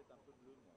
C'est un peu bleu, moi.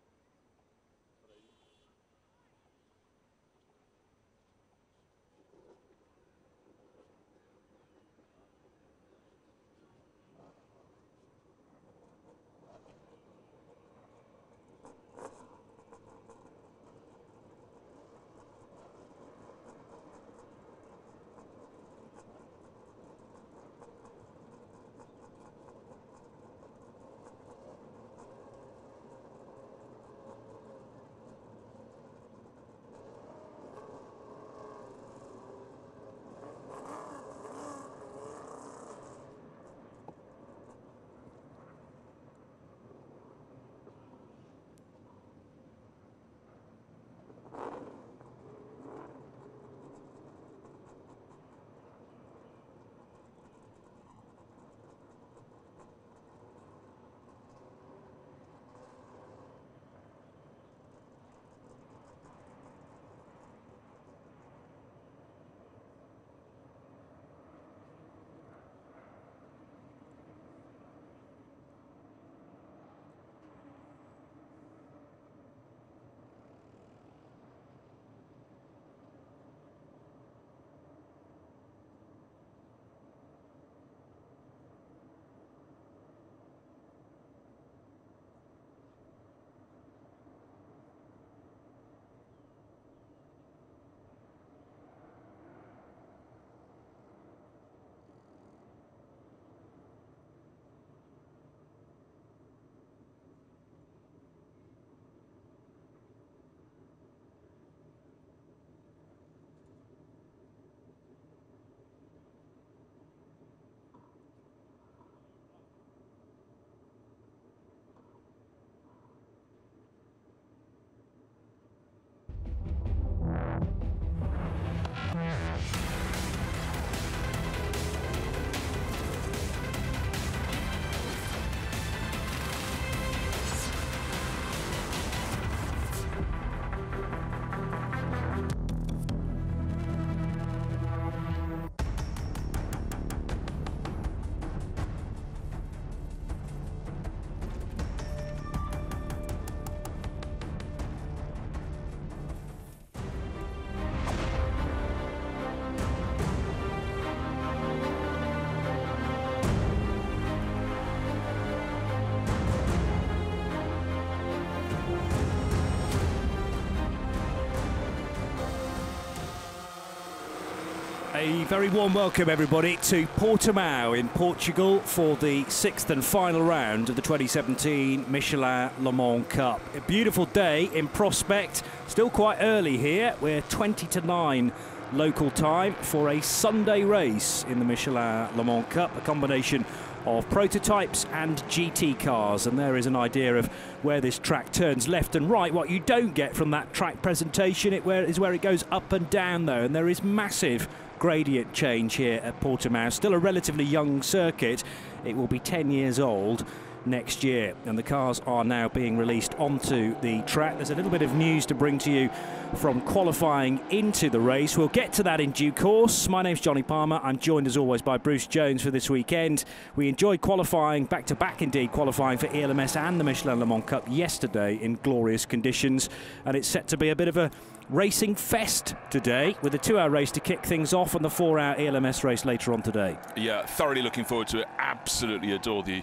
A very warm welcome, everybody, to Portimão in Portugal for the 6th and final round of the 2017 Michelin Le Mans Cup. A beautiful day in prospect, still quite early here. We're 20 to 9 local time for a Sunday race in the Michelin Le Mans Cup, a combination of prototypes and GT cars, and there is an idea of where this track turns left and right. What you don't get from that track presentation is where it goes up and down, though, and there is massive gradient change here at Portimão. Still a relatively young circuit. It will be 10 years old next year, and the cars are now being released onto the track. There's a little bit of news to bring to you from qualifying into the race. We'll get to that in due course. My name's Johnny Palmer. I'm joined as always by Bruce Jones for this weekend. We enjoyed qualifying, back-to-back indeed, qualifying for ELMS and the Michelin Le Mans Cup yesterday in glorious conditions, and it's set to be a bit of a racing fest today, with a 2-hour race to kick things off and the 4-hour ELMS race later on today. Yeah, thoroughly looking forward to it. Absolutely adore the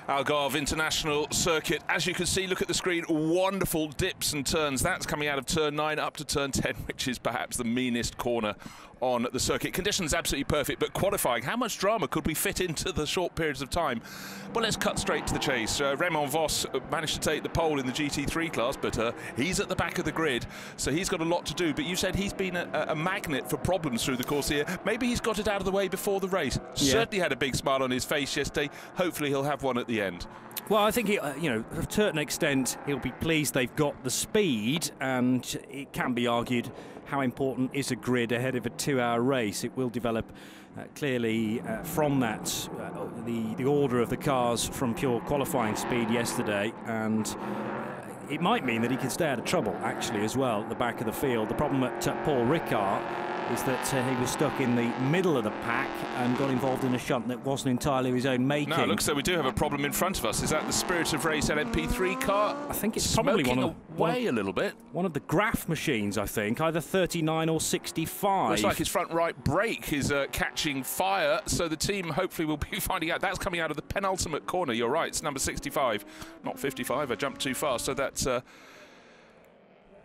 Algarve International Circuit. As you can see, look at the screen, wonderful dips and turns. That's coming out of turn 9 up to turn 10, which is perhaps the meanest corner on the circuit. Conditions absolutely perfect, but qualifying, how much drama could we fit into the short periods of time? Well, let's cut straight to the chase. Raymond Vos managed to take the pole in the GT3 class, but he's at the back of the grid, so he's got a lot to do. But you said he's been a magnet for problems through the course here. Maybe he's got it out of the way before the race. Yeah. Certainly had a big smile on his face yesterday. Hopefully he'll have one at the end. Well, I think, you know, to a certain extent, he'll be pleased they've got the speed, and it can be argued how important is a grid ahead of a 2-hour race. It will develop clearly from that, the order of the cars from pure qualifying speed yesterday, and it might mean that he can stay out of trouble, actually, as well, at the back of the field. The problem at Paul Ricard is that he was stuck in the middle of the pack and got involved in a shunt that wasn't entirely his own making. No, it looks like we do have a problem in front of us. Is that the Spirit of Race LMP3 car? I think it's probably a little bit. One of the Graf machines, I think, either 39 or 65. Looks like his front right brake is catching fire, so the team hopefully will be finding out. That's coming out of the penultimate corner. You're right, it's number 65, not 55. I jumped too fast, so that's...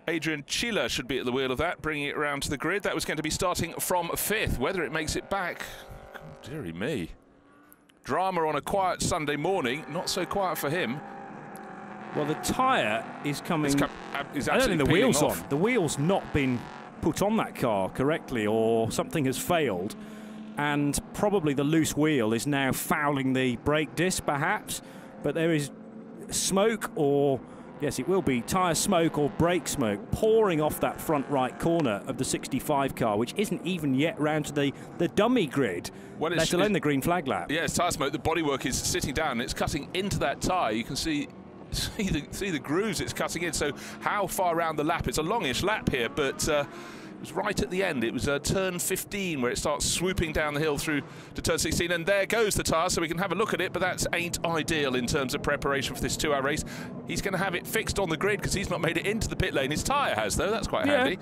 Adrian Chila should be at the wheel of that, bringing it around to the grid. That was going to be starting from 5th. Whether it makes it back, dearie me. Drama on a quiet Sunday morning, not so quiet for him. Well, the tyre is coming... I don't think the wheel's on. The wheel's not been put on that car correctly, or something has failed. And probably the loose wheel is now fouling the brake disc, perhaps. But there is smoke, or... yes, it will be tyre smoke or brake smoke pouring off that front right corner of the 65 car, which isn't even yet round to the dummy grid, let alone the green flag lap. Yeah, it's tyre smoke. The bodywork is sitting down. It's cutting into that tyre. You can see the grooves it's cutting in. So how far around the lap? It's a longish lap here, but... it was right at the end. It was turn 15 where it starts swooping down the hill through to turn 16, and there goes the tyre, so we can have a look at it, but that ain't ideal in terms of preparation for this 2-hour race. He's going to have it fixed on the grid because he's not made it into the pit lane. His tyre has, though. That's quite handy.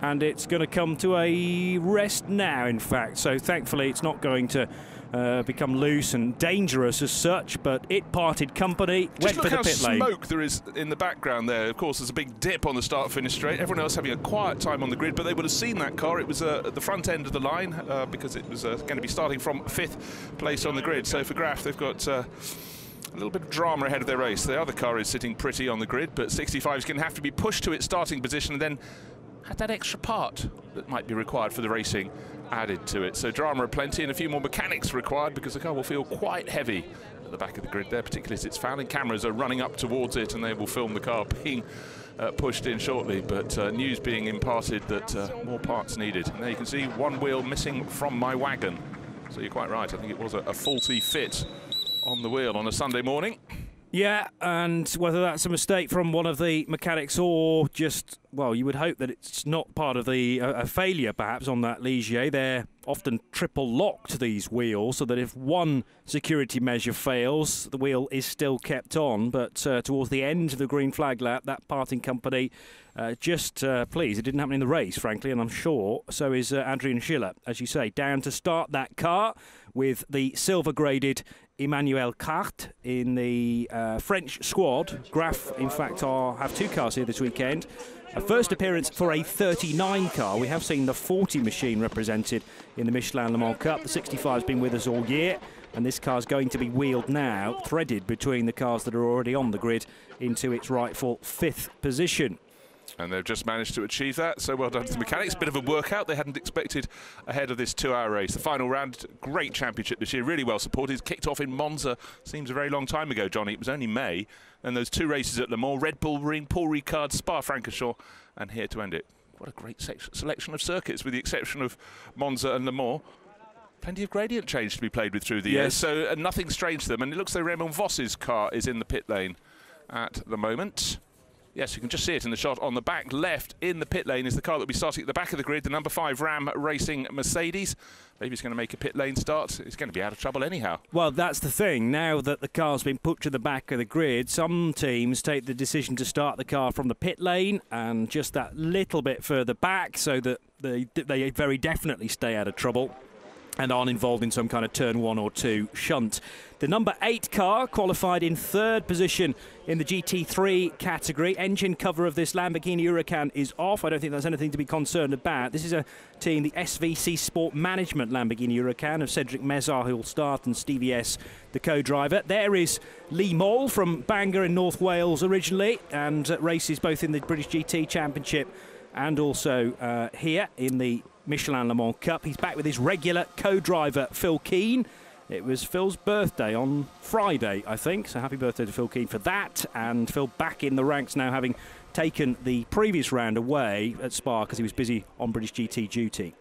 And it's going to come to a rest now, in fact, so thankfully it's not going to become loose and dangerous as such, but it parted company, went for the pit lane. Just look how smoke there is in the background there. Of course, there's a big dip on the start-finish straight. Everyone else having a quiet time on the grid, but they would have seen that car. It was at the front end of the line because it was going to be starting from 5th place on the grid. So for Graf, they've got a little bit of drama ahead of their race. The other car is sitting pretty on the grid, but 65 is going to have to be pushed to its starting position and then had that extra part that might be required for the racing added to it. So drama aplenty and a few more mechanics required because the car will feel quite heavy at the back of the grid there, particularly as it's fouling. Cameras are running up towards it and they will film the car being pushed in shortly, but news being imparted that more parts needed. And there you can see one wheel missing from my wagon. So you're quite right, I think it was a faulty fit on the wheel on a Sunday morning. Yeah, and whether that's a mistake from one of the mechanics or just, well, you would hope that it's not part of the a failure perhaps on that Ligier. They're often triple locked, these wheels, so that if one security measure fails, the wheel is still kept on. But towards the end of the green flag lap, that parting company just pleased. It didn't happen in the race, frankly, and I'm sure so is Adrian Schiller, as you say, down to start that car with the silver-graded Emmanuel Carte in the French squad. Graf, in fact, have 2 cars here this weekend. A first appearance for a 39 car. We have seen the 40 machine represented in the Michelin Le Mans Cup. The 65 has been with us all year, and this car's going to be wheeled now, threaded between the cars that are already on the grid into its rightful 5th position. And they've just managed to achieve that, so well done to the mechanics. Bit of a workout they hadn't expected ahead of this 2-hour race. The final round, great championship this year, really well supported. Kicked off in Monza, seems a very long time ago, Johnny. It was only May. And those 2 races at Le Mans, Red Bull Ring, Paul Ricard, Spa-Francorchamps, and here to end it. What a great selection of circuits, with the exception of Monza and Le Mans. Plenty of gradient change to be played with through the years, so nothing strange to them. And it looks like Raymond Vos's car is in the pit lane at the moment. Yes, you can just see it in the shot on the back left. In the pit lane is the car that will be starting at the back of the grid, the number 5 Ram Racing Mercedes. Maybe he's going to make a pit lane start. He's going to be out of trouble anyhow. Well, that's the thing. Now that the car's been put to the back of the grid, some teams take the decision to start the car from the pit lane and just that little bit further back so that they very definitely stay out of trouble. and aren't involved in some kind of turn 1 or 2 shunt. The number 8 car qualified in 3rd position in the GT3 category. Engine cover of this Lamborghini Huracan is off. I don't think there's anything to be concerned about. This is a team, the SVC Sport Management Lamborghini Huracan of Cedric Mezar, who will start, and Stevie S, the co-driver. There is Lee Moll from Bangor in North Wales originally, and races both in the British GT Championship and also here in the Michelin Le Mans Cup. He's back with his regular co-driver, Phil Keane. It was Phil's birthday on Friday, I think, so happy birthday to Phil Keane for that. And Phil back in the ranks now, having taken the previous round away at Spa because he was busy on British GT duty.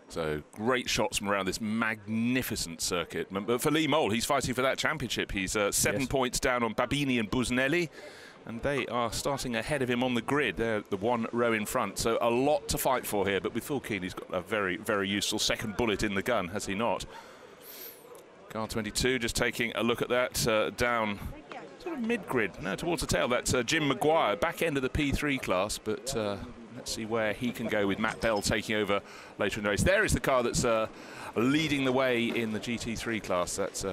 So great shots from around this magnificent circuit. But for Lee Moll, he's fighting for that championship. He's 7 points down on Babini and Busnelli, and they are starting ahead of him on the grid. They're the 1 row in front, so a lot to fight for here. But with Phil Keane, he's got a very, very useful second bullet in the gun, has he not? Car 22 just taking a look at that down sort of mid-grid, no, towards the tail. That's Jim Maguire, back end of the P3 class, but let's see where he can go with Matt Bell taking over later in the race. There is the car that's leading the way in the GT3 class. That's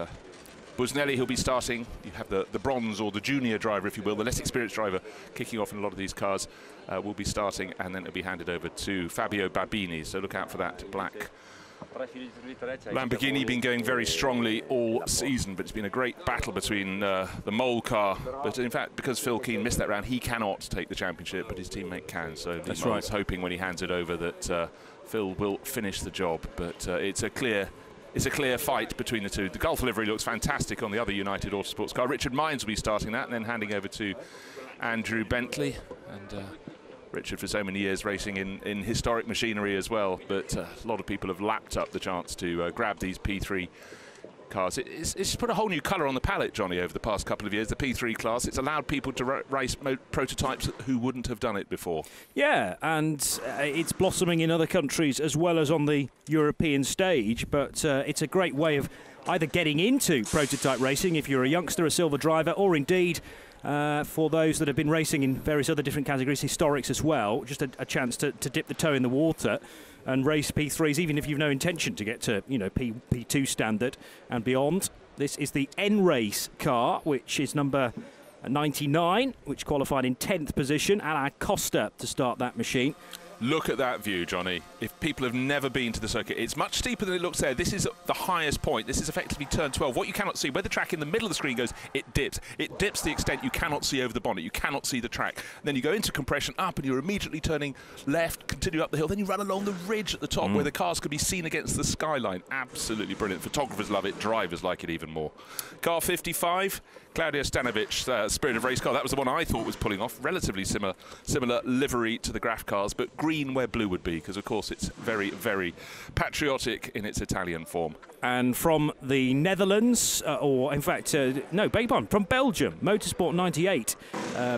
Busnelli, who'll be starting. You have the bronze, or the junior driver, if you will, the less experienced driver kicking off in a lot of these cars, will be starting, and then it'll be handed over to Fabio Babini. So look out for that black Lamborghini. Been going very strongly all season, but it's been a great battle between the Moll car. But in fact, because Phil Keane missed that round, he cannot take the championship, but his teammate can. So Lee Moll's hoping when he hands it over that Phil will finish the job. But it's a clear fight between the two. The Gulf livery looks fantastic on the other United Autosports car. Richard Mines will be starting that, and then handing over to Andrew Bentley. And Richard, for so many years, racing in historic machinery as well, but a lot of people have lapped up the chance to grab these P3 cars. It's put a whole new colour on the palette, Johnny, over the past couple of years, the P3 class. It's allowed people to race prototypes who wouldn't have done it before. Yeah, and it's blossoming in other countries as well as on the European stage, but it's a great way of either getting into prototype racing if you're a youngster, a silver driver, or indeed for those that have been racing in various other different categories, historics as well, just a chance to dip the toe in the water and race P3s, even if you've no intention to get to, you know, P2 standard and beyond. This is the N-Race car, which is number 99, which qualified in 10th position. Alain Costa to start that machine. Look at that view, Johnny. If people have never been to the circuit, it's much steeper than it looks there. This is the highest point. This is effectively turn 12. What you cannot see, where the track in the middle of the screen goes, it dips. It dips to the extent you cannot see over the bonnet. You cannot see the track. And then you go into compression up, and you're immediately turning left, continue up the hill. Then you run along the ridge at the top where the cars could be seen against the skyline. Absolutely brilliant. Photographers love it. Drivers like it even more. Car 55. Claudio Stanovic, Spirit of Race car. That was the one I thought was pulling off. Relatively similar livery to the Graf cars, but green where blue would be, because of course it's very, very patriotic in its Italian form. And from the Netherlands, or in fact, no, beg your pardon, from Belgium, Motorsport 98,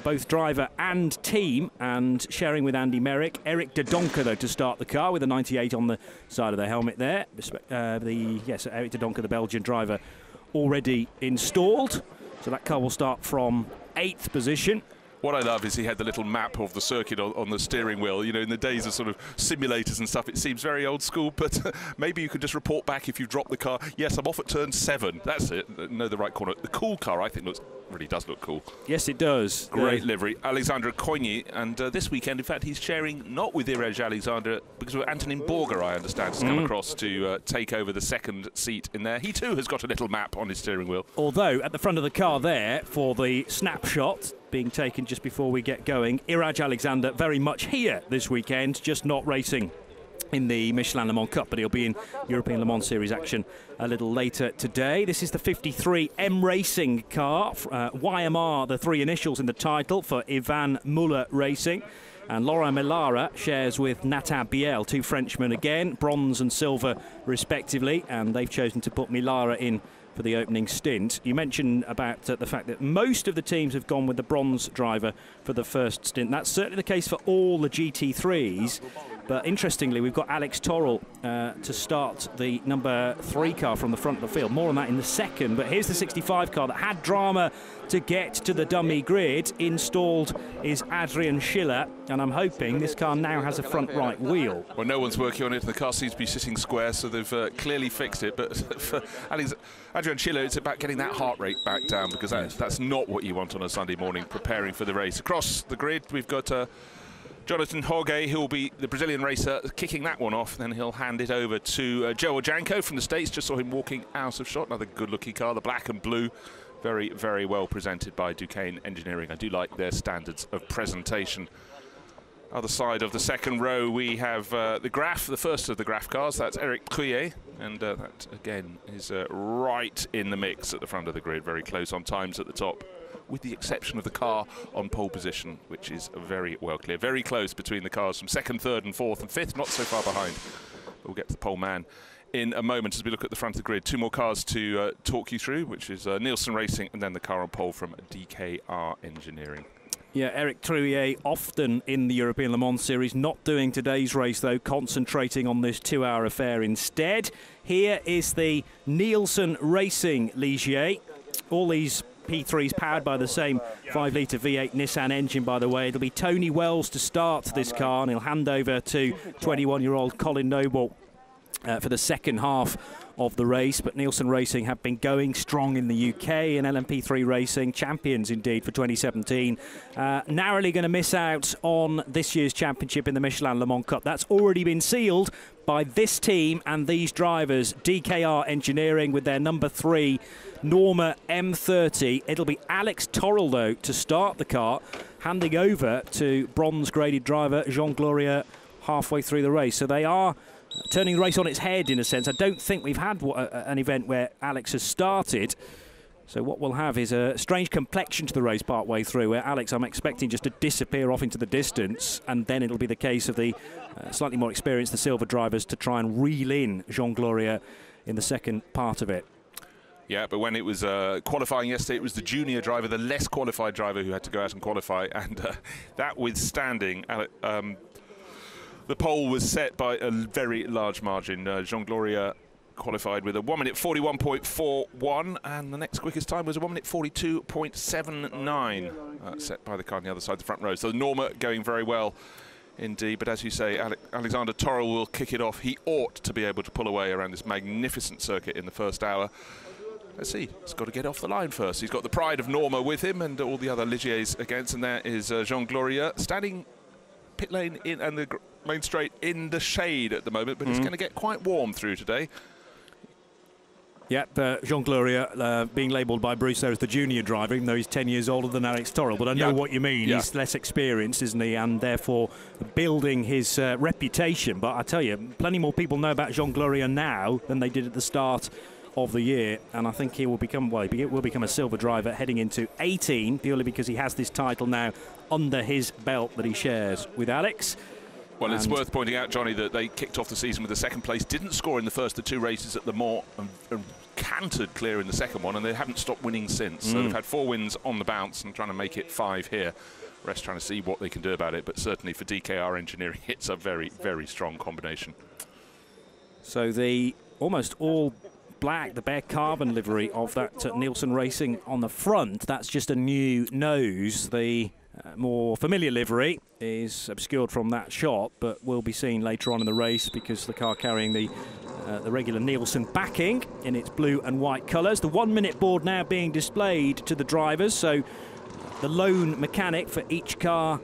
both driver and team, and sharing with Andy Merrick. Eric de Donker, though, to start the car with a 98 on the side of the helmet there. Yes, Eric de Donker, the Belgian driver, already installed. So that car will start from 8th position. What I love is he had the little map of the circuit on the steering wheel. You know, in the days of sort of simulators and stuff, it seems very old school, but maybe you could just report back if you drop the car. Yes, I'm off at turn 7. That's it. Know the right corner. The cool car, I think, really does look cool. Yes, it does. Great livery. Alexandre Cogny, and this weekend, in fact, he's sharing not with Iraj Alexander, because with Antonin Borger, I understand, has come across to take over the second seat in there. He too has got a little map on his steering wheel. Although, at the front of the car there, for the snapshot being taken just before we get going, Iraj Alexander very much here this weekend, just not racing in the Michelin Le Mans Cup, but he'll be in European Le Mans Series action a little later today. This is the 53 M Racing car, YMR, the 3 initials in the title for Ivan Muller Racing. And Laurent Millara shares with Nathan Biel, 2 Frenchmen again, bronze and silver respectively, and they've chosen to put Millara in for the opening stint. You mentioned about the fact that most of the teams have gone with the bronze driver for the first stint. That's certainly the case for all the GT3s, But interestingly, we've got Alex Torrell to start the number 3 car from the front of the field. More on that in the second. But here's the 65 car that had drama to get to the dummy grid. Installed is Adrian Schiller, and I'm hoping this car now has a front right wheel. Well, no one's working on it, and the car seems to be sitting square, so they've clearly fixed it. But for Adrian Schiller, it's about getting that heart rate back down, because that's not what you want on a Sunday morning preparing for the race. Across the grid, we've got Jonathan Jorge, who will be the Brazilian racer, kicking that one off. Then he'll hand it over to Joe Ojanko from the States. Just saw him walking out of shot. Another good-looking car, the black and blue. Very, very well presented by Duquesne Engineering. I do like their standards of presentation. Other side of the second row, we have the Graf, the first of the Graf cars. That's Eric Trouillet, and that, again, is right in the mix at the front of the grid. Very close on times at the top, with the exception of the car on pole position, which is very well clear. Very close between the cars from second, third and fourth and fifth, not so far behind. We'll get to the pole man in a moment as we look at the front of the grid. 2 more cars to talk you through, which is Nielsen Racing and then the car on pole from DKR Engineering. Yeah, Eric Trouillet often in the European Le Mans Series, not doing today's race though, concentrating on this 2-hour affair instead. Here is the Nielsen Racing Ligier. All these P3s powered by the same 5-litre V8 Nissan engine, by the way. It'll be Tony Wells to start this car, and he'll hand over to 21-year-old Colin Noble for the second half of the race. But Nielsen Racing have been going strong in the UK in LMP3 racing, champions indeed for 2017. Narrowly going to miss out on this year's championship in the Michelin Le Mans Cup. That's already been sealed by this team and these drivers. DKR Engineering with their number 3 Norma M30. It'll be Alex Torrell though to start the car, handing over to bronze graded driver Jean Gloria halfway through the race. So they are turning the race on its head in a sense. I don't think we've had an event where Alex has started. So what we'll have is a strange complexion to the race part way through, where Alex, I'm expecting just to disappear off into the distance, and then it'll be the case of the slightly more experienced, the silver drivers, to try and reel in Jean Gloria in the second part of it. Yeah, but when it was qualifying yesterday, it was the junior driver, the less qualified driver, who had to go out and qualify, and that withstanding, the pole was set by a very large margin. Jean Gloria qualified with a 1 minute 41.41, and the next quickest time was a 1 minute 42.79, set by the car on the other side of the front row. So Norma going very well indeed, but as you say, Alexander Torrell will kick it off. He ought to be able to pull away around this magnificent circuit in the first hour. Let's see, he's got to get off the line first. He's got the pride of Norma with him and all the other Ligiers against, and there is Jean Gloria standing pit lane in and the main straight in the shade at the moment, but it's going to get quite warm through today. Yep, Jean Gloria being labelled by Bruce there as the junior driver, even though he's 10 years older than Alex Torrell. But I know what you mean. He's less experienced, isn't he? And therefore building his reputation. But I tell you, plenty more people know about Jean Gloria now than they did at the start of the year. And I think he will become, well, he will become a silver driver heading into 18, purely because he has this title now under his belt that he shares with Alex. Well, it's worth pointing out, Johnny, that they kicked off the season with a second place, didn't score in the first of 2 races at Le Mans, and cantered clear in the second one, and they haven't stopped winning since. So they've had 4 wins on the bounce and trying to make it 5 here. Rest trying to see what they can do about it, but certainly for DKR Engineering, it's a very, very strong combination. So the almost all black, the bare carbon livery of that Nielsen Racing on the front, that's just a new nose. The more familiar livery is obscured from that shot, but will be seen later on in the race because the car carrying the regular Nielsen backing in its blue and white colours. The 1 minute board now being displayed to the drivers, so the lone mechanic for each car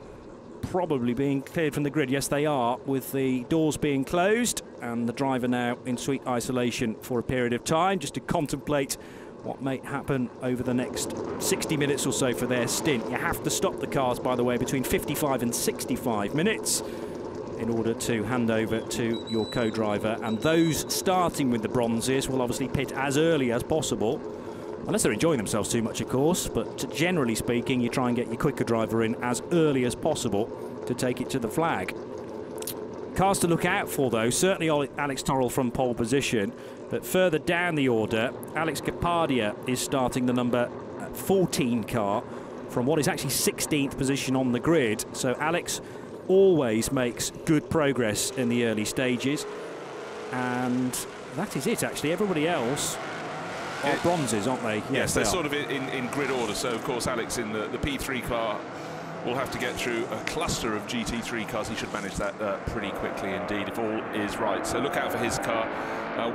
probably being cleared from the grid. Yes, they are, with the doors being closed and the driver now in sweet isolation for a period of time, just to contemplate what may happen over the next 60 minutes or so for their stint. You have to stop the cars, by the way, between 55 and 65 minutes in order to hand over to your co-driver. And those starting with the bronzes will obviously pit as early as possible, unless they're enjoying themselves too much, of course. But generally speaking, you try and get your quicker driver in as early as possible to take it to the flag. Cars to look out for, though, certainly Alex Torrell from pole position. But further down the order, Alex Capadia is starting the number 14 car from what is actually 16th position on the grid. So Alex always makes good progress in the early stages. And that is it, actually. Everybody else are bronzes, aren't they? Yes, they're sort of in grid order. So, of course, Alex in the P3 car will have to get through a cluster of GT3 cars. He should manage that pretty quickly indeed, if all is right. So look out for his car.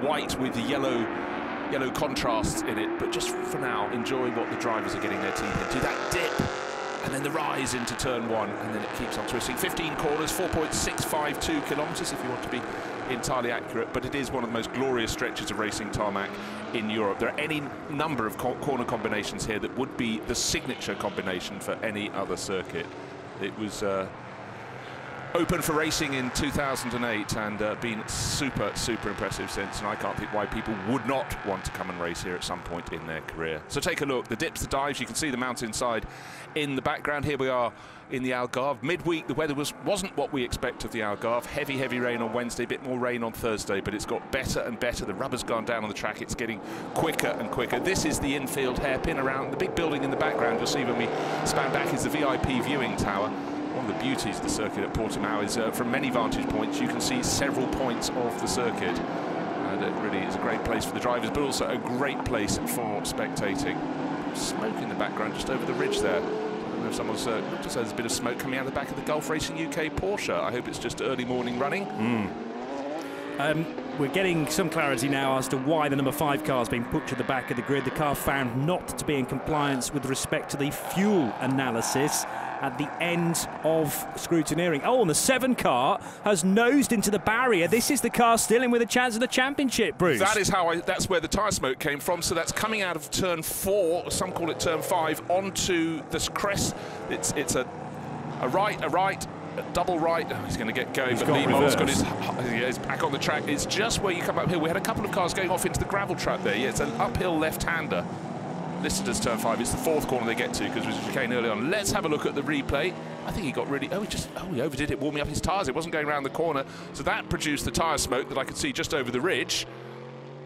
White with the yellow contrasts in it. But just for now, enjoy what the drivers are getting their teeth into. That dip, and then the rise into turn 1, and then it keeps on twisting. 15 corners, 4.652 kilometres if you want to be entirely accurate, but it is one of the most glorious stretches of racing tarmac in Europe. There are any number of corner combinations here that would be the signature combination for any other circuit. It was open for racing in 2008 and been super impressive since, and I can't think why people would not want to come and race here at some point in their career. So take a look, the dips, the dives, you can see the mountainside in the background. Here we are in the Algarve. Midweek, the weather wasn't what we expect of the Algarve. Heavy rain on Wednesday, a bit more rain on Thursday, but it's got better and better. The rubber's gone down on the track, it's getting quicker and quicker. This is the infield hairpin around the big building in the background. You'll see when we span back is the VIP viewing tower. One of the beauties of the circuit at Portimão is from many vantage points you can see several points of the circuit, and it really is a great place for the drivers, but also a great place for spectating. Smoke in the background just over the ridge there. I don't know if someone's just there's a bit of smoke coming out of the back of the Gulf Racing UK Porsche. I hope it's just early morning running. We're getting some clarity now as to why the number 5 car has been put to the back of the grid. The car found not to be in compliance with respect to the fuel analysis at the end of scrutineering. Oh, and the 7 car has nosed into the barrier. This is the car still in with a chance of the championship, Bruce. That is that's where the tyre smoke came from. So that's coming out of turn 4, some call it turn 5, onto this crest. It's a right, a double right. Oh, he's going to get going, but Lee Moll's got his back on the track. It's just where you come up here. We had a couple of cars going off into the gravel trap there. Yeah, it's an uphill left-hander. Listed as turn 5. It's the 4th corner they get to because it was chicane early on. Let's have a look at the replay. I think he got really... he overdid it, warming up his tyres. It wasn't going around the corner. So that produced the tyre smoke that I could see just over the ridge.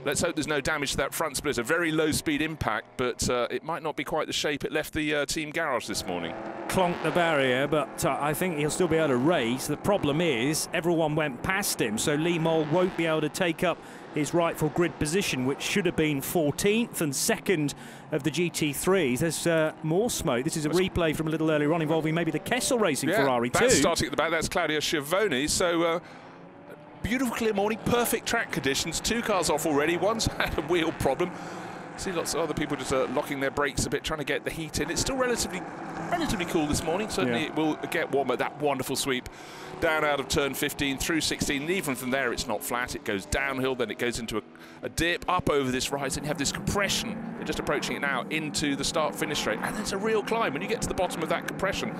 Let's hope there's no damage to that front splitter. Very low-speed impact, but it might not be quite the shape it left the team garage this morning. Clonked the barrier, but I think he'll still be able to race. The problem is everyone went past him, so Lee Moll won't be able to take up his rightful grid position, which should have been 14th and 2nd of the GT3s. There's more smoke. This is a replay from a little earlier on involving maybe the Kessel Racing Ferrari too. That's starting at the back. That's Claudio Schiavone. So beautiful clear morning, perfect track conditions. 2 cars off already. One's had a wheel problem. See lots of other people just locking their brakes a bit, trying to get the heat in. It's still relatively cool this morning. Certainly it will get warmer. That wonderful sweep down out of turn 15 through 16. And even from there, it's not flat. It goes downhill, then it goes into a dip up over this rise, and you have this compression. They're just approaching it now into the start-finish straight, and it's a real climb. When you get to the bottom of that compression,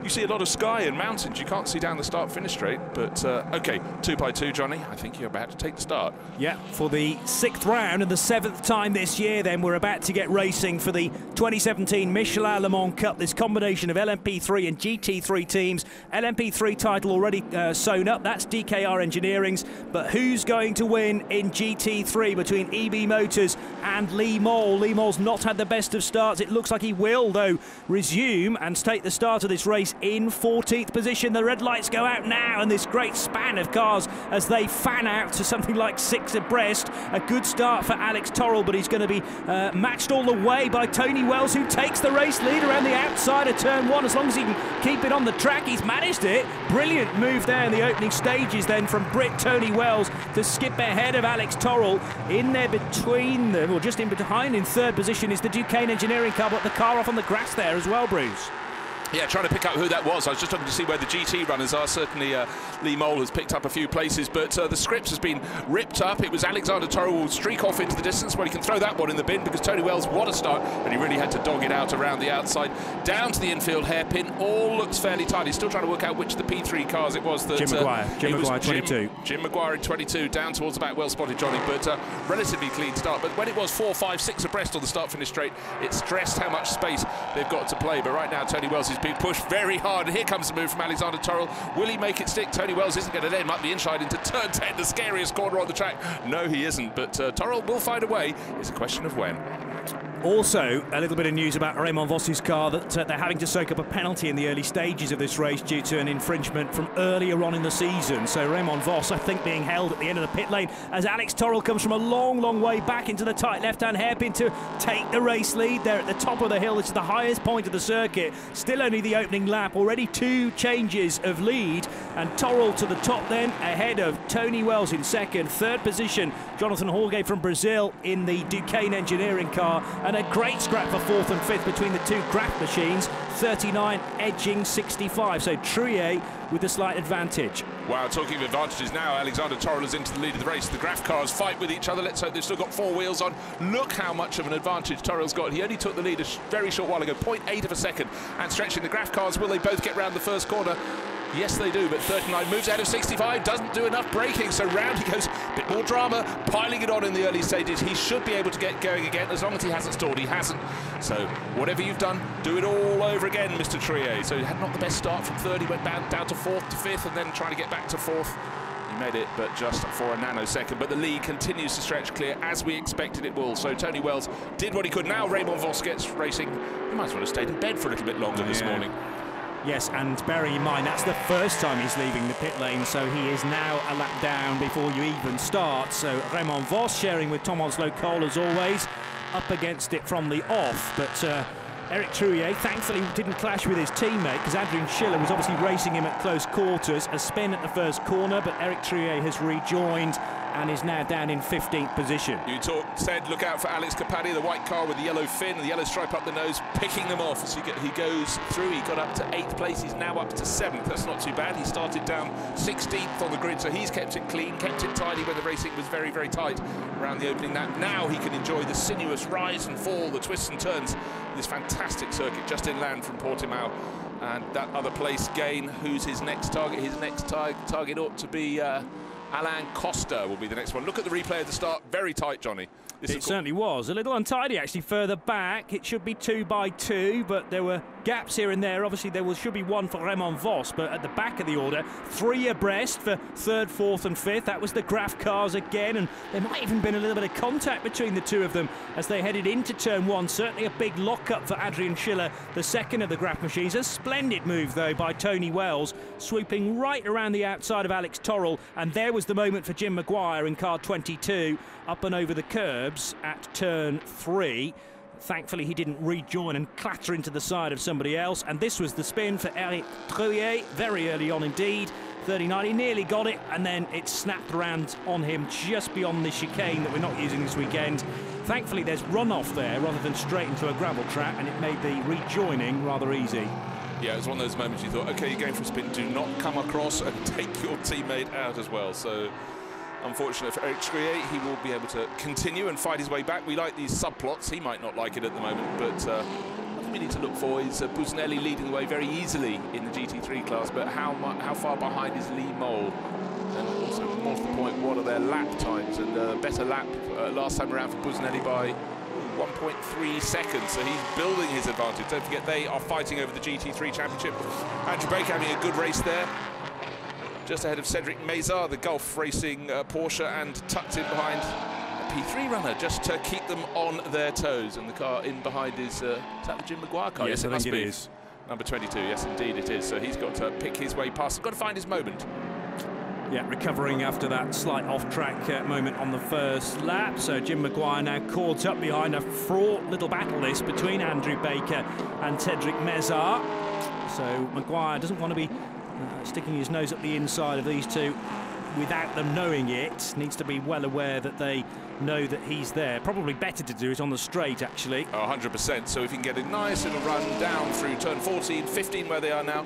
you see a lot of sky and mountains. You can't see down the start-finish straight, but OK, 2x2, Johnny. I think you're about to take the start. Yeah, for the 6th round and the 7th time this year, then we're about to get racing for the 2017 Michelin Le Mans Cup. This combination of LMP3 and GT3 teams. LMP3 title already sewn up. That's DKR Engineering's. But who's going to win in GT3 between EB Motors and Lee Moll? Lee Moll's not had the best of starts. It looks like he will, though, resume and take the start of this race in 14th position. The red lights go out now, and this great span of cars as they fan out to something like 6 abreast. A good start for Alex Torrell, but he's going to be matched all the way by Tony Wells, who takes the race lead around the outside of turn 1. As long as he can keep it on the track, he's managed it. Brilliant move there in the opening stages then from Brit Tony Wells to skip ahead of Alex Torrell. In there between them, or just in behind in 3rd position, is the Duquesne Engineering car, but the car off on the grass there as well, Bruce. Yeah, trying to pick up who that was. I was just looking to see where the GT runners are. Certainly Lee Moll has picked up a few places, but the script has been ripped up. It was Alexander Torrell who will streak off into the distance. Well, he can throw that one in the bin because Tony Wells, what a start, and he really had to dog it out around the outside. Down to the infield hairpin, all looks fairly tight. He's still trying to work out which of the P3 cars it was that... Jim Maguire, 22. Jim Maguire in 22, down towards the back, well spotted, Johnny, but relatively clean start. But when it was 4, 5, 6 abreast on the start-finish straight, it stressed how much space they've got to play. But right now, Tony Wells is being pushed very hard, and here comes the move from Alexander Torrell. Will he make it stick? Tony Wells isn't going to let him up the inside into turn 10, the scariest corner on the track. No, he isn't, but Torrell will find a way. It's a question of when. Also, a little bit of news about Raymond Vos's car, that they're having to soak up a penalty in the early stages of this race due to an infringement from earlier on in the season. So Raymond Vos, I think, being held at the end of the pit lane as Alex Torrell comes from a long, long way back into the tight left-hand hairpin to take the race lead. They're at the top of the hill. This is the highest point of the circuit. Still only the opening lap. Already 2 changes of lead. And Torrell to the top then, ahead of Tony Wells in second. Third position, Jonathan Jorge from Brazil in the Duquesne Engineering car. And a great scrap for 4th and 5th between the 2 Graf machines. 39 edging 65. So Trouillet with a slight advantage. Wow, talking of advantages now, Alexander Torrell is into the lead of the race. The Graf cars fight with each other. Let's hope they've still got 4 wheels on. Look how much of an advantage Torrell's got. He only took the lead a very short while ago, 0.8 of a second. And stretching the Graf cars, will they both get round the first corner? Yes, they do, but 39 moves ahead of 65, doesn't do enough braking, so round he goes. Bit more drama, piling it on in the early stages. He should be able to get going again, as long as he hasn't stalled. He hasn't. So whatever you've done, do it all over again, Mr. Trouillet. So he had not the best start from 3rd. He went down to 4th to 5th, and then trying to get back to 4th. He made it, but just for a nanosecond. But the lead continues to stretch clear, as we expected it will. So Tony Wells did what he could. Now Raymond Vos gets racing. He might as well have stayed in bed for a little bit longer this morning. Yes, and bearing in mind that's the first time he's leaving the pit lane, so he is now a lap down before you even start. So Raymond Vos sharing with Thomas Lecole as always, up against it from the off. But Eric Trouillet thankfully didn't clash with his teammate, because Adrian Schiller was obviously racing him at close quarters. A spin at the first corner, but Eric Trouillet has rejoined and is now down in 15th position. You said look out for Alex Capaldi, the white car with the yellow fin, the yellow stripe up the nose, picking them off as he goes through. He got up to 8th place, he's now up to 7th. That's not too bad. He started down 16th on the grid, so he's kept it clean, kept it tidy when the racing was very, very tight around the opening lap. Now he can enjoy the sinuous rise and fall, the twists and turns, this fantastic circuit just inland from Portimão. And that other place gain, who's his next target? His next target ought to be Alain Costa will be the next one. Look at the replay of the start. Very tight, Johnny. It certainly was. A little untidy, actually, further back. It should be 2 by 2, but there were gaps here and there. Obviously, should be 1 for Raymond Vos, but at the back of the order, 3 abreast for 3rd, 4th and 5th. That was the Graf cars again, and there might even been a little bit of contact between the 2 of them as they headed into turn 1. Certainly a big lock-up for Adrian Schiller, the second of the Graf machines. A splendid move, though, by Tony Wells, swooping right around the outside of Alex Torrell, and there was the moment for Jim Maguire in car 22, up and over the curbs at turn 3. Thankfully, he didn't rejoin and clatter into the side of somebody else. And this was the spin for Eric Trouillet, very early on indeed. 39, he nearly got it, and then it snapped around on him just beyond the chicane that we're not using this weekend. Thankfully, there's runoff there rather than straight into a gravel trap, and it made the rejoining rather easy. Yeah, it was one of those moments you thought, OK, you're going for a spin, do not come across and take your teammate out as well. So unfortunate for Eric Trouillet, he will be able to continue and fight his way back. We like these subplots. He might not like it at the moment, but what we need to look for is Busnelli leading the way very easily in the GT3 class, but how far behind is Lee Mole? And also, more to the point, what are their lap times? And better lap last time around for Busnelli by 1.3 seconds, so he's building his advantage. Don't forget, they are fighting over the GT3 championship. Andrew Baker having a good race there, just ahead of Cedric Mazar, the Gulf Racing Porsche, and tucked in behind a P3 runner just to keep them on their toes. And the car in behind is that the Jim Maguire car? Yes, it must be. Is. Number 22, yes, indeed it is. So he's got to pick his way past. He's got to find his moment. Yeah, recovering after that slight off-track moment on the first lap. So Jim Maguire now caught up behind a fraught little battle this between Andrew Baker and Cedric Mazar. So Maguire doesn't want to be sticking his nose up the inside of these two without them knowing it. Needs to be well aware that they know that he's there. Probably better to do it on the straight, actually. Oh, 100%. So if he can get a nice little run down through turn 14, 15 where they are now,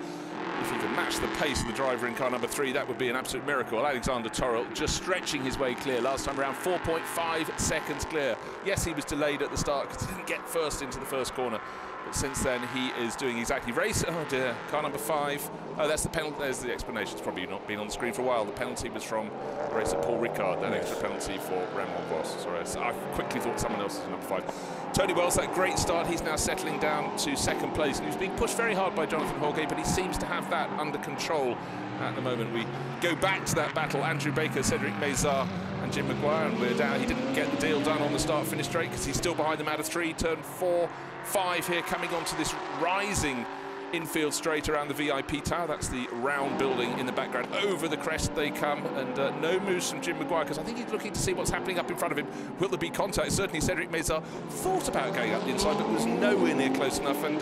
if he can match the pace of the driver in car number 3, that would be an absolute miracle. Alexander Torrell just stretching his way clear. Last time around, 4.5 seconds clear. Yes, he was delayed at the start because he didn't get first into the first corner. But since then, he is doing exactly race. Oh dear, car number 5. Oh, that's the penalty. There's the explanation. It's probably not been on the screen for a while. The penalty was from the racer Paul Ricard. That extra penalty for Raymond Vos. Sorry, I quickly thought someone else was number 5. Tony Wells, that great start. He's now settling down to 2nd place. And he was being pushed very hard by Jonathan Jorge, but he seems to have that under control at the moment. We go back to that battle. Andrew Baker, Cedric Mazar, and behind Jim Maguire, and we're down. He didn't get the deal done on the start-finish straight because he's still behind them out of 3. Turn 4, 5 here, coming onto this rising infield straight around the VIP tower. That's the round building in the background. Over the crest they come, and no moves from Jim Maguire, because I think he's looking to see what's happening up in front of him. Will there be contact? Certainly Cedric Meza thought about going up the inside, but was nowhere near close enough, and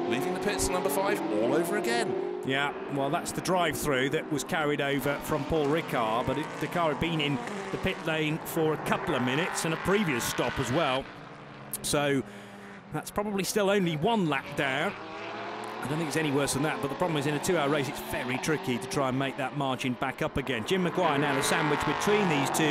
leaving the pits, number 5, all over again. Yeah, well, that's the drive-through that was carried over from Paul Ricard, but the car had been in the pit lane for a couple of minutes and a previous stop as well. So that's probably still only 1 lap down. I don't think it's any worse than that, but the problem is in a 2-hour race it's very tricky to try and make that margin back up again. Jim Maguire now the sandwich between these 2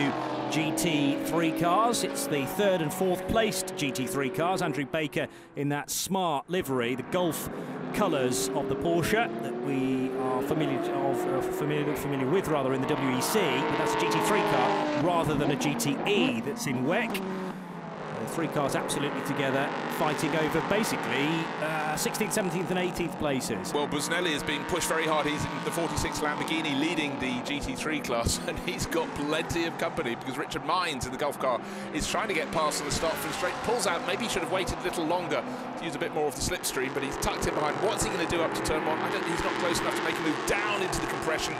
GT3 cars. It's the 3rd and 4th placed GT3 cars. Andrew Baker in that smart livery, the Gulf colours of the Porsche that we are familiar with rather in the WEC, but that's a GT3 car rather than a GTE that's in WEC. The 3 cars absolutely together, fighting over basically 16th, 17th and 18th places. Well, Busnelli is being pushed very hard. He's in the 46 Lamborghini leading the GT3 class, and he's got plenty of company because Richard Mines in the Gulf car is trying to get past on the start from straight. Pulls out. Maybe he should have waited a little longer to use a bit more of the slipstream, but he's tucked in behind. What's he going to do up to turn 1? I don't think he's not close enough to make a move down into the compression.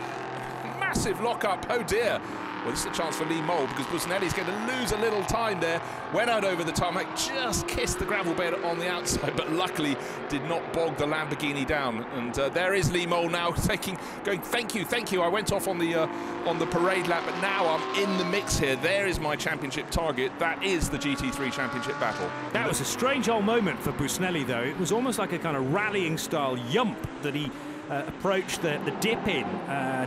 Massive lock-up. Oh, dear. Well, this is a chance for Lee Mole because Busnelli's going to lose a little time there. Went out over the tarmac, just kissed the gravel bed on the outside, but luckily did not bog the Lamborghini down. And there is Lee Mole now going, thank you. I went off on the parade lap, but now I'm in the mix here. There is my championship target. That is the GT3 championship battle. That was a strange old moment for Busnelli, though. It was almost like a kind of rallying style yump that he approached the dip-in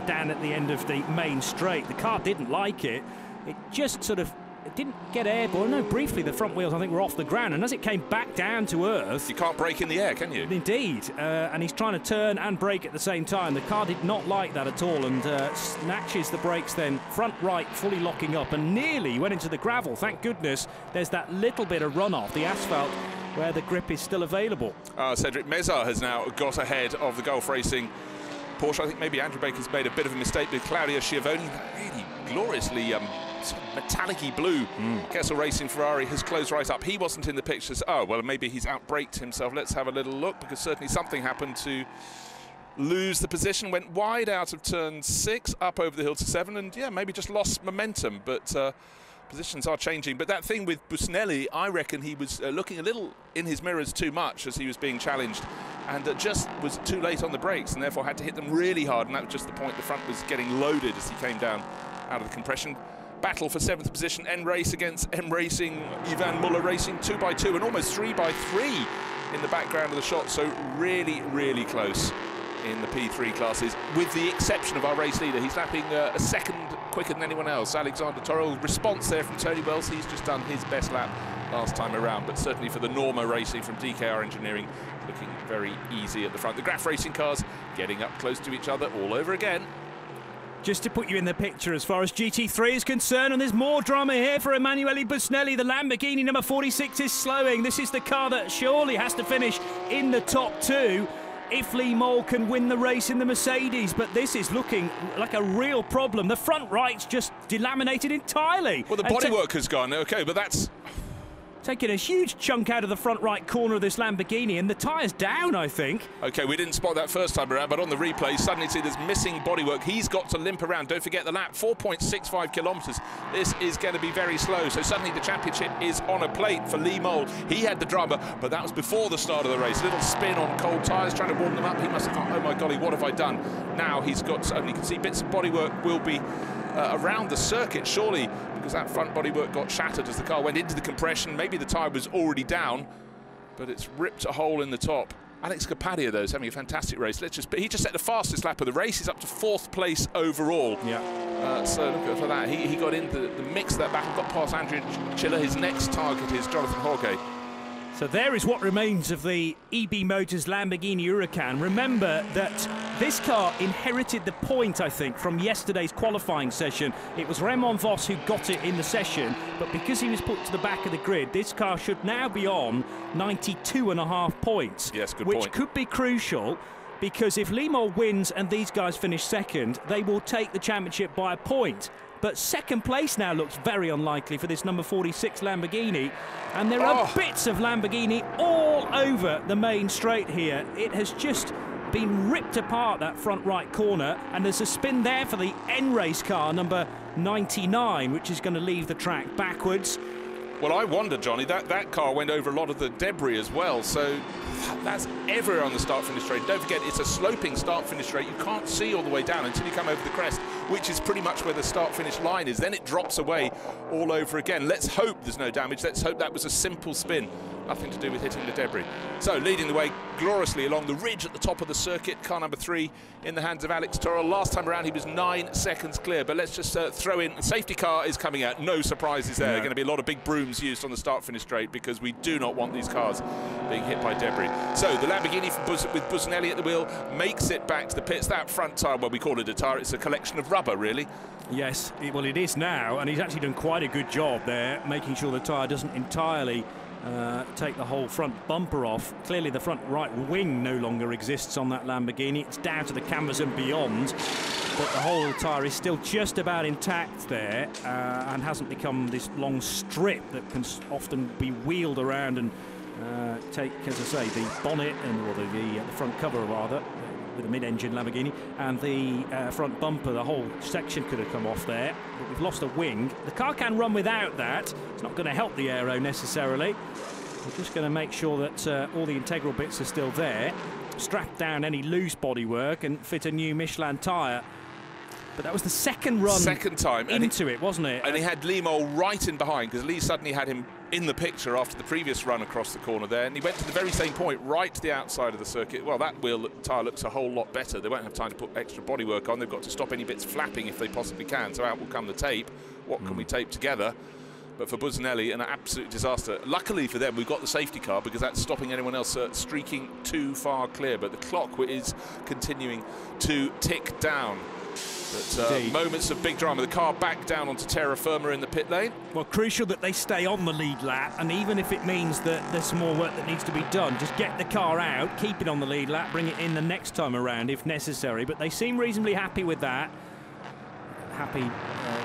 down at the end of the main straight. The car didn't like it. It just sort of didn't get airborne. No, briefly the front wheels I think were off the ground, and as it came back down to earth... You can't brake in the air, can you? Indeed, and he's trying to turn and brake at the same time. The car did not like that at all, and snatches the brakes then, front right fully locking up, and nearly went into the gravel. Thank goodness there's that little bit of runoff, the asphalt, where the grip is still available. Cedric Meza has now got ahead of the Gulf Racing Porsche. I think maybe Andrew Baker's made a bit of a mistake, but Claudio Schiavone, that really gloriously sort of metallic-y blue Kessel Racing Ferrari has closed right up. He wasn't in the pictures. Oh, well, maybe he's outbraked himself. Let's have a little look, because certainly something happened to lose the position. Went wide out of turn 6, up over the hill to 7, and yeah, maybe just lost momentum, but positions are changing. But that thing with Busnelli, I reckon he was looking a little in his mirrors too much as he was being challenged, and just was too late on the brakes, and therefore had to hit them really hard, and that was just the point. The front was getting loaded as he came down out of the compression. Battle for 7th position, N Race against M Racing, Ivan Muller Racing, 2x2 and almost 3x3 in the background of the shot, so really, really close in the P3 classes, with the exception of our race leader. He's lapping a second quicker than anyone else, Alexander Torrell. Response there from Tony Wells. He's just done his best lap last time around, but certainly for the Norma Racing from DKR Engineering, looking very easy at the front. The Graf Racing cars getting up close to each other all over again. Just to put you in the picture as far as GT3 is concerned, and there's more drama here for Emanuele Busnelli. The Lamborghini number 46 is slowing. This is the car that surely has to finish in the top 2 if Lee Mole can win the race in the Mercedes, but this is looking like a real problem. The front right's just delaminated entirely. Well, the bodywork has gone, okay, but that's... taking a huge chunk out of the front right corner of this Lamborghini, and the tyre's down, I think. Okay, we didn't spot that first time around, but on the replay, suddenly see there's missing bodywork. He's got to limp around. Don't forget the lap, 4.65 kilometres. This is going to be very slow, so suddenly the championship is on a plate for Lee Mole. He had the drama, but that was before the start of the race. A little spin on cold tyres, trying to warm them up. He must have thought, oh my golly, what have I done? Now he's got, and you can see bits of bodywork will be around the circuit, surely, because that front bodywork got shattered as the car went into the compression. Maybe the tyre was already down, but it's ripped a hole in the top. Alex Capadia, though, is having a fantastic race. He just set the fastest lap of the race. He's up to 4th place overall. Yeah. So look for that. He got into the mix there back and got past Andrea Chiller. His next target is Jonathan Jorge. So there is what remains of the EB Motors Lamborghini Huracan. Remember that this car inherited the point, I think, from yesterday's qualifying session. It was Raymond Vos who got it in the session, but because he was put to the back of the grid, this car should now be on 92.5 points. Yes, good which point. Could be crucial, because if Lee Mole wins and these guys finish second, they will take the championship by a point. but second place now looks very unlikely for this number 46 Lamborghini. And there are bits of Lamborghini all over the main straight here. It has just been ripped apart, that front right corner, and there's a spin there for the N-Race car, number 99, which is going to leave the track backwards. Well, I wonder, Johnny, that car went over a lot of the debris as well, so that's everywhere on the start-finish straight. Don't forget, it's a sloping start-finish straight. You can't see all the way down until you come over the crest, which is pretty much where the start-finish line is. Then it drops away all over again. Let's hope there's no damage. Let's hope that was a simple spin. Nothing to do with hitting the debris. So leading the way gloriously along the ridge at the top of the circuit, car number 3 in the hands of Alex Toro. Last time around he was 9 seconds clear, but let's just throw in, the safety car is coming out. No surprises there. Going to be a lot of big brooms used on the start finish straight because we do not want these cars being hit by debris. So the Lamborghini with Busnelli at the wheel makes it back to the pits. That front tyre, well, we call it a tyre, it's a collection of rubber really. Yes, well it is now, and he's actually done quite a good job there, making sure the tyre doesn't entirely take the whole front bumper off. Clearly the front right wing no longer exists on that Lamborghini. It's down to the canvas and beyond, but the whole tyre is still just about intact there, and hasn't become this long strip that can often be wheeled around and take, as I say, the bonnet or the front cover rather, with a mid-engine Lamborghini, and the front bumper. The whole section could have come off there, but we've lost a wing. The car can run without that. It's not going to help the aero necessarily. We're just going to make sure that all the integral bits are still there, strap down any loose bodywork and fit a new Michelin tyre. But that was the second time into it, wasn't it? And he had Lee Mole right in behind, because Lee suddenly had him in the picture after the previous run across the corner there, and he went to the very same point, right to the outside of the circuit. Well, that tyre looks a whole lot better. They won't have time to put extra bodywork on. They've got to stop any bits flapping if they possibly can, so out will come the tape. What can we tape together? But for Busnelli, an absolute disaster. Luckily for them, we've got the safety car, because that's stopping anyone else streaking too far clear. But the clock is continuing to tick down. But moments of big drama. The car back down onto terra firma in the pit lane. Well, crucial that they stay on the lead lap, and even if it means that there's some more work that needs to be done, just get the car out, keep it on the lead lap, bring it in the next time around if necessary. But they seem reasonably happy with that. Happy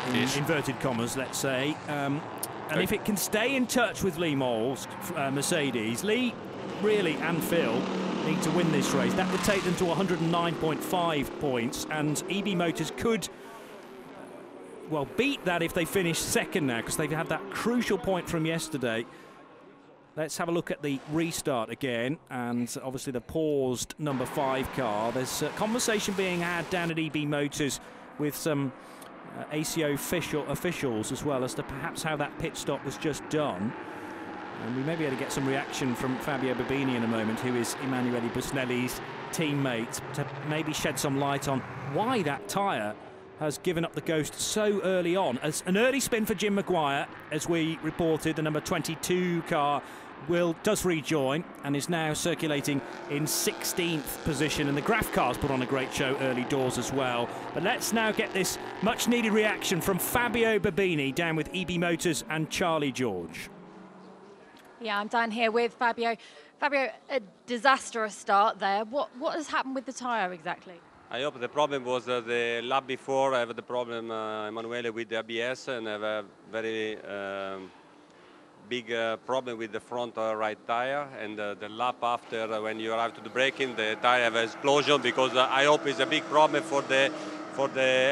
in inverted commas, let's say. And if it can stay in touch with Lee Mole's Mercedes, Lee really and Phil need to win this race. That would take them to 109.5 points, and EB Motors could, well, beat that if they finish second now, because they've had that crucial point from yesterday. Let's have a look at the restart again, and obviously the paused number 5 car. There's a conversation being had down at EB Motors with some ACO officials as well as to perhaps how that pit stop was just done. And we may be able to get some reaction from Fabio Bobini in a moment, who is Emanuele Busnelli's teammate, to maybe shed some light on why that tyre has given up the ghost so early on. As an early spin for Jim Maguire, as we reported, the number 22 car does rejoin and is now circulating in 16th position, and the Graf cars put on a great show early doors as well. But let's now get this much needed reaction from Fabio Bobini down with EB Motors and Charlie George. Yeah, I'm down here with Fabio. Fabio, a disastrous start there. What has happened with the tyre exactly? I hope the problem was the lap before. I have the problem, Emanuele, with the ABS, and I have a very big problem with the front right tire. And the lap after, when you arrive to the braking, the tire have an explosion, because I hope it's a big problem for the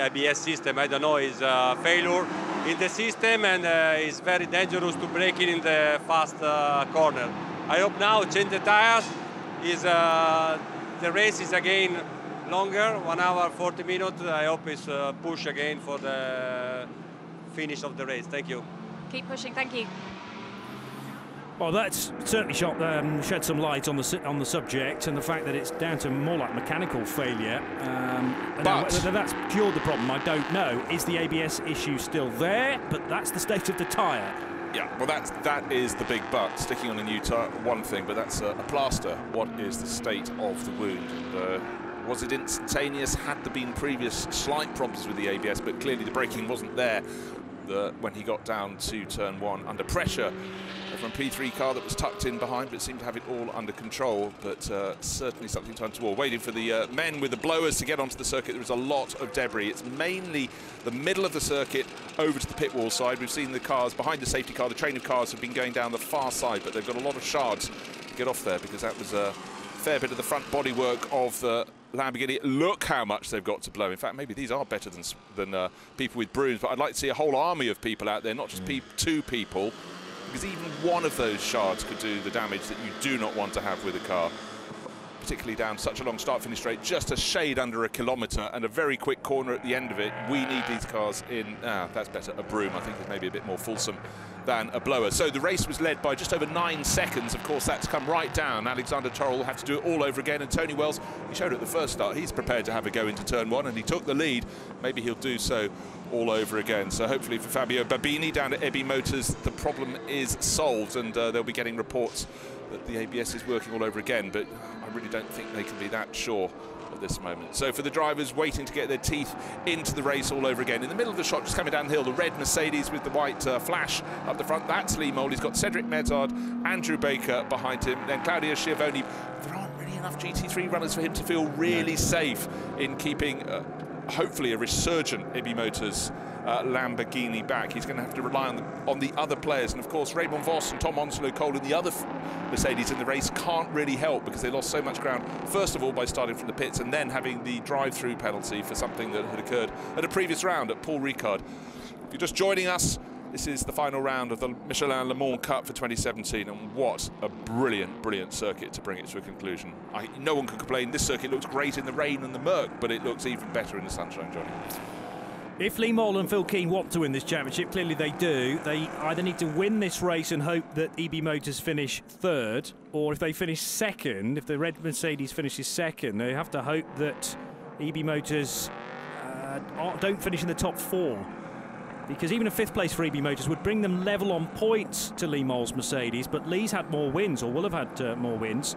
ABS system. I don't know, it's a failure in the system, and it's very dangerous to brake in the fast corner. I hope now change the tires. The race is again longer, 1 hour 40 minutes. I hope it's push again for the finish of the race. Thank you. Keep pushing. Thank you. Well, that's certainly shed some light on the subject, and the fact that it's down to more like mechanical failure. But whether that's cured the problem, I don't know. Is the ABS issue still there? But that's the state of the tyre. Yeah, well, that is the big but. Sticking on a new tyre, one thing, but that's a plaster. What is the state of the wound? And, was it instantaneous? Had there been previous slight problems with the ABS, but clearly the braking wasn't there when he got down to turn 1 under pressure from a P3 car that was tucked in behind, but seemed to have it all under control. But certainly something to untoward. Waiting for the men with the blowers to get onto the circuit. There is a lot of debris. It's mainly the middle of the circuit over to the pit wall side. We've seen the cars behind the safety car. The train of cars have been going down the far side, but they've got a lot of shards to get off there, because that was a fair bit of the front bodywork of the Lamborghini. Look how much they've got to blow. In fact, maybe these are better than people with brooms, but I'd like to see a whole army of people out there, not just 2 people, because even one of those shards could do the damage that you do not want to have with a car, particularly down such a long start-finish straight, just a shade under a kilometre and a very quick corner at the end of it. We need these cars in, that's better, a broom, I think is maybe a bit more fulsome than a blower. So the race was led by just over 9 seconds. Of course, that's come right down. Alexander Torrell will have to do it all over again, and Tony Wells, he showed at the first start, he's prepared to have a go into turn 1, and he took the lead. Maybe he'll do so all over again. So hopefully for Fabio Babini down at EBI Motors, the problem is solved, and they'll be getting reports that the ABS is working all over again, but I really don't think they can be that sure at this moment. So for the drivers waiting to get their teeth into the race all over again, in the middle of the shot, just coming down the hill, the red Mercedes with the white flash up the front, that's Lee Mould. He's got Cedric Medard, Andrew Baker behind him, then Claudio Schiavone. There aren't really enough GT3 runners for him to feel really safe in keeping hopefully a resurgent EBI Motors Lamborghini back. He's going to have to rely on the other players, and of course Raymond Vos and Tom Onslow Cole and the other Mercedes in the race can't really help, because they lost so much ground, first of all by starting from the pits and then having the drive-through penalty for something that had occurred at a previous round at Paul Ricard. If you're just joining us, this is the final round of the Michelin Le Mans Cup for 2017, and what a brilliant circuit to bring it to a conclusion. No one can complain. This circuit looks great in the rain and the murk, but it looks even better in the sunshine, Johnny. If Lee Moll and Phil Keane want to win this championship, clearly they do. They either need to win this race and hope that EB Motors finish 3rd, or if they finish 2nd, if the red Mercedes finishes 2nd, they have to hope that EB Motors don't finish in the top 4. Because even a 5th place for EB Motors would bring them level on points to Lee Moll's Mercedes, but Lee's had more wins, or will have had more wins.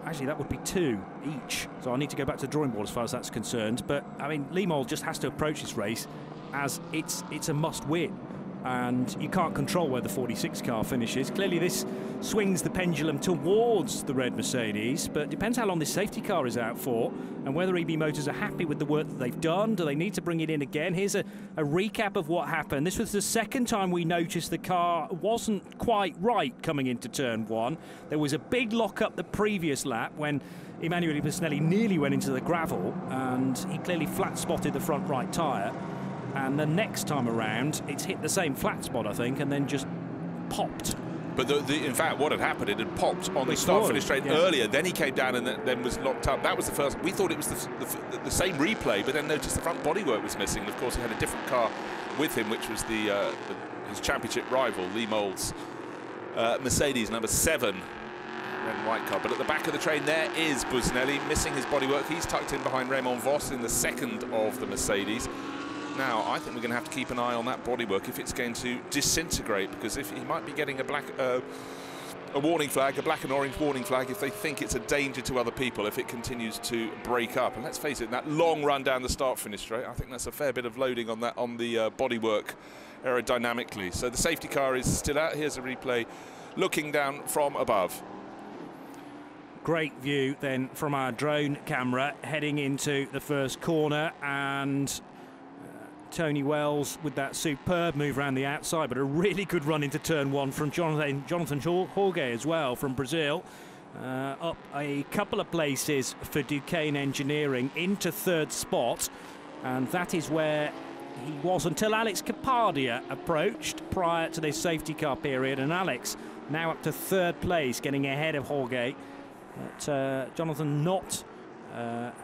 Actually, that would be 2 each. So I need to go back to the drawing board as far as that's concerned. But, I mean, Lee Moll just has to approach this race as it's a must-win. And you can't control where the 46 car finishes. Clearly, this swings the pendulum towards the red Mercedes, but it depends how long this safety car is out for and whether EB Motors are happy with the work that they've done. Do they need to bring it in again? Here's a recap of what happened. This was the second time we noticed the car wasn't quite right coming into turn 1. There was a big lock-up the previous lap when Emanuele Busnelli nearly went into the gravel, and he clearly flat-spotted the front right tyre. And the next time around, it's hit the same flat spot, I think, and then just popped. But in fact, what had happened, it had popped on the start-finish straight earlier. Then he came down and then was locked up. That was the first. We thought it was the same replay, but then noticed the front bodywork was missing. And of course, he had a different car with him, which was his championship rival, Lee Mould's Mercedes number 7. Red and white car. But at the back of the train there is Busnelli, missing his bodywork. He's tucked in behind Raymond Vos in the 2nd of the Mercedes. Now, I think we're going to have to keep an eye on that bodywork if it's going to disintegrate, because if he might be getting a warning flag, a black and orange warning flag, if they think it's a danger to other people if it continues to break up. And let's face it, that long run down the start-finish straight, I think that's a fair bit of loading on the bodywork aerodynamically. So the safety car is still out. Here's a replay looking down from above. Great view then from our drone camera heading into the first corner, and Tony Wells with that superb move around the outside, but a really good run into turn 1 from Jonathan Jorge as well from Brazil. Up a couple of places for Duquesne Engineering into 3rd spot, and that is where he was until Alex Capardia approached prior to this safety car period, and Alex now up to 3rd place, getting ahead of Jorge. But Jonathan not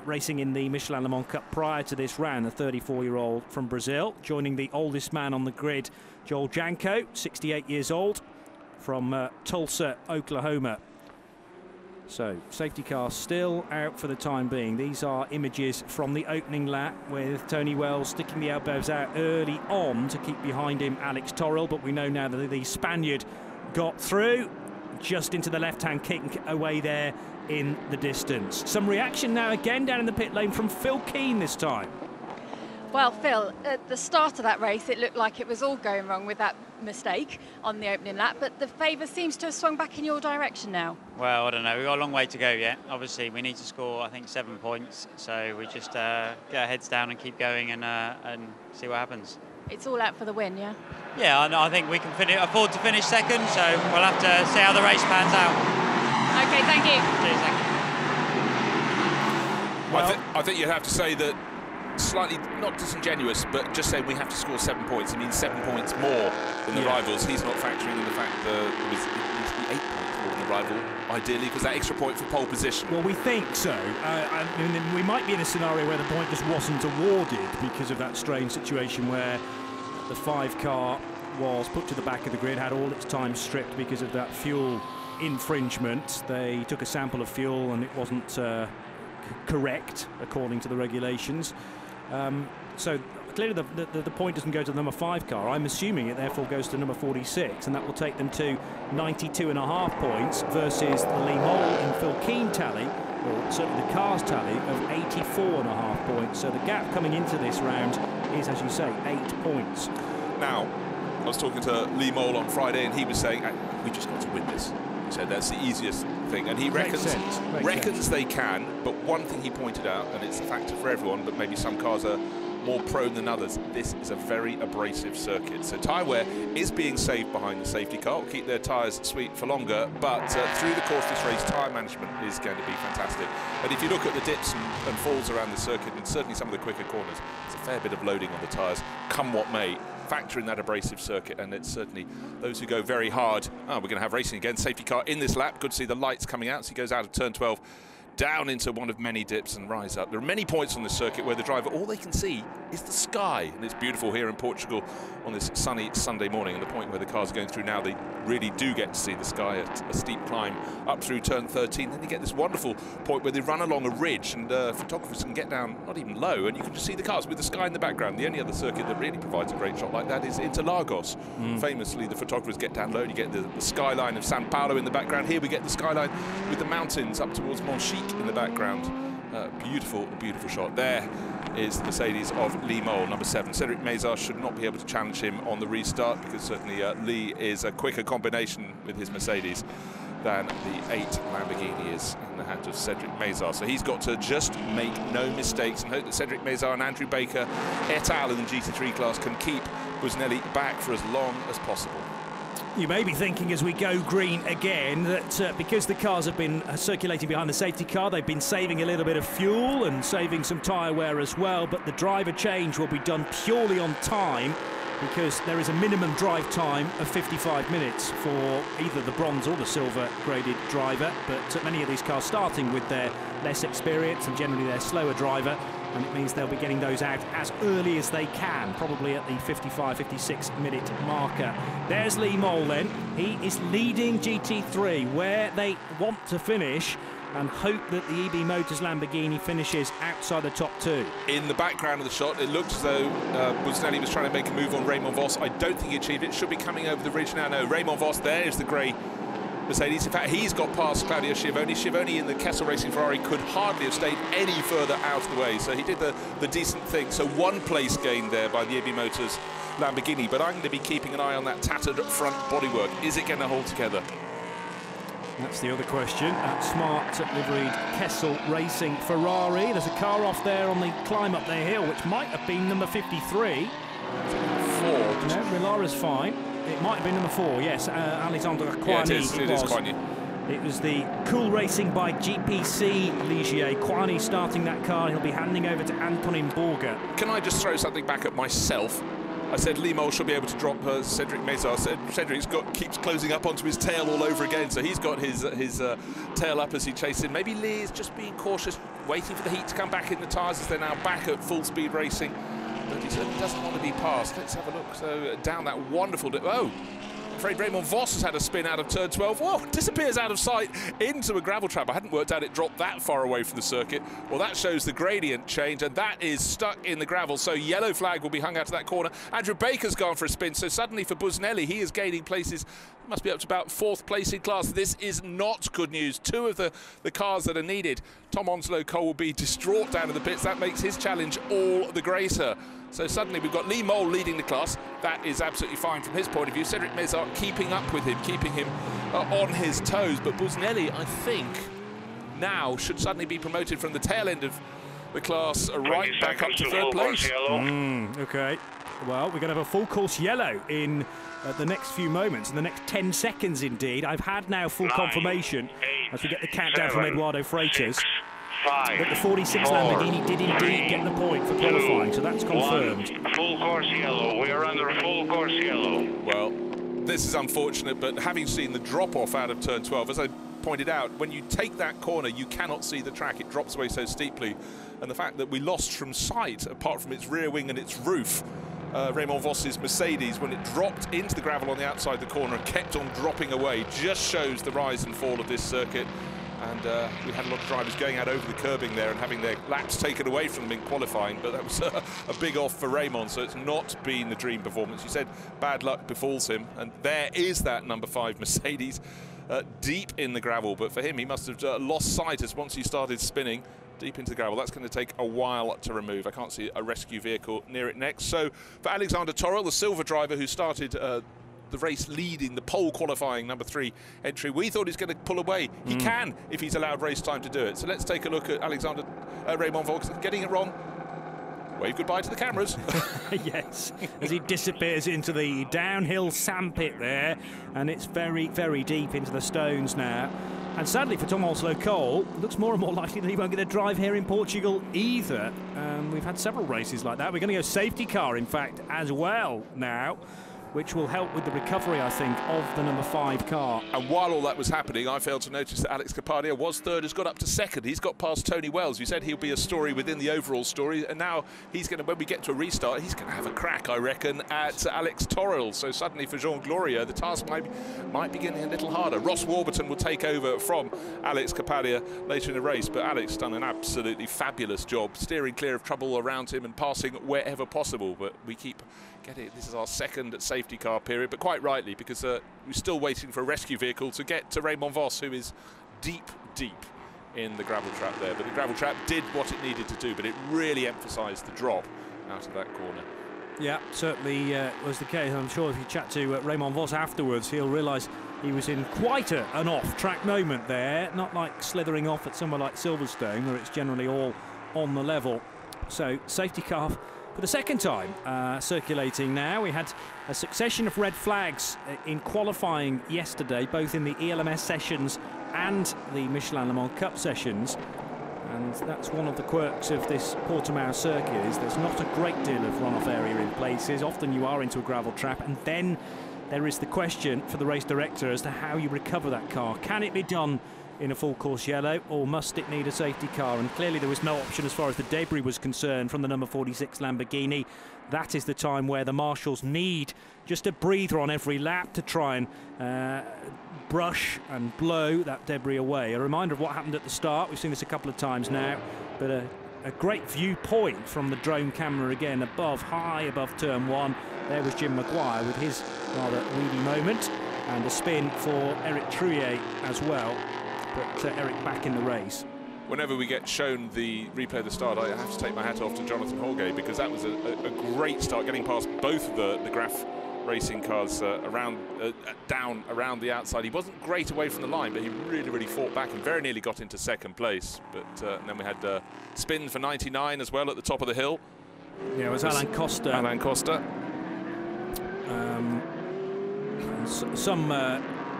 racing in the Michelin Le Mans Cup prior to this round, the 34-year-old from Brazil, joining the oldest man on the grid, Joel Janko, 68 years old, from Tulsa, Oklahoma. So, safety car still out for the time being. These are images from the opening lap with Tony Wells sticking the elbows out early on to keep behind him Alex Torrell, but we know now that the Spaniard got through just into the left-hand kink away there in the distance. Some reaction now again down in the pit lane from Phil Keane this time. Well, Phil, at the start of that race, it looked like it was all going wrong with that mistake on the opening lap, but the favour seems to have swung back in your direction now. Well, I don't know. We've got a long way to go yet. Obviously, we need to score, I think, 7 points. So we just get our heads down and keep going and see what happens. It's all out for the win, yeah? Yeah, I think we can afford to finish second, so we'll have to see how the race pans out. OK, thank you. Cheers, thank you. Well, I think you'd have to say that slightly, not disingenuous, but just saying we have to score 7 points. It means 7 points more than the rivals. He's not factoring in the fact that it was 8 points more than the rival, ideally, because that extra point for pole position. Well, we think so. I mean, we might be in a scenario where the point just wasn't awarded because of that strange situation where the 5 car was put to the back of the grid, had all its time stripped because of that fuel infringement. They took a sample of fuel and it wasn't correct according to the regulations. So clearly the point doesn't go to the number 5 car. I'm assuming it therefore goes to number 46, and that will take them to 92.5 points versus the Lee Mole and Phil Keane tally, or certainly the car's tally, of 84.5 points. So the gap coming into this round is, as you say, 8 points. Now, I was talking to Lee Mole on Friday, and he was saying, we just got to win this. He said that's the easiest thing, and he reckons they can. But one thing he pointed out, and it's a factor for everyone, but maybe some cars are more prone than others, this is a very abrasive circuit. So tyre wear is being saved behind the safety car. Will keep their tyres sweet for longer, but through the course of this race, tyre management is going to be fantastic. And if you look at the dips and falls around the circuit, and certainly some of the quicker corners, there's a fair bit of loading on the tyres, come what may. Factor in that abrasive circuit, and it's certainly those who go very hard. We're going to have racing again. Safety car in this lap. Good to see the lights coming out. So he goes out of turn 12, down into one of many dips and rise up. There are many points on this circuit where the driver, all they can see is the sky, and it's beautiful here in Portugal on this sunny Sunday morning. And the point where the cars are going through now, they really do get to see the sky at a steep climb up through turn 13. Then you get this wonderful point where they run along a ridge, and photographers can get down not even low, and you can just see the cars with the sky in the background. The only other circuit that really provides a great shot like that is Interlagos. Famously, the photographers get down low, and you get the skyline of Sao Paulo in the background. Here we get the skyline with the mountains up towards Monchique in the background. Beautiful, beautiful shot. There is the Mercedes of Lee Mole, number 7. Cedric Mazar should not be able to challenge him on the restart, because certainly Lee is a quicker combination with his Mercedes than the 8 Lamborghini is in the hands of Cedric Mazar. So he's got to just make no mistakes and hope that Cedric Mazar and Andrew Baker et al. In the GT3 class can keep Busnelli back for as long as possible. You may be thinking as we go green again that because the cars have been circulating behind the safety car, they've been saving a little bit of fuel and saving some tyre wear as well, but the driver change will be done purely on time, because there is a minimum drive time of 55 minutes for either the bronze or the silver graded driver, but many of these cars starting with their less experience and generally their slower driver, and it means they'll be getting those out as early as they can, probably at the 55-56 minute marker. There's Lee Mole then. He is leading GT3 where they want to finish, and hope that the EB Motors Lamborghini finishes outside the top 2. In the background of the shot, it looked as though Busnelli was trying to make a move on Raymond Vos. I don't think he achieved it. Should be coming over the ridge now. No, Raymond Vos, there is the grey Mercedes. In fact, he's got past Claudio Schiavone. Schiavone in the Kessel Racing Ferrari could hardly have stayed any further out of the way. So he did the decent thing. So 1 place gained there by the EB Motors Lamborghini. But I'm going to be keeping an eye on that tattered front bodywork. Is it going to hold together? That's the other question. Smart liveried Kessel Racing Ferrari. There's a car off there on the climb up the hill, which might have been number 53. 4. No, Milara's fine. It might have been number 4, yes. Alexandre Quani. Yeah, it is Quani. It was the Cool Racing by GPC Ligier. Quani starting that car. He'll be handing over to Antonin Borger. Can I just throw something back at myself? I said Lee Mole should be able to drop Cedric Mazar. Cedric's keeps closing up onto his tail all over again, so he's got his tail up as he chases him. Maybe Lee is just being cautious, waiting for the heat to come back in the tyres as they're now back at full speed racing. But he certainly doesn't want to be passed. Let's have a look. So down that wonderful... I'm afraid Raymond Vos has had a spin out of turn 12. Whoa, disappears out of sight into a gravel trap. I hadn't worked out it dropped that far away from the circuit. Well, that shows the gradient change, and that is stuck in the gravel. So yellow flag will be hung out to that corner. Andrew Baker's gone for a spin. So suddenly for Busnelli, he is gaining places. Must be up to about 4th place in class. This is not good news. 2 of the cars that are needed. Tom Onslow Cole will be distraught down in the pits. That makes his challenge all the greater. So suddenly we've got Lee Mole leading the class. That is absolutely fine from his point of view. Cedric Mézard keeping up with him, keeping him on his toes. But Busnelli, I think, now should suddenly be promoted from the tail end of the class right back up to third place. OK. Well, we're going to have a full course yellow in the next few moments, in the next 10 seconds indeed. I've had now full confirmation as we get the countdown from Eduardo Freitas. But the 46 Lamborghini did indeed get the point for qualifying, so that's confirmed. Full course yellow. We are under full course yellow. Well, this is unfortunate, but having seen the drop-off out of turn 12, as I pointed out, when you take that corner, you cannot see the track. It drops away so steeply. And the fact that we lost from sight, apart from its rear wing and its roof, Raymond Voss's Mercedes, when it dropped into the gravel on the outside the corner and kept on dropping away, just shows the rise and fall of this circuit. And we had a lot of drivers going out over the curbing there and having their laps taken away from them in qualifying, but that was a big off for Raymond, so it's not been the dream performance. You said bad luck befalls him, and there is that number 5 Mercedes deep in the gravel, but for him, he must have lost sight as once he started spinning deep into the gravel. That's going to take a while to remove. I can't see a rescue vehicle near it next. So for Alexander Torrell, the silver driver who started the race leading the pole qualifying number 3 entry, we thought he's going to pull away. He can if he's allowed race time to do it. So let's take a look at Alexander Raymond Voss getting it wrong. Wave goodbye to the cameras. Yes, as he disappears into the downhill sandpit there, and it's very, very deep into the stones now. And sadly for Tom Cole, it looks more and more likely that he won't get a drive here in Portugal either. We've had several races like that. We're going to go safety car, in fact, as well now, which will help with the recovery, I think, of the number 5 car. And while all that was happening, I failed to notice that Alex Capadia was third, has got up to second. He's got past Tony Wells. We said he'll be a story within the overall story, and now he's going to, when we get to a restart, he's going to have a crack, I reckon, at Alex Torrell. So suddenly for Jean Gloria, the task might be getting a little harder. Ross Warburton will take over from Alex Capadia later in the race, but Alex done an absolutely fabulous job, steering clear of trouble around him and passing wherever possible. But we keep getting, this is our second safety car period, but quite rightly, because we're still waiting for a rescue vehicle to get to Raymond Voss, who is deep, deep in the gravel trap there. But the gravel trap did what it needed to do, but it really emphasised the drop out of that corner. Yeah, certainly was the case. I'm sure if you chat to Raymond Voss afterwards, he'll realise he was in quite an off-track moment there, not like slithering off at somewhere like Silverstone, where it's generally all on the level. So, safety car for the second time circulating now. We had a succession of red flags in qualifying yesterday, both in the ELMS sessions and the Michelin Le Mans Cup sessions. And that's one of the quirks of this Portimão circuit, is there's not a great deal of runoff area in places. Often you are into a gravel trap, and then there is the question for the race director as to how you recover that car. Can it be done in a full course yellow, or must it need a safety car? And clearly there was no option as far as the debris was concerned from the number 46 Lamborghini. That is the time where the marshals need just a breather on every lap to try and brush and blow that debris away. A reminder of what happened at the start. We've seen this a couple of times now, but a great viewpoint from the drone camera again above, high above turn 1. There was Jim Maguire with his rather weedy moment, and a spin for Eric Trouillet as well. But Eric back in the race. Whenever we get shown the replay of the start, I have to take my hat off to Jonathan Holgate, because that was a great start, getting past both of the Graf racing cars down around the outside. He wasn't great away from the line, but he really, really fought back and very nearly got into second place. But then we had spin for 99 as well at the top of the hill. Yeah, it was Alain Costa. Alain Costa. Some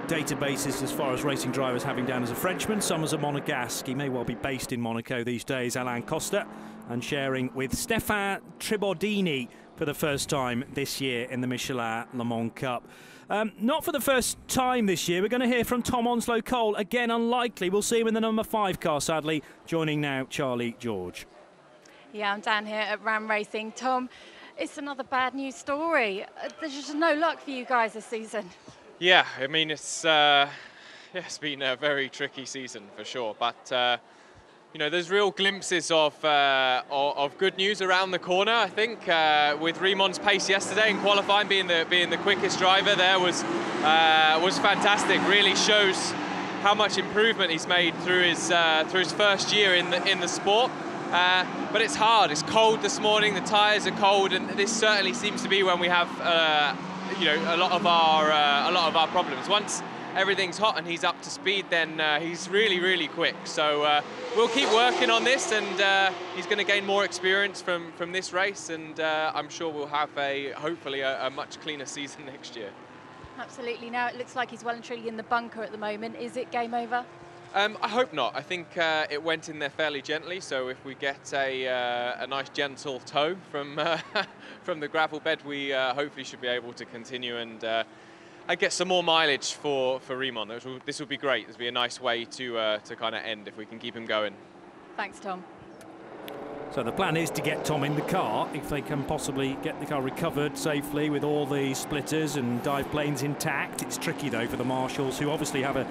databases as far as racing drivers having down as a Frenchman, some as a Monegasque. He may well be based in Monaco these days, Alain Costa, and sharing with Stéphane Tribordini for the first time this year in the Michelin Le Mans Cup. Not for the first time this year, we're going to hear from Tom Onslow-Cole. Again, unlikely. We'll see him in the number 5 car, sadly. Joining now, Charlie George. Yeah, I'm down here at Ram Racing. Tom, it's another bad news story. There's just no luck for you guys this season. Yeah, I mean, it's been a very tricky season for sure. But you know, there's real glimpses of good news around the corner. I think with Riemond's pace yesterday in qualifying, being the quickest driver there was fantastic. Really shows how much improvement he's made through his first year in the sport. But it's hard. It's cold this morning. The tyres are cold, and this certainly seems to be when we have, you know, a lot of our problems. Once everything's hot and he's up to speed, then he's really, really quick. So we'll keep working on this, and he's going to gain more experience from this race, and I'm sure we'll have hopefully a much cleaner season next year. Absolutely. Now it looks like he's well and truly in the bunker at the moment. Is it game over? I hope not. I think it went in there fairly gently, so if we get a nice gentle tow from from the gravel bed, we hopefully should be able to continue and get some more mileage for Remon. This will be great. This will be a nice way to kind of end if we can keep him going. Thanks, Tom. So the plan is to get Tom in the car, if they can possibly get the car recovered safely with all the splitters and dive planes intact. It's tricky though for the marshals, who obviously have a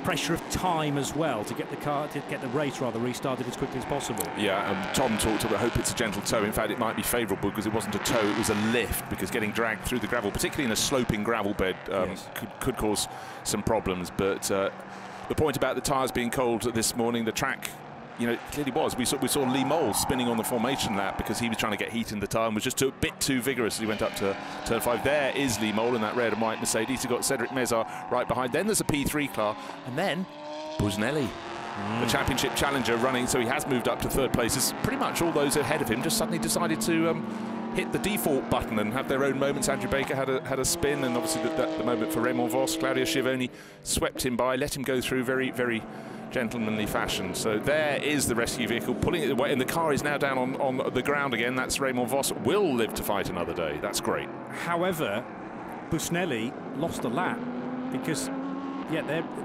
pressure of time as well to get the race rather restarted as quickly as possible. Yeah, Tom talked about, I hope it's a gentle tow. In fact, it might be favourable because it wasn't a tow, it was a lift, because getting dragged through the gravel, particularly in a sloping gravel bed, yes, could cause some problems. But the point about the tyres being cold this morning, the track, you know, it clearly was. We saw Lee Mole spinning on the formation lap because he was trying to get heat in the tyre and was just a bit too vigorous as he went up to turn 5. There is Lee Mole in that red and white Mercedes. He's got Cedric Mezar right behind. Then there's a P3 car, and then Busnelli, the championship challenger, running. So he has moved up to 3rd place. As pretty much all those ahead of him just suddenly decided to hit the default button and have their own moments. Andrew Baker had a spin, and obviously the moment for Raymond Vos. Claudio Schiavone swept him by, let him go through very, very gentlemanly fashion. So there is the rescue vehicle pulling it away, and the car is now down on the ground again. That's Raymond Vos, will live to fight another day. That's great. However, Busnelli lost a lap because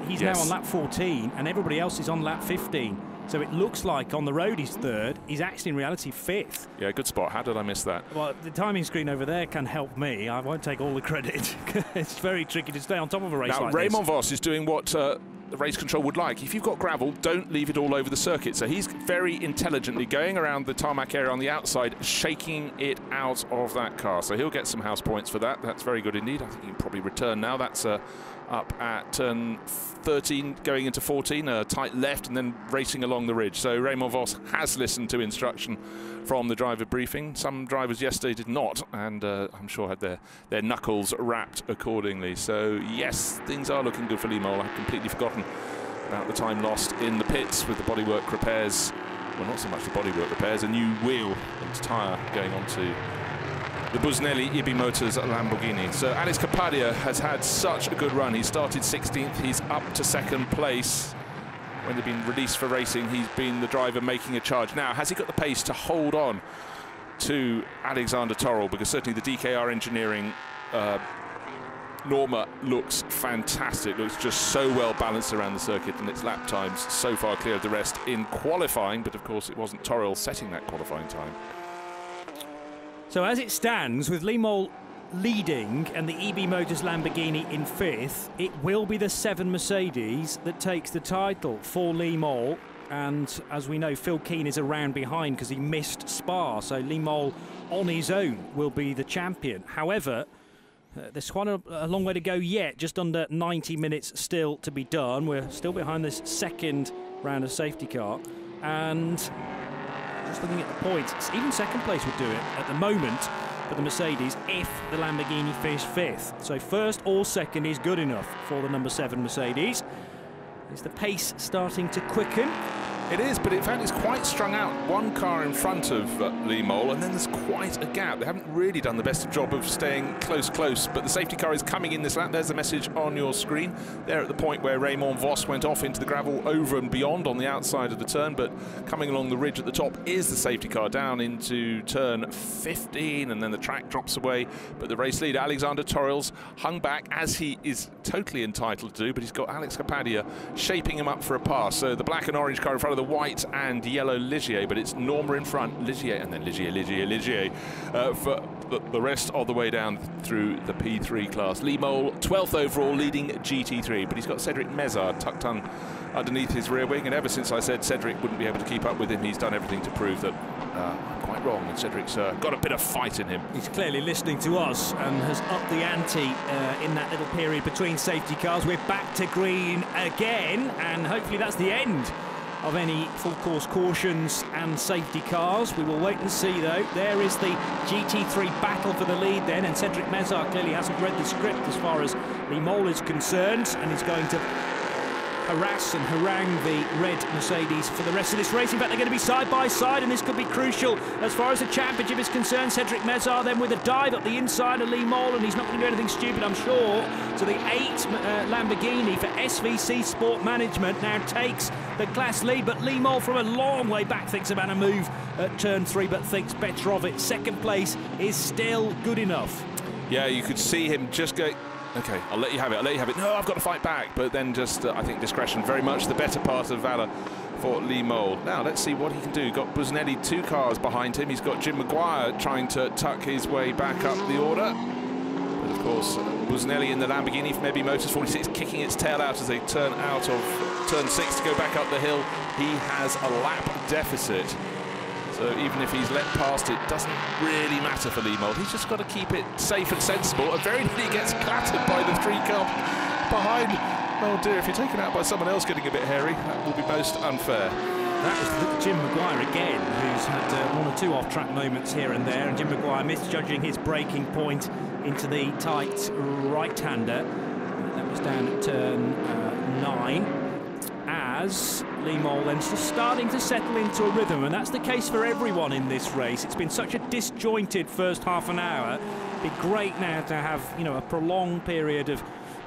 he's yes, now on lap 14 and everybody else is on lap 15. So it looks like on the road he's 3rd. He's actually in reality 5th. Yeah, good spot. How did I miss that? Well, the timing screen over there can help me. I won't take all the credit. It's very tricky to stay on top of a race now, like Raymond this. Vos is doing what the race control would like. If you've got gravel, don't leave it all over the circuit. So he's very intelligently going around the tarmac area on the outside, shaking it out of that car. So he'll get some house points for that. That's very good indeed. I think he can probably return now. That's up at turn 13 going into 14, a tight left and then racing along the ridge. So Raymond Vos has listened to instruction from the driver briefing. Some drivers yesterday did not, and I'm sure had their knuckles wrapped accordingly. So yes, things are looking good for Lee Mole. I've completely forgotten about the time lost in the pits with the bodywork repairs. Well, not so much the bodywork repairs, a new wheel and tyre going on to the Busnelli EB Motors Lamborghini. So Alex Capadia has had such a good run. He started 16th, he's up to 2nd place. When they've been released for racing, he's been the driver making a charge. Now, has he got the pace to hold on to Alexander Torrell? Because certainly the DKR Engineering Norma looks fantastic, looks just so well balanced around the circuit, and its lap times so far clear of the rest in qualifying, but of course it wasn't Torrell setting that qualifying time. So as it stands, with Lee Mole leading and the EB Motors Lamborghini in 5th, it will be the 7 Mercedes that takes the title for Lee Mole. And as we know, Phil Keane is around behind because he missed Spa. So Lee Mole on his own will be the champion. However, there's quite a long way to go yet, just under 90 minutes still to be done. We're still behind this 2nd round of safety car. And just looking at the points, even 2nd place would do it at the moment for the Mercedes if the Lamborghini finished 5th. So 1st or 2nd is good enough for the number 7 Mercedes. Is the pace starting to quicken? It is, but in fact it's quite strung out. One car in front of Lee Mole, and then there's quite a gap. They haven't really done the best job of staying close, but the safety car is coming in this lap. There's the message on your screen. They're at the point where Raymond Vos went off into the gravel over and beyond on the outside of the turn, but coming along the ridge at the top is the safety car down into turn 15, and then the track drops away. But the race leader, Alexander Torrell's, hung back, as he is totally entitled to do, but he's got Alex Capadia shaping him up for a pass. So the black and orange car in front of the white and yellow Ligier, but it's Norma in front, Ligier, and then Ligier for the rest of the way down through the P3 class. Lee Mole, 12th overall, leading GT3, but he's got Cedric Mezar tucked underneath his rear wing, and ever since I said Cedric wouldn't be able to keep up with him, he's done everything to prove that I'm quite wrong, and Cedric's got a bit of fight in him. He's clearly listening to us and has upped the ante in that little period between safety cars. We're back to green again, and hopefully that's the end of any full course cautions and safety cars. We will wait and see though. There is the GT3 battle for the lead then, and Cedric Mezar clearly hasn't read the script as far as Lee Mole is concerned, and he's going to harass and harangue the red Mercedes for the rest of this race. In fact, they're going to be side by side, and this could be crucial as far as the championship is concerned. Cedric Mezar then with a dive up the inside of Lee Mole, and he's not going to do anything stupid, I'm sure. So the 8 Lamborghini for SVC Sport Management now takes the class lead, but Lee Mole from a long way back thinks about a move at turn 3, but thinks better of it. Second place is still good enough. Yeah, you could see him just go, OK, I'll let you have it, I'll let you have it. No, I've got to fight back. But then just, I think, discretion, very much the better part of valour for Lee Mole. Now, let's see what he can do. Got Busnelli 2 cars behind him. He's got Jim Maguire trying to tuck his way back up the order. But, of course, Busnelli in the Lamborghini from Ebi Motors 46 kicking its tail out as they turn out of turn 6 to go back up the hill. He has a lap deficit. So even if he's let past it, doesn't really matter for Lee Mole. He's just got to keep it safe and sensible. And very nearly gets clattered by the 3 car behind. Oh dear, if you're taken out by someone else getting a bit hairy, that will be most unfair. That was Jim Maguire again, who's had 1 or 2 off-track moments here and there. And Jim Maguire misjudging his braking point into the tight right-hander. That was down at turn 9. As Lee Mole then just starting to settle into a rhythm, and that's the case for everyone in this race. It's been such a disjointed first half an hour. It'd be great now to have, you know, a prolonged period of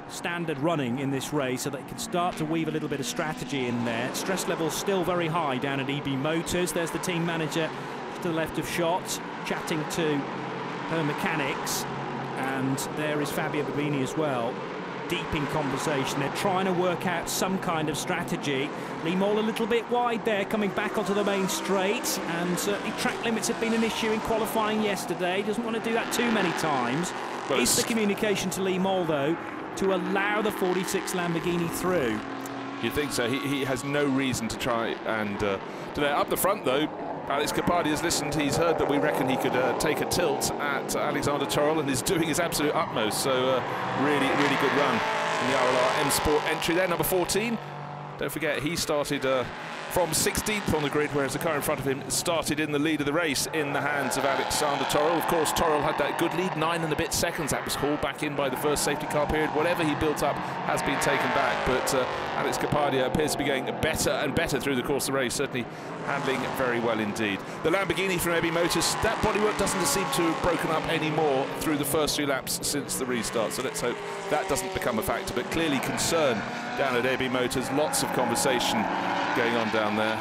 standard running in this race so that it can start to weave a little bit of strategy in there. Stress levels still very high down at EB Motors. There's the team manager to the left of shot chatting to her mechanics, and there is Fabio Babini as well, deep in conversation. They're trying to work out some kind of strategy. Lee Mole a little bit wide there, coming back onto the main straight, and certainly track limits have been an issue in qualifying yesterday. Doesn't want to do that too many times. Well, is the communication to Lee Mole, though, to allow the 46 Lamborghini through? You'd think so. He has no reason to try and do that. Up the front, though, Alex Capardi has listened. He's heard that we reckon he could take a tilt at Alexander Torrell and is doing his absolute utmost. So really, really good run in the RLR M Sport entry there. Number 14. Don't forget, he started from 16th on the grid, whereas the car in front of him started in the lead of the race in the hands of Alexander Torrell. Of course, Torrell had that good lead, 9 and a bit seconds. That was hauled back in by the first safety car period. Whatever he built up has been taken back, but Alex Capardi appears to be getting better and better through the course of the race, certainly handling very well indeed. The Lamborghini from Ebi Motors, that bodywork doesn't seem to have broken up any more through the first 2 laps since the restart, so let's hope that doesn't become a factor, but clearly concern down at Ebi Motors, lots of conversation going on down there.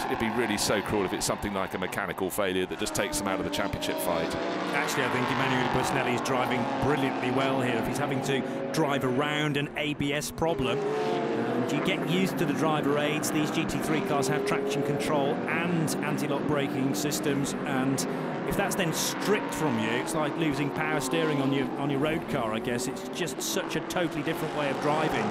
It'd be really so cruel if it's something like a mechanical failure that just takes them out of the championship fight. Actually, I think Emanuele Busnelli is driving brilliantly well here. If he's having to drive around an ABS problem, and you get used to the driver aids, these GT3 cars have traction control and anti-lock braking systems, and if that's then stripped from you, it's like losing power steering on your road car, I guess. It's just such a totally different way of driving.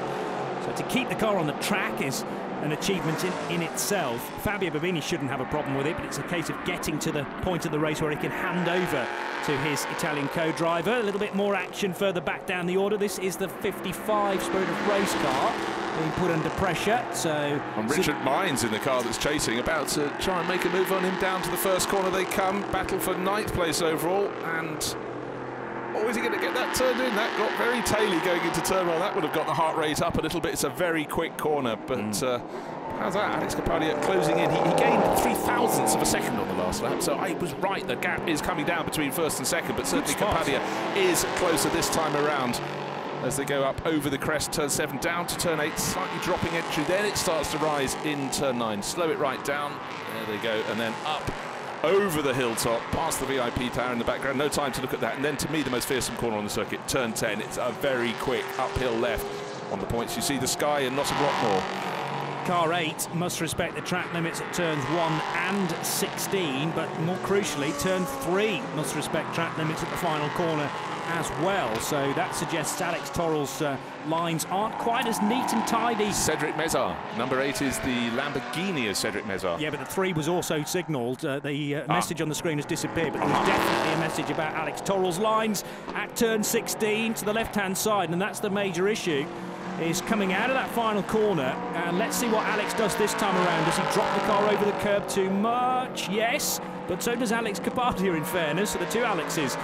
So to keep the car on the track is an achievement in itself. Fabio Babini shouldn't have a problem with it, but it's a case of getting to the point of the race where he can hand over to his Italian co-driver. A little bit more action further back down the order. This is the 55 Spirit of Race car being put under pressure. So and Richard Mines in the car that's chasing, about to try and make a move on him. Down to the first corner they come. Battle for 9th place overall, and oh, is he going to get that turned in? That got very taily going into turn 1. That would have got the heart rate up a little bit. It's a very quick corner, but how's that? Alex Capardi closing in. He gained 3 thousandths of a second on the last lap, so I was right. The gap is coming down between first and second, but certainly Capardi is closer this time around as they go up over the crest, turn 7 down to turn 8, slightly dropping entry. Then it starts to rise in turn 9. Slow it right down. There they go, and then up over the hilltop, past the VIP tower in the background. No time to look at that. And then, to me, the most fearsome corner on the circuit, turn 10. It's a very quick uphill left. On the points, you see the sky and not a lot more. Car 8 must respect the track limits at turns 1 and 16, but more crucially, turn 3 must respect track limits at the final corner as well. So that suggests Alex Torrell's lines aren't quite as neat and tidy. Cedric Mezar, number 8 is the Lamborghini of Cedric Mezar. Yeah, but the 3 was also signalled. The message on the screen has disappeared, but there was definitely a message about Alex Torrell's lines at turn 16 to the left-hand side, and that's the major issue. is coming out of that final corner, and let's see what Alex does this time around. Does he drop the car over the curb too much? Yes, but so does Alex Kapadia, in fairness. So the two Alexes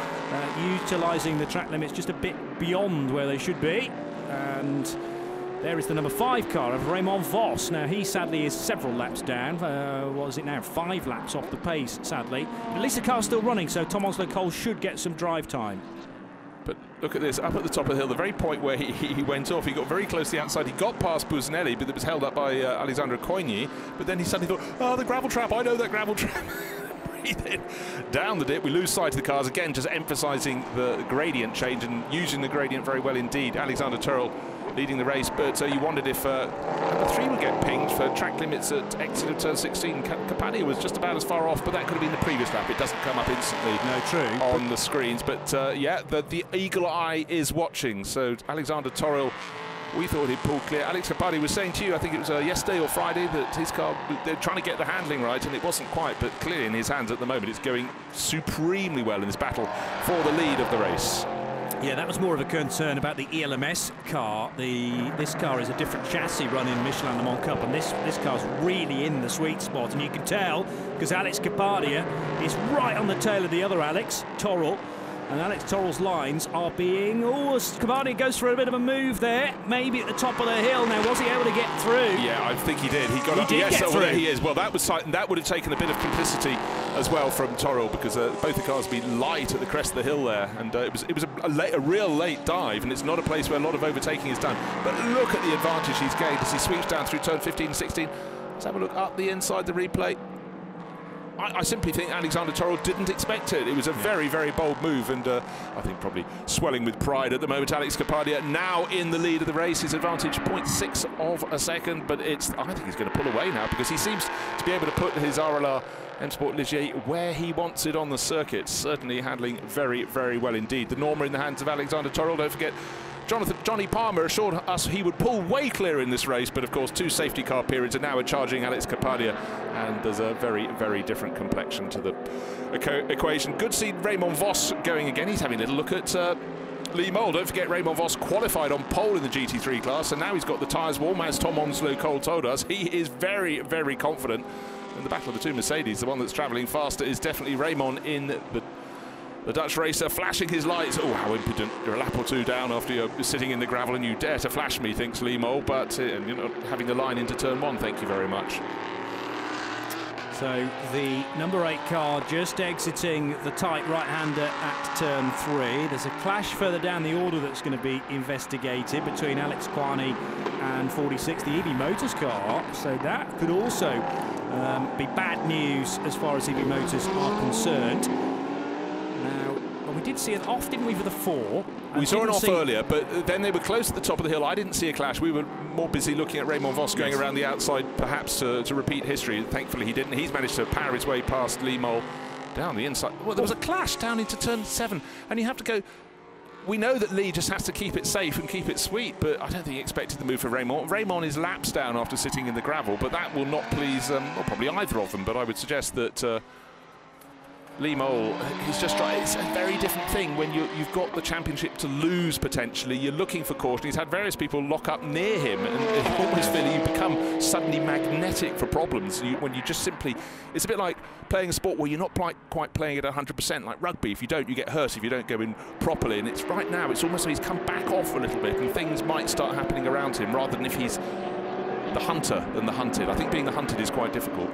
utilising the track limits just a bit beyond where they should be. And there is the number 5 car of Raymond Vos. Now, he sadly is several laps down. What is it now? 5 laps off the pace, sadly. But at least the car's still running, so Tom Oslo-Cole should get some drive time. But look at this, up at the top of the hill, the very point where he went off, he got very close to the outside. He got past Busnelli, but it was held up by Alexandre Coigny. But then he suddenly thought, oh, the gravel trap, I know that gravel trap. Breathe in. Down the dip, we lose sight of the cars. Again, just emphasising the gradient change and using the gradient very well indeed. Alexander Turrell leading the race, but you wondered if number 3 would get pinged for track limits at exit of turn 16. Kapadia was just about as far off, but that could have been the previous lap. It doesn't come up instantly on the screens, but yeah, the eagle eye is watching. So Alexander Turrell, we thought he'd pull clear. Alex Kapadia was saying to you, I think it was yesterday or Friday, that his car, they're trying to get the handling right, and it wasn't quite, but clearly in his hands at the moment. It's going supremely well in this battle for the lead of the race. Yeah, that was more of a concern about the ELMS car. This car is a different chassis running Michelin Le Mans Cup, and this car's really in the sweet spot, and you can tell because Alex Kapadia is right on the tail of the other Alex, Turrell. And Alex Turrell's lines are being... Oh, Kapadia goes for a bit of a move there, maybe at the top of the hill. Now, was he able to get through? Yeah, I think he did. He got up. Yes, get through. There he is. Well, that would have taken a bit of complicity as well from Turrell, because both the cars been light at the crest of the hill there, and it was a real late dive, and it's not a place where a lot of overtaking is done. But look at the advantage he's gained as he sweeps down through turn 15 and 16. Let's have a look up the inside the replay. I simply think Alexander Turrell didn't expect it. It was a very, very bold move, and I think probably swelling with pride at the moment. Alex Kapadia now in the lead of the race. His advantage 0.6 of a second, but I think he's going to pull away now, because he seems to be able to put his RLR M Sport Ligier where he wants it on the circuit. Certainly handling very, very well indeed. The Norma in the hands of Alexander Turrell. Don't forget, Johnny Palmer assured us he would pull way clear in this race, but of course 2 safety car periods, and now we're charging Alex Kapadia, and there's a very, very different complexion to the equation. Good to see Raymond Vos going again. He's having a little look at Lee Mole. Don't forget, Raymond Vos qualified on pole in the GT3 class, and now he's got the tyres warm, as Tom Oslo-Cole told us. He is very, very confident. And the battle of the 2 Mercedes, the one that's travelling faster, is definitely Raymond in the Dutch racer, flashing his lights. Oh, how impudent. You're a lap or 2 down after you're sitting in the gravel and you dare to flash me, thinks Lee Mole, but you're not having the line into turn 1, thank you very much. So the number 8 car just exiting the tight right-hander at turn 3. There's a clash further down the order that's going to be investigated between Alex Coigny and 46, the EV Motors car. So that could also be bad news as far as EV Motors are concerned. We did see an off, didn't we, for the 4? We saw an off earlier, but then they were close at the top of the hill. I didn't see a clash. We were more busy looking at Raymond Vos going around the outside, perhaps to repeat history. Thankfully, he didn't. He's managed to power his way past Lee Mole down the inside. Well, there was a clash down into turn 7, and you have to go... We know that Lee just has to keep it safe and keep it sweet, but I don't think he expected the move for Raymond. Raymond is laps down after sitting in the gravel, but that will not please, well, probably either of them, but I would suggest that... Lee Mole, he's just trying. It's a very different thing when you've got the championship to lose potentially. You're looking for caution. He's had various people lock up near him, and you almost feel you become suddenly magnetic for problems when you just simply. It's a bit like playing a sport where you're not quite playing at 100%, like rugby. If you don't, you get hurt. If you don't go in properly, and it's right now. It's almost like he's come back off a little bit, and things might start happening around him rather than if he's the hunter than the hunted. I think being the hunted is quite difficult.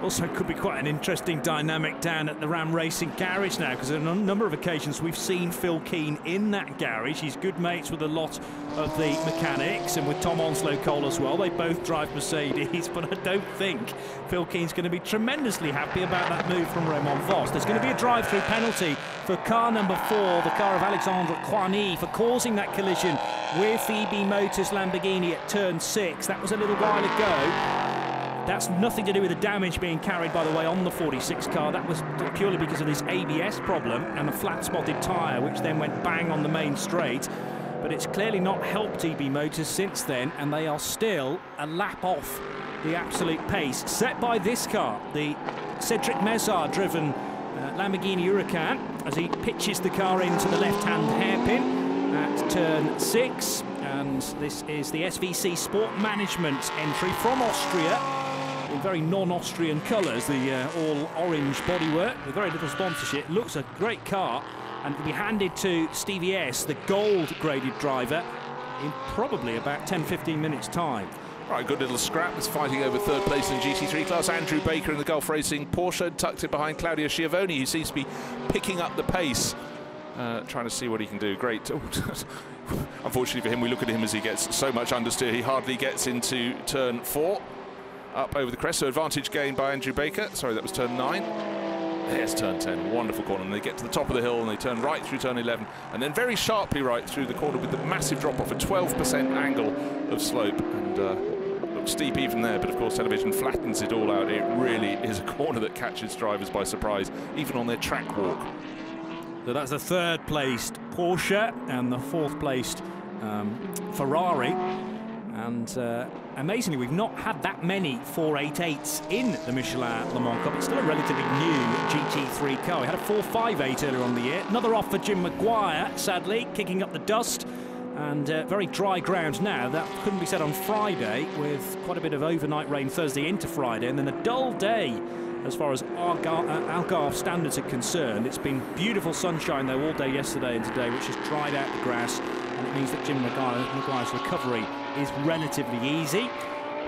Also could be quite an interesting dynamic down at the Ram Racing garage now, because on a number of occasions we've seen Phil Keane in that garage. He's good mates with a lot of the mechanics and with Tom Oslo-Cole as well. They both drive Mercedes, but I don't think Phil Keane's going to be tremendously happy about that move from Raymond Vos. There's going to be a drive-through penalty for car number 4, the car of Alexandre Coigny, for causing that collision with the EB Motors Lamborghini at turn 6. That was a little while ago. That's nothing to do with the damage being carried, by the way, on the 46 car. That was purely because of this ABS problem and a flat-spotted tyre, which then went bang on the main straight. But it's clearly not helped EB Motors since then, and they are still a lap off the absolute pace set by this car, the Cedric Mézard-driven Lamborghini Huracan, as he pitches the car into the left-hand hairpin at turn 6. and this is the SVC Sport Management entry from Austria in very non-Austrian colours, the all-orange bodywork with very little sponsorship. Looks a great car, and will be handed to Stevie S, the gold-graded driver, in probably about 10-15 minutes' time. Right, good little scrap. It's fighting over third place in GT3 class. Andrew Baker in the Gulf Racing Porsche, tucked it behind Claudio Schiavone, who seems to be picking up the pace, trying to see what he can do. Great. Unfortunately for him, we look at him as he gets so much understeer, he hardly gets into turn 4. Up over the crest, so advantage gained by Andrew Baker. Sorry, that was turn 9. There's turn 10, wonderful corner, and they get to the top of the hill and they turn right through turn 11 and then very sharply right through the corner with the massive drop off, a 12% angle of slope, and looks steep even there, but of course television flattens it all out. It really is a corner that catches drivers by surprise, even on their track walk. So that's the third placed Porsche and the fourth placed Ferrari. And amazingly, we've not had that many 488s in the Michelin Le Mans Cup. It's still a relatively new GT3 car. We had a 458 earlier on the year. Another off for Jim Maguire, sadly, kicking up the dust. And very dry ground now. That couldn't be said on Friday, with quite a bit of overnight rain Thursday into Friday. And then a dull day as far as Algarve standards are concerned. It's been beautiful sunshine, though, all day yesterday and today, which has dried out the grass. And it means that Jim Maguire's recovery is relatively easy.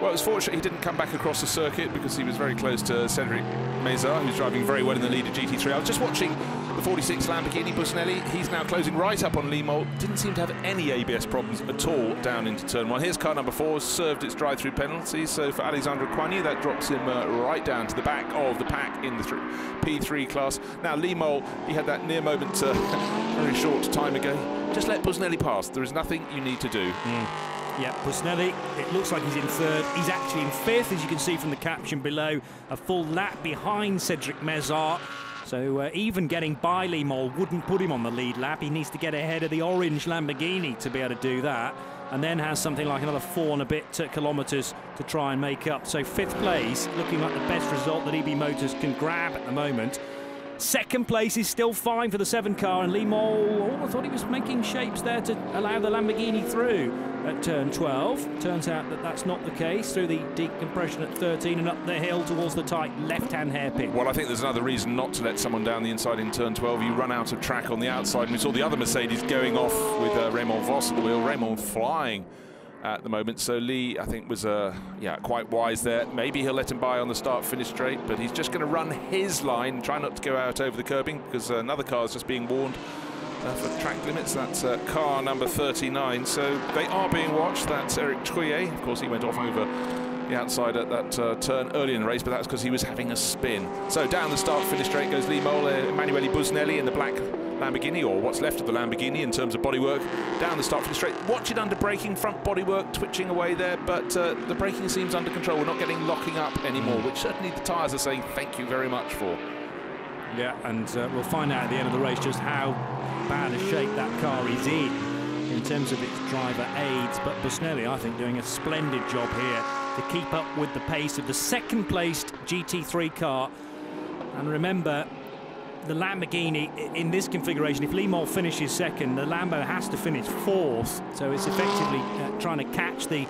Well, it's fortunate he didn't come back across the circuit because he was very close to Cedric Mézard, who's driving very well in the lead at GT3. I was just watching the 46 Lamborghini Busnelli. He's now closing right up on Limol. Didn't seem to have any ABS problems at all down into turn 1. Here's car number 4, served its drive-through penalty. So for Alexandre Coigny, that drops him right down to the back of the pack in the P3 class. Now Limol, he had that near moment very short time ago. Just let Busnelli pass. There is nothing you need to do. Yeah, Busnelli, it looks like he's in third. He's actually in 5th, as you can see from the caption below. A full lap behind Cedric Mézard. So even getting by Limol wouldn't put him on the lead lap. He needs to get ahead of the orange Lamborghini to be able to do that. And then has something like another 4 and a bit kilometres to try and make up. So 5th place, looking like the best result that EB Motors can grab at the moment. 2nd place is still fine for the 7 car, and Limol, I thought he was making shapes there to allow the Lamborghini through at turn 12. Turns out that that's not the case, through the decompression at 13 and up the hill towards the tight left-hand hairpin. Well, I think there's another reason not to let someone down the inside in turn 12. You run out of track on the outside, and we saw the other Mercedes going off with Raymond Vos at the wheel. Raymond flying at the moment, so Lee, I think, was quite wise there. Maybe he'll let him by on the start-finish straight, but he's just going to run his line, try not to go out over the curbing, because another car is just being warned for track limits. That's car number 39, so they are being watched. That's Eric Trouillet. Of course, he went off over the outside at that turn early in the race, but that's because he was having a spin. So down the start-finish straight goes Limol, Emanuele Busnelli in the black Lamborghini, or what's left of the Lamborghini in terms of bodywork. Down the start-finish straight, watch it under braking, front bodywork twitching away there, but the braking seems under control. We're not getting locking up anymore, which certainly the tyres are saying thank you very much for. Yeah, and we'll find out at the end of the race just how bad a shape that car is in terms of its driver aids. But Busnelli, I think, doing a splendid job here to keep up with the pace of the 2nd placed GT3 car. And remember, the Lamborghini in this configuration, if Limol finishes 2nd, the Lambo has to finish 4th. So it's effectively trying to catch the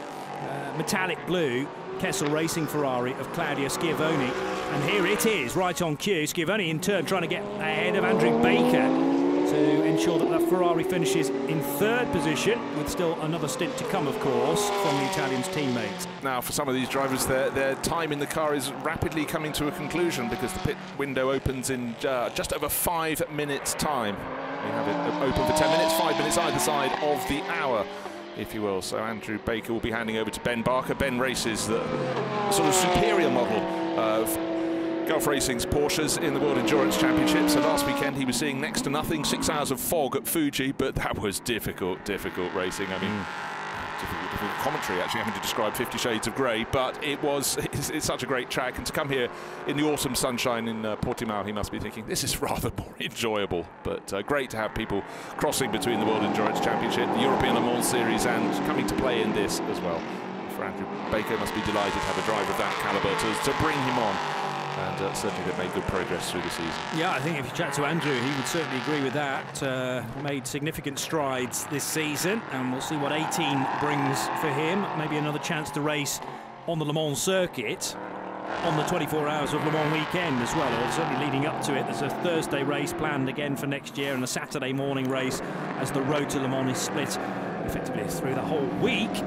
metallic blue Kessel Racing Ferrari of Claudio Schiavone. And here it is, right on cue. Schiavone in turn trying to get ahead of Andrew Baker to ensure that the Ferrari finishes in 3rd position, with still another stint to come, of course, from the Italian's teammates. Now, for some of these drivers, their time in the car is rapidly coming to a conclusion, because the pit window opens in just over 5 minutes' time. We have it open for 10 minutes, 5 minutes either side of the hour, if you will. So Andrew Baker will be handing over to Ben Barker. Ben races the sort of superior model of Gulf Racing's Porsches in the World Endurance Championship. So last weekend he was seeing next to nothing, 6 hours of fog at Fuji, but that was difficult racing. I mean, difficult commentary, actually, having to describe 50 Shades of Grey, but it's such a great track, and to come here in the autumn sunshine in Portimão, he must be thinking, this is rather more enjoyable. But great to have people crossing between the World Endurance Championship, the European Le Mans Series, and coming to play in this as well. For Andrew Baker, must be delighted to have a driver of that calibre to bring him on. and certainly they've made good progress through the season. Yeah, I think if you chat to Andrew, he would certainly agree with that. Made significant strides this season, and we'll see what 18 brings for him. Maybe another chance to race on the Le Mans circuit on the 24 hours of Le Mans weekend as well, or certainly leading up to it. There's a Thursday race planned again for next year and a Saturday morning race as the road to Le Mans is split effectively through the whole week.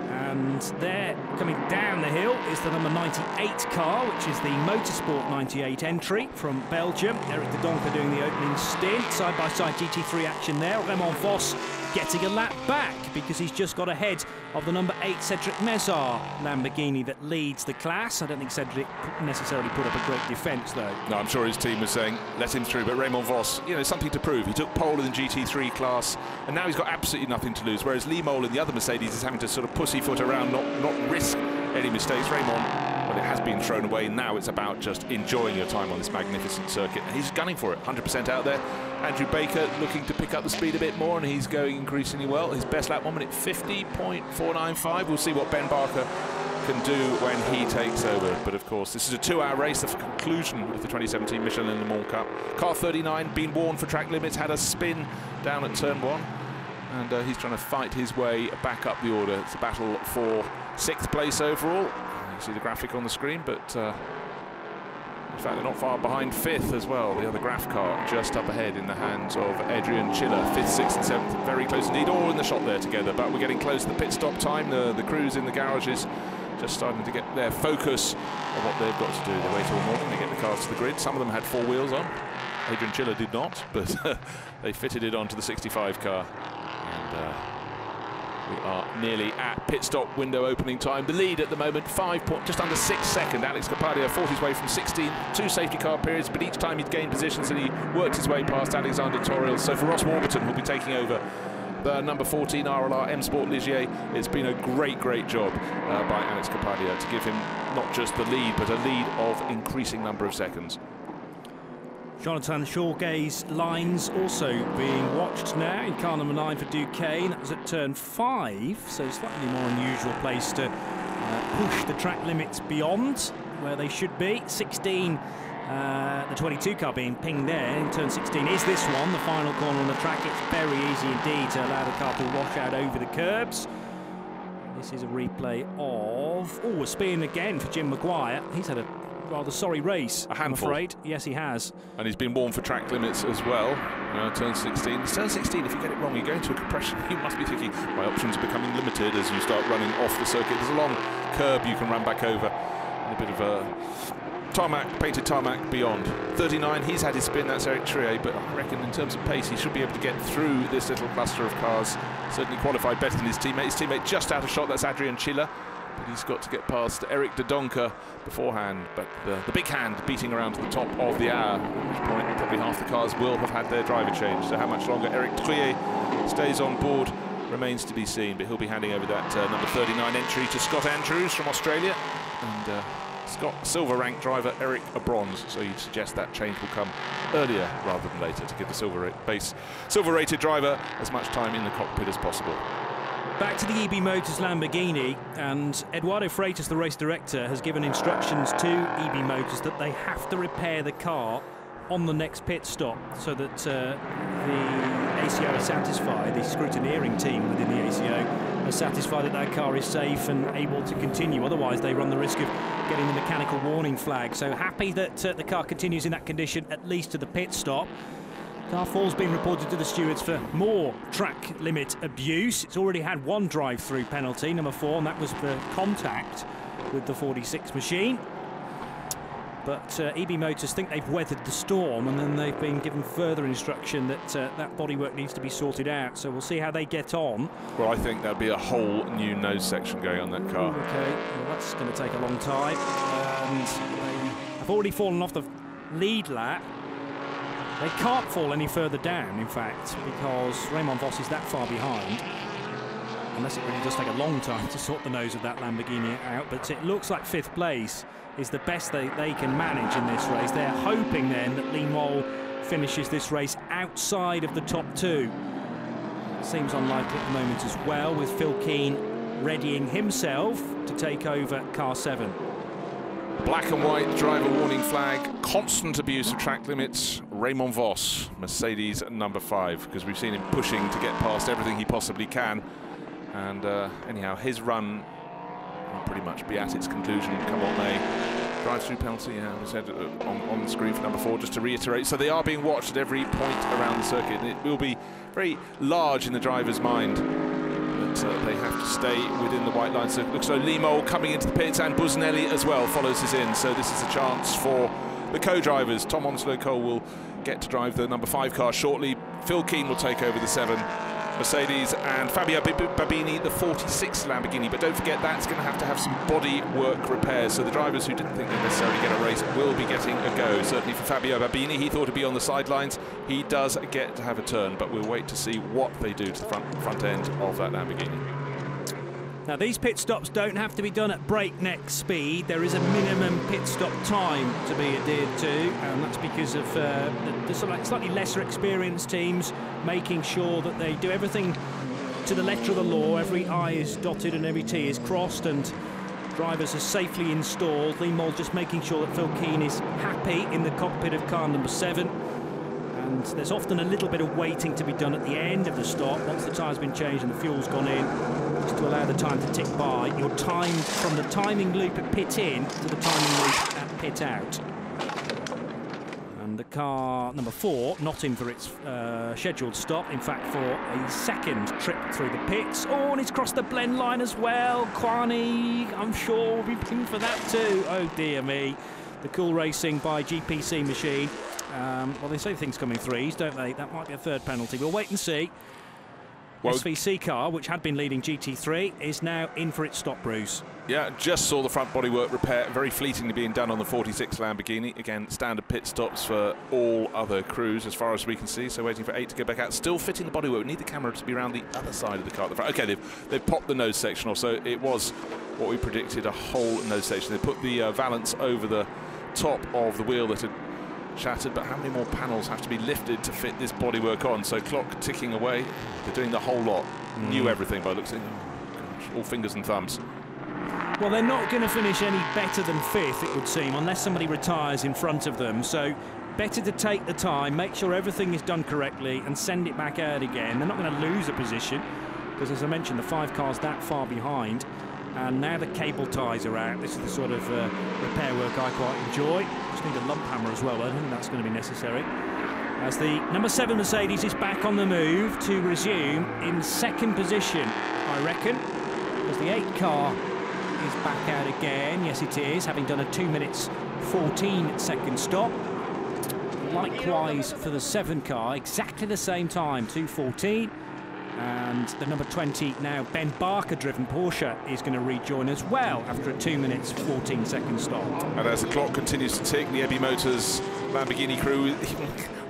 And there, coming down the hill, is the number 98 car, which is the Motorsport 98 entry from Belgium. Eric de Donker doing the opening stint. Side-by-side GT3 action there. Raymond Vos getting a lap back because he's just got ahead of the number 8 Cedric Mézard Lamborghini that leads the class. I don't think Cedric necessarily put up a great defence, though. No, I'm sure his team was saying, let him through, but Raymond Vos, you know, something to prove. He took pole in the GT3 class, and now he's got absolutely nothing to lose, whereas Lee Mole in the other Mercedes is having to sort of pussyfoot around, not risk any mistakes. Raymond, well, it has been thrown away. Now it's about just enjoying your time on this magnificent circuit. And he's gunning for it, 100% out there. Andrew Baker looking to pick up the speed a bit more, and he's going increasingly well. His best lap, 1 minute 50.495. We'll see what Ben Barker can do when he takes over. But of course, this is a 2-hour race, the conclusion of the 2017 Michelin Le Mans Cup. Car 39, been warned for track limits, had a spin down at turn 1. And he's trying to fight his way back up the order. It's a battle for 6th place overall. You see the graphic on the screen, but in fact they're not far behind 5th as well. The other Graf car just up ahead in the hands of Adrian Chiller. 5th, 6th and 7th, very close indeed, all in the shot there together. But we're getting close to the pit stop time. The crews in the garages just starting to get their focus on what they've got to do. They wait all morning, they get the cars to the grid. Some of them had 4 wheels on. Adrian Chiller did not, but they fitted it onto the 65 car. And we are nearly at pit stop window opening time. The lead at the moment, just under 6 seconds. Alex Capadia fought his way from 16, 2 safety car periods, but each time he'd gained positions and he worked his way past Alexander Toriel. So for Ross Warburton, who'll be taking over the number 14 RLR M Sport Ligier, it's been a great job by Alex Capadia to give him not just the lead, but a lead of increasing number of seconds. Jonathan Shawgay's lines also being watched now in car number 9 for Duquesne. That was at turn 5, so slightly more unusual place to push the track limits beyond where they should be. 16, the 22 car being pinged there in turn 16 is this one, the final corner on the track. It's very easy indeed to allow the car to wash out over the curbs. This is a replay of, a spin again for Jim Maguire. He's had a rather sorry race, a handful. I'm afraid. Yes, he has. And he's been warned for track limits as well. Turn 16. Turn 16, if you get it wrong, you go into a compression. You must be thinking, my options are becoming limited as you start running off the circuit. There's a long curb you can run back over, and a bit of a tarmac, painted tarmac beyond. 39, he's had his spin, that's Eric Trier, but I reckon in terms of pace, he should be able to get through this little cluster of cars. Certainly qualified better than his teammate. His teammate just out of shot, that's Adrian Chiller. But he's got to get past Eric de Donker beforehand. But the big hand beating around to the top of the hour, at which point probably half the cars will have had their driver changed. So how much longer Eric Trier stays on board remains to be seen. But he'll be handing over that number 39 entry to Scott Andrews from Australia. And Scott, silver-ranked driver, Eric a bronze. So you'd suggest that change will come earlier rather than later to give the silver-rated driver as much time in the cockpit as possible. Back to the EB Motors Lamborghini, and Eduardo Freitas, the race director, has given instructions to EB Motors that they have to repair the car on the next pit stop so that the ACO is satisfied, the scrutineering team within the ACO are satisfied that that car is safe and able to continue. Otherwise, they run the risk of getting the mechanical warning flag. So happy that the car continues in that condition, at least to the pit stop. Car 4's been reported to the stewards for more track limit abuse. It's already had 1 drive-through penalty, number 4, and that was for contact with the 46 machine. But EB Motors think they've weathered the storm, and then they've been given further instruction that that bodywork needs to be sorted out. So we'll see how they get on. Well, I think there'll be a whole new nose section going on that car. Okay, well, that's going to take a long time. And they have already fallen off the lead lap. They can't fall any further down, in fact, because Raymond Vos is that far behind. Unless it really does take a long time to sort the nose of that Lamborghini out. But it looks like 5th place is the best they can manage in this race. They're hoping then that Lee Mole finishes this race outside of the top 2. Seems unlikely at the moment as well, with Phil Keane readying himself to take over car 7. Black and white driver warning flag, constant abuse of track limits. Raymond Vos, Mercedes number 5, because we've seen him pushing to get past everything he possibly can. And anyhow, his run will pretty much be at its conclusion, come what may. Drive-through penalty, yeah, we said on the screen for number 4, just to reiterate. So they are being watched at every point around the circuit, and it will be very large in the driver's mind that they have to stay within the white line. So it looks like Limo coming into the pits, and Busnelli as well follows us in. So this is a chance for the co-drivers. Tom Onslow-Cole will get to drive the number 5 car shortly. Phil Keane will take over the 7 Mercedes, and Fabio Babini the 46 Lamborghini. But don't forget, that's going to have some body work repairs. So the drivers who didn't think they'd necessarily get a race will be getting a go. Certainly for Fabio Babini, he thought he'd be on the sidelines. He does get to have a turn, but we'll wait to see what they do to the front end of that Lamborghini. Now, these pit stops don't have to be done at breakneck speed. There is a minimum pit stop time to be adhered to, and that's because of the slightly lesser experienced teams making sure that they do everything to the letter of the law. Every I is dotted and every T is crossed, and drivers are safely installed. Limol just making sure that Phil Keane is happy in the cockpit of car number 7. And there's often a little bit of waiting to be done at the end of the stop, once the tyre's been changed and the fuel's gone in, just to allow the time to tick by. You're timed from the timing loop at pit in to the timing loop at pit out. And the car number 4 not in for its scheduled stop, in fact for a second trip through the pits. Oh, and he's crossed the blend line as well. Kwani, I'm sure, will be pinned for that too. Oh dear me. The cool racing by GPC machine. Well, they say things come in threes, don't they? That might be a 3rd penalty. We'll wait and see. Well, SVC car, which had been leading GT3, is now in for its stop, Bruce. Yeah, just saw the front bodywork repair very fleetingly being done on the 46 Lamborghini. Again, standard pit stops for all other crews as far as we can see. So waiting for 8 to go back out. Still fitting the bodywork. We need the camera to be around the other side of the car. Okay, they've popped the nose section off. So it was what we predicted, a whole nose section. They put the valance over the top of the wheel that had shattered, but how many more panels have to be lifted to fit this bodywork on? So clock ticking away. They're doing the whole lot. Knew everything by looks. All fingers and thumbs. Well, they're not going to finish any better than 5th, it would seem, unless somebody retires in front of them. So better to take the time, make sure everything is done correctly, and send it back out again. They're not going to lose a position, because as I mentioned, the 5 cars that far behind. And now the cable ties are out. This is the sort of repair work I quite enjoy. Just need a lump hammer as well. I don't think that's going to be necessary. As the number 7 Mercedes is back on the move to resume in 2nd position, I reckon. As the 8 car is back out again. Yes, it is, having done a 2 minutes 14 second stop. Likewise for the 7 car, exactly the same time, 2:14. And the number 20 now, Ben Barker-driven Porsche, is going to rejoin as well after a 2 minutes 14 second stop. And as the clock continues to tick, the Ebi Motors Lamborghini crew,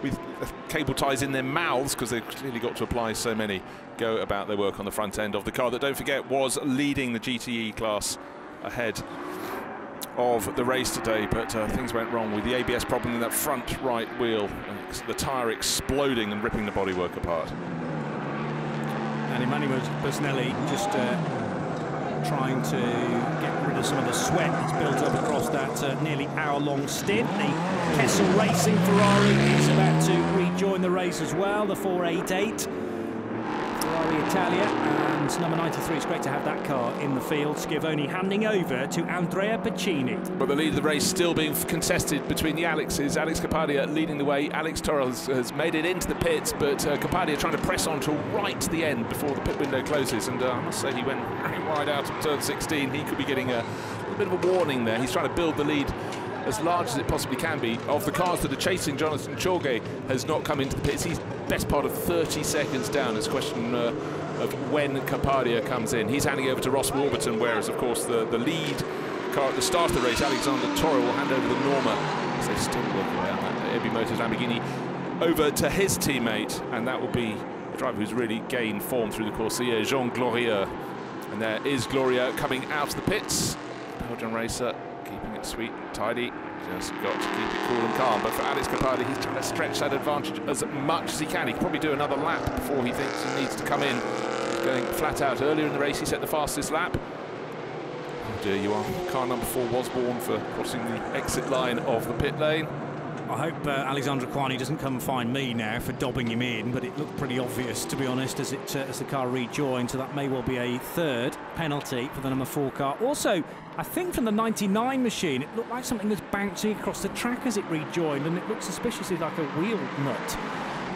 with cable ties in their mouths, because they've clearly got to apply so many, go about their work on the front end of the car that, don't forget, was leading the GTE class ahead of the race today. But things went wrong with the ABS problem in that front right wheel, the tyre exploding and ripping the bodywork apart. And Emmanuel Busnelli just trying to get rid of some of the sweat that's built up across that nearly hour-long stint. The Kessel Racing Ferrari is about to rejoin the race as well, the 488 Ferrari Italia, and number 93. It's great to have that car in the field. Schiavone handing over to Andrea Pacini. But the lead of the race still being contested between the Alexes. Alex Capadia leading the way. Alex Torres has made it into the pits, but Capadia trying to press on to right to the end before the pit window closes. And I must say, he went very wide out of turn 16. He could be getting a bit of a warning there. He's trying to build the lead as large as it possibly can be. Of the cars that are chasing, Jonathan Chorge has not come into the pits. He's best part of 30 seconds down. It's a question of when Capadia comes in. He's handing over to Ross Warburton, whereas, of course, the lead car at the start of the race, Alexander Torre, will hand over to Norma, as they still work away on that Ebi Motors Lamborghini, over to his teammate, and that will be the driver who's really gained form through the course of the year, Jean Glorieux. And there is Glorieux coming out of the pits. Belgian racer, keeping it sweet and tidy. Just got to keep it cool and calm. But for Alex Capadia, he's trying to stretch that advantage as much as he can. He can probably do another lap before he thinks he needs to come in. He's going flat out. Earlier in the race, he set the fastest lap. Dear you are. Car number 4 was born for crossing the exit line of the pit lane. I hope Alexandre Kwani doesn't come and find me now for dobbing him in, but it looked pretty obvious, to be honest, as the car rejoined, so that may well be a third penalty for the number 4 car. Also, I think from the 99 machine, it looked like something was bouncing across the track as it rejoined, and it looked suspiciously like a wheel nut.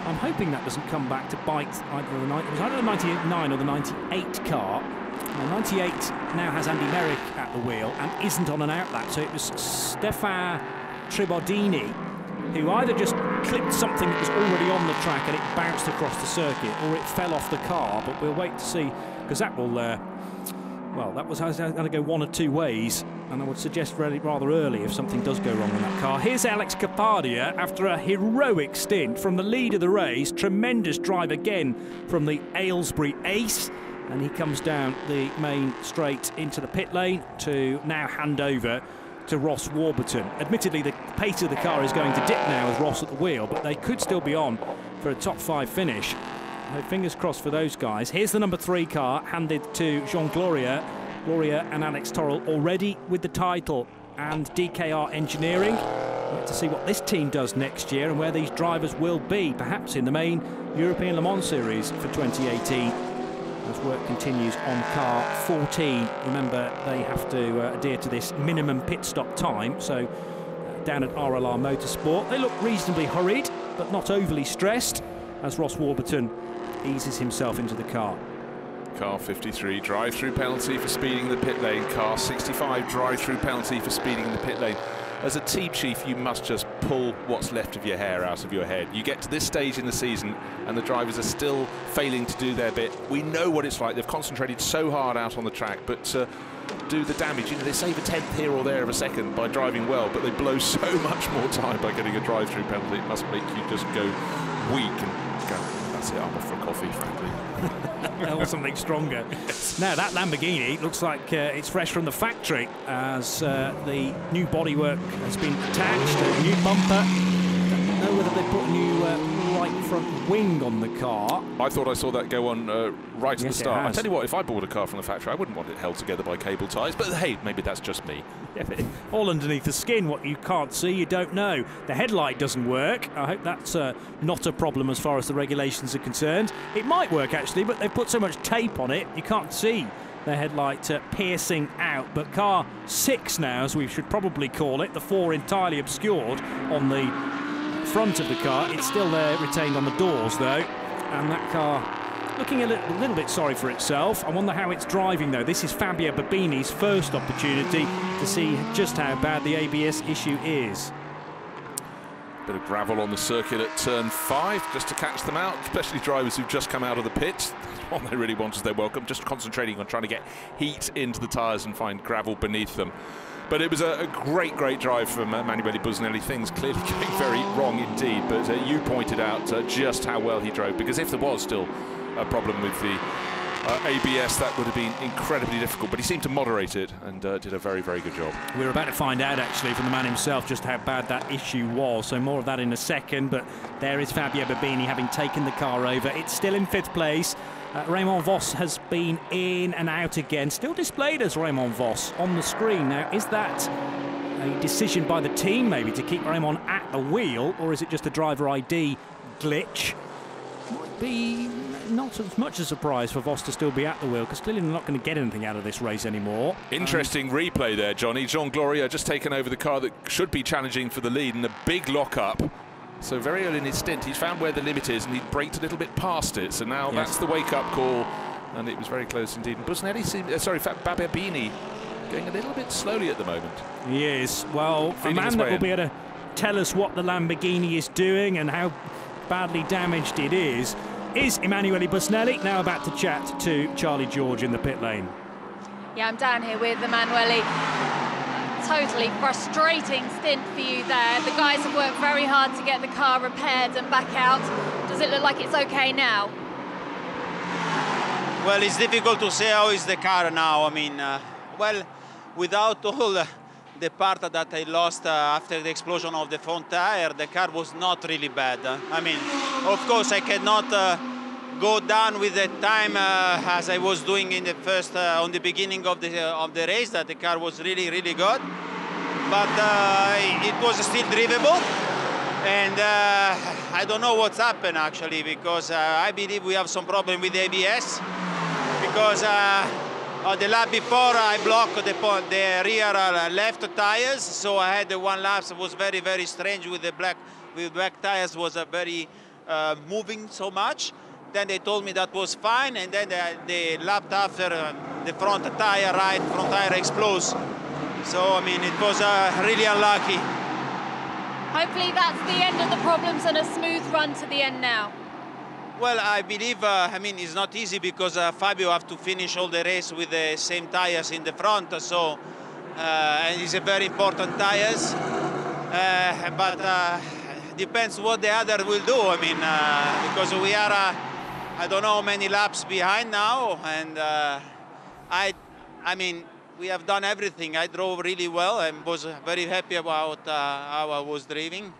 I'm hoping that doesn't come back to bite either the 99 or the 98 car. Well, 98 now has Andy Merrick at the wheel and isn't on an outlap, so it was Stefan Tribordini who either just clipped something that was already on the track and it bounced across the circuit, or it fell off the car. But we'll wait to see, because that will, well, that was going to go one of two ways, and I would suggest rather early if something does go wrong in that car. Here's Alex Capadia after a heroic stint from the lead of the race. Tremendous drive again from the Aylesbury ace, and he comes down the main straight into the pit lane to now hand over to Ross Warburton. Admittedly, the pace of the car is going to dip now with Ross at the wheel, but they could still be on for a top 5 finish. So fingers crossed for those guys. Here's the number 3 car handed to Jean Gloria. Gloria and Alex Torrell already with the title, and DKR Engineering. We'll have to see what this team does next year and where these drivers will be, perhaps in the main European Le Mans Series for 2018. As work continues on car 14. Remember, they have to adhere to this minimum pit stop time. So down at RLR Motorsport, they look reasonably hurried, but not overly stressed, as Ross Warburton eases himself into the car. Car 53, drive-through penalty for speeding in the pit lane. Car 65, drive-through penalty for speeding in the pit lane. As a team chief, you must just pull what's left of your hair out of your head. You get to this stage in the season and the drivers are still failing to do their bit. We know what it's like. They've concentrated so hard out on the track, but do the damage. You know, they save a tenth here or there of a second by driving well, but they blow so much more time by getting a drive-through penalty. It must make you just go weak and go, that's it, I'm off for a coffee, frankly. Or something stronger. Now that Lamborghini looks like it's fresh from the factory, as the new bodywork has been attached, a new bumper. Don't know whether they put a new right front wing on the car. I thought I saw that go on right at the Yes, start. I tell you what, if I bought a car from the factory, I wouldn't want it held together by cable ties, but hey, maybe that's just me. All underneath the skin, what you can't see, you don't know. The headlight doesn't work. I hope that's not a problem as far as the regulations are concerned. It might work actually, but they've put so much tape on it, you can't see the headlight piercing out. But car 6 now, as we should probably call it, the 4 entirely obscured on the front of the car. It's still there, retained on the doors though, and that car looking a little bit sorry for itself. I wonder how it's driving though. This is Fabio Babini's first opportunity to see just how bad the ABS issue is. Bit of gravel on the circuit at turn 5 just to catch them out, especially drivers who've just come out of the pits. All they really want is their welcome, just concentrating on trying to get heat into the tyres and find gravel beneath them. But it was a great drive from Emanuele Busnelli. Things clearly going very wrong indeed, but you pointed out just how well he drove, because if there was still a problem with the ABS, that would have been incredibly difficult, but he seemed to moderate it and did a very good job. We're about to find out actually from the man himself just how bad that issue was, so more of that in a second. But there is Fabio Babini having taken the car over. It's still in 5th place. Raymond Vos has been in and out again, still displayed as Raymond Vos on the screen. Now, is that a decision by the team maybe to keep Raymond at the wheel, or is it just a driver ID glitch? Might be not as much a surprise for Vos to still be at the wheel, because clearly they're not going to get anything out of this race anymore. Interesting replay there, Johnny. Jean Gloria just taken over the car that should be challenging for the lead, and a big lock-up. So very early in his stint, he's found where the limit is, and he braked a little bit past it. So now that's the wake-up call, and it was very close indeed. And Busnelli seemed, Bababini going a little bit slowly at the moment. He is. Well, a man that will be able to tell us what the Lamborghini is doing and how badly damaged it is Emanuele Busnelli, now about to chat to Charlie George in the pit lane. Yeah, I'm down here with Emanuele. Totally frustrating stint for you there. The guys have worked very hard to get the car repaired and back out. Does it look like it's okay now? Well, it's difficult to say how is the car now. I mean, well, without all the part that I lost after the explosion of the front tire, the car was not really bad. I mean, of course, I cannot go down with the time as I was doing in the first on the beginning of the race. That the car was really good, but it was still drivable. And I don't know what's happened actually, because I believe we have some problem with the ABS, because the lap before I blocked the rear left tires, so I had the one lap that was very strange with the black tires, was very moving so much. Then they told me that was fine, and then the lap after the front tire explodes. So I mean, it was really unlucky. Hopefully that's the end of the problems and a smooth run to the end now. Well, I believe, I mean, it's not easy because Fabio have to finish all the race with the same tires in the front, so and it's a very important tires. But depends what the other will do. I mean, because we are, I don't know how many laps behind now, and I mean, we have done everything. I drove really well and was very happy about how I was driving.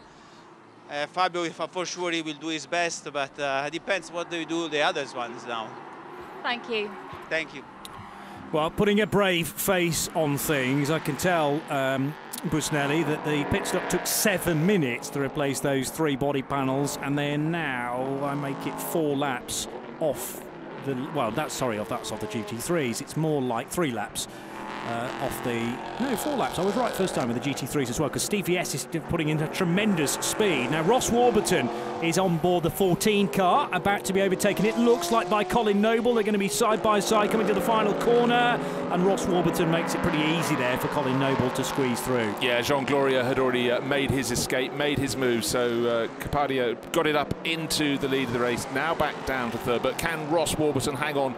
Fabio, for sure, he will do his best, but it depends what they do the others ones now. Thank you. Thank you. Well, putting a brave face on things, I can tell Busnelli that the pit stop took 7 minutes to replace those 3 body panels, and then now I make it 4 laps off the, well, that's off the GT3s. It's more like 3 laps. Off the, no, 4 laps. I was right first time with the GT3s as well, because Steve Viess is putting in a tremendous speed. Now Ross Warburton is on board the 14 car, about to be overtaken, it looks like, by Colin Noble. They're going to be side by side coming to the final corner, and Ross Warburton makes it pretty easy there for Colin Noble to squeeze through. Yeah, Jean Gloria had already made his escape, made his move, so Capadio got it up into the lead of the race, now back down to third. But can Ross Warburton hang on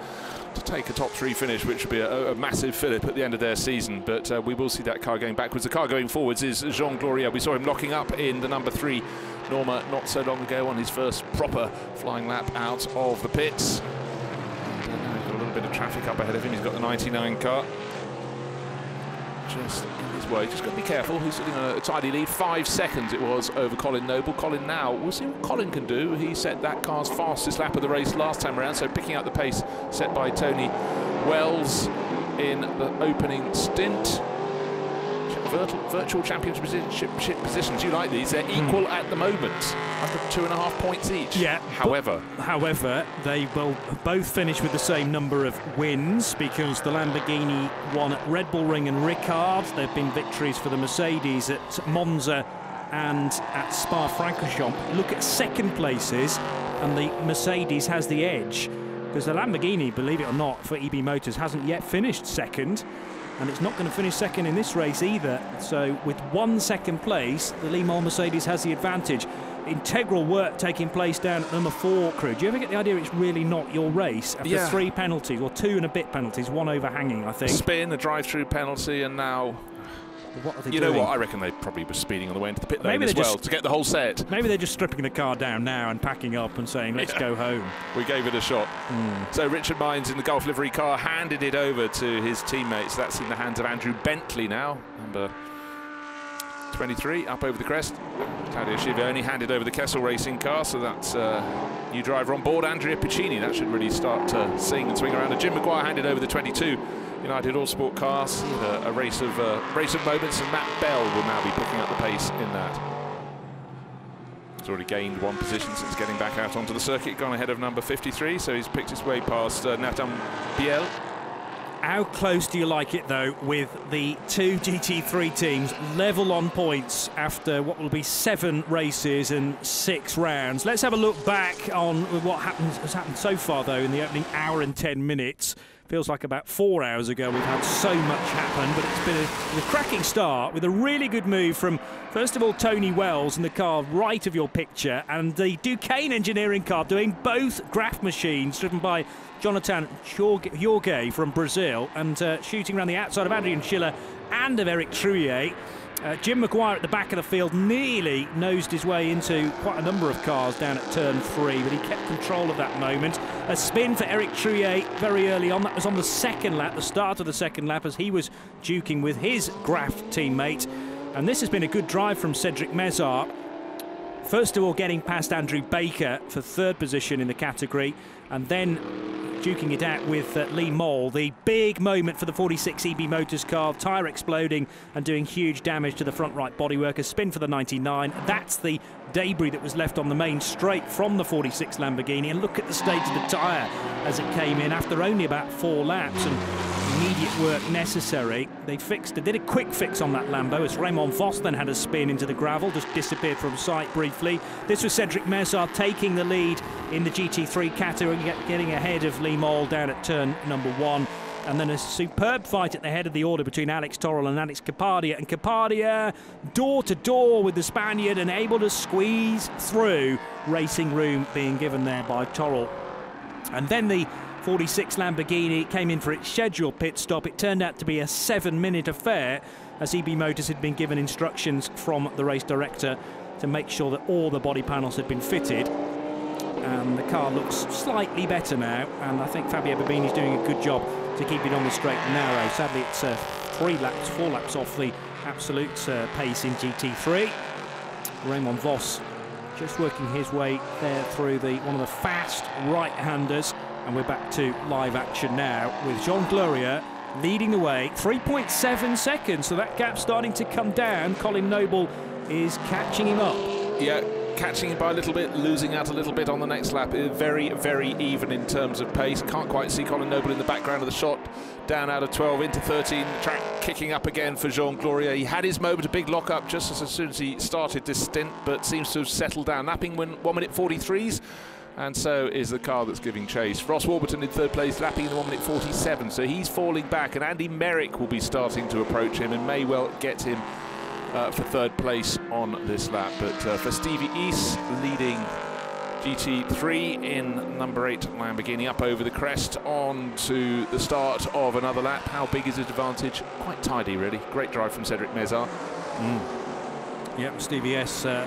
to take a top 3 finish, which would be a massive fillip at the end of their season? But we will see that car going backwards. The car going forwards is Jean Gloria. We saw him locking up in the number 3 Norma not so long ago on his first proper flying lap out of the pits. And now he's got a little bit of traffic up ahead of him. He's got the 99 car just in his way. Just got to be careful. He's sitting on a tidy lead. 5 seconds it was over Colin Noble. Colin now, we'll see what Colin can do. He set that car's fastest lap of the race last time around, so picking up the pace set by Tony Wells in the opening stint. Virtual championship positions, you like these? They're equal at the moment, under 2.5 points each. Yeah. However, they will both finish with the same number of wins, because the Lamborghini won at Red Bull Ring and Ricard. There have been victories for the Mercedes at Monza and at Spa-Francorchamps. Look at second places, and the Mercedes has the edge, because the Lamborghini, believe it or not, for EB Motors hasn't yet finished second. And it's not going to finish second in this race either. So with 1 second place, the Le Mans Mercedes has the advantage. Integral work taking place down at number 4 crew. Do you ever get the idea it's really not your race after 3 penalties, or 2 and a bit penalties, 1 overhanging, I think? A spin, a drive-through penalty, and now... What are they doing? You know what? I reckon they probably were speeding on the way into the pit lane as well to get the whole set. Maybe they're just stripping the car down now and packing up and saying, let's go home. We gave it a shot. So Richard Mines in the Gulf livery car handed it over to his teammates. That's in the hands of Andrew Bentley now, number 23, up over the crest. Claudio Schiavone handed over the Kessel Racing car, so that's new driver on board, Andrea Piccini. That should really start to sing and swing around. And Jim Maguire handed over the 22 United Autosport cars. A race of moments, and Matt Bell will now be picking up the pace in that. He's already gained 1 position since getting back out onto the circuit, gone ahead of number 53, so he's picked his way past Nathan Biel. How close do you like it, though, with the 2 GT3 teams level on points after what will be 7 races and 6 rounds? Let's have a look back on what has happened so far, though, in the opening hour and 10 minutes. Feels like about 4 hours ago we've had so much happen, but it's been a cracking start with a really good move from, first of all, Tony Wells in the car right of your picture, and the Duquesne engineering car doing both Graf machines driven by Jonathan Jorge from Brazil, and shooting around the outside of Adrian Schiller and of Eric Trouillet. Jim Maguire at the back of the field nearly nosed his way into quite a number of cars down at turn 3, but he kept control of that moment. A spin for Eric Trouillet very early on. That was on the second lap, the start of the second lap, as he was duking with his Graf teammate. And this has been a good drive from Cedric Mézard. First of all, getting past Andrew Baker for 3rd position in the category, and then duking it out with Lee Moll. The big moment for the 46 EB Motors car, tyre exploding and doing huge damage to the front right bodywork. A spin for the 99. That's the debris that was left on the main straight from the 46 Lamborghini. And look at the state of the tyre as it came in after only about 4 laps, and immediate work necessary. They did a quick fix on that Lambo as Raymond Vos then had a spin into the gravel, just disappeared from sight briefly. This was Cedric Mezard taking the lead in the GT3 category, getting ahead of Lee Moll down at turn number 1. And then a superb fight at the head of the order between Alex Torrell and Alex Capadia. And Capadia door to door with the Spaniard and able to squeeze through. Racing room being given there by Torrell. And then the 46 Lamborghini came in for its scheduled pit stop. It turned out to be a 7-minute affair, as EB Motors had been given instructions from the race director to make sure that all the body panels had been fitted. And the car looks slightly better now, and I think Fabio Babini's doing a good job to keep it on the straight and narrow. Sadly, it's 4 laps off the absolute pace in GT3. Raymond Vos just working his way there through one of the fast right-handers. And we're back to live action now with Jean Gloria leading the way, 3.7 seconds, so that gap's starting to come down. Colin Noble is catching him up. Yeah, catching him by a little bit, losing out a little bit on the next lap. Very, very even in terms of pace. Can't quite see Colin Noble in the background of the shot. Down out of 12 into 13, track kicking up again for Jean Gloria. He had his moment, a big lock-up just as soon as he started this stint, but seems to have settled down. Lapping 1:43s. And so is the car that's giving chase. Ross Warburton in 3rd place, lapping in 1:47, so he's falling back, and Andy Merrick will be starting to approach him and may well get him for 3rd place on this lap. But for Stevie East, leading GT3 in number 8 Lamborghini, up over the crest on to the start of another lap. How big is his advantage? Quite tidy, really. Great drive from Cedric Mezard. Yep, Stevie S, to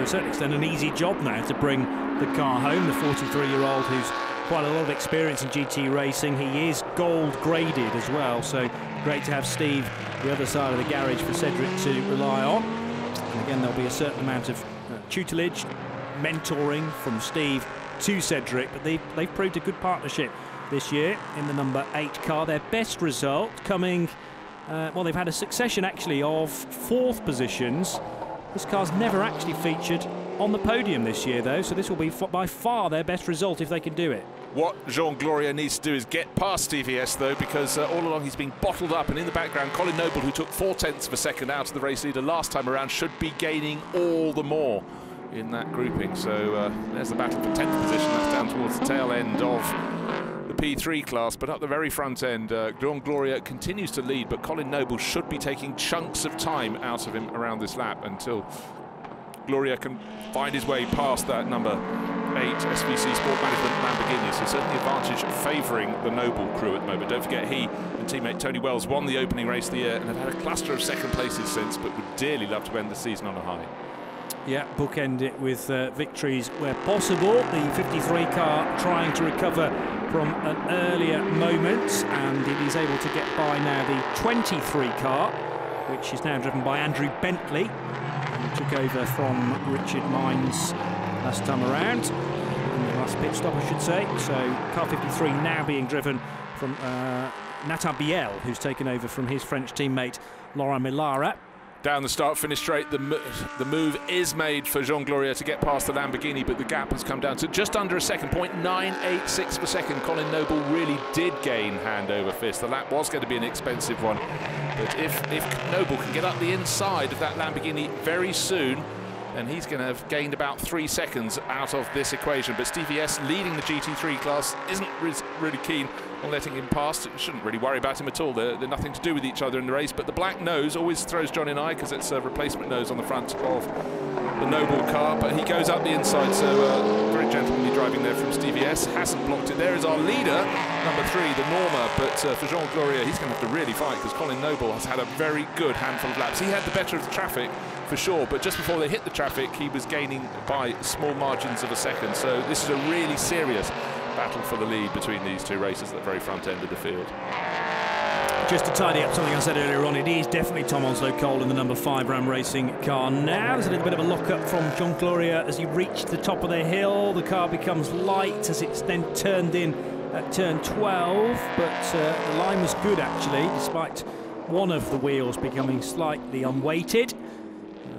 a certain extent, an easy job now to bring the car home. The 43-year-old who's quite a lot of experience in GT racing. He is gold graded as well, so great to have Steve the other side of the garage for Cedric to rely on. And again, there'll be a certain amount of tutelage, mentoring from Steve to Cedric, but they've proved a good partnership this year in the number 8 car. Their best result coming, well, they've had a succession actually of 4th positions. This car's never actually featured on the podium this year, though, so this will be by far their best result if they can do it. What Jean Gloria needs to do is get past Stevie S, though, because all along he's been bottled up, and in the background, Colin Noble, who took 0.4 of a second out of the race leader last time around, should be gaining all the more in that grouping. So there's the battle for 10th position. That's down towards the tail end of the P3 class, but up the very front end, Jean Gloria continues to lead, but Colin Noble should be taking chunks of time out of him around this lap until Gloria can find his way past that number 8 SVC Sport Management Lamborghini. So certainly advantage favouring the Noble crew at the moment. Don't forget, he and teammate Tony Wells won the opening race of the year and have had a cluster of 2nd places since, but would dearly love to end the season on a high. Yeah, bookend it with victories where possible. The 53 car trying to recover from an earlier moment, and it is able to get by now the 23 car, which is now driven by Andrew Bentley, who took over from Richard Mines last time around, in the last pit stop, I should say. So car 53 now being driven from Nathan Biel, who's taken over from his French teammate Laurent Millara. Down the start-finish straight, the move is made for Jean Gloria to get past the Lamborghini, but the gap has come down to just under a second, 0.986 per second. Colin Noble really did gain hand over fist. The lap was going to be an expensive one, but if Noble can get up the inside of that Lamborghini very soon, then he's going to have gained about 3 seconds out of this equation. But Stevie S, leading the GT3 class, isn't really keen on letting him past. Shouldn't really worry about him at all. They're nothing to do with each other in the race, but the black nose always throws John in eye because it's a replacement nose on the front of the Noble car, but he goes up the inside, so very gentlemanly driving there from Stevie S. Hasn't blocked it. There is our leader, number 3, the Norma, but for Jean Gloria, he's going to have to really fight because Colin Noble has had a very good handful of laps. He had the better of the traffic for sure, but just before they hit the traffic, he was gaining by small margins of a second, so this is a really serious battle for the lead between these two racers at the very front end of the field. just to tidy up something I said earlier on, it is definitely Tom Onslow-Cole in the number 5 Ram Racing car now. There's a little bit of a lock-up from Jean Gloria as he reached the top of the hill. The car becomes light as it's then turned in at turn 12, but the line was good actually, despite one of the wheels becoming slightly unweighted.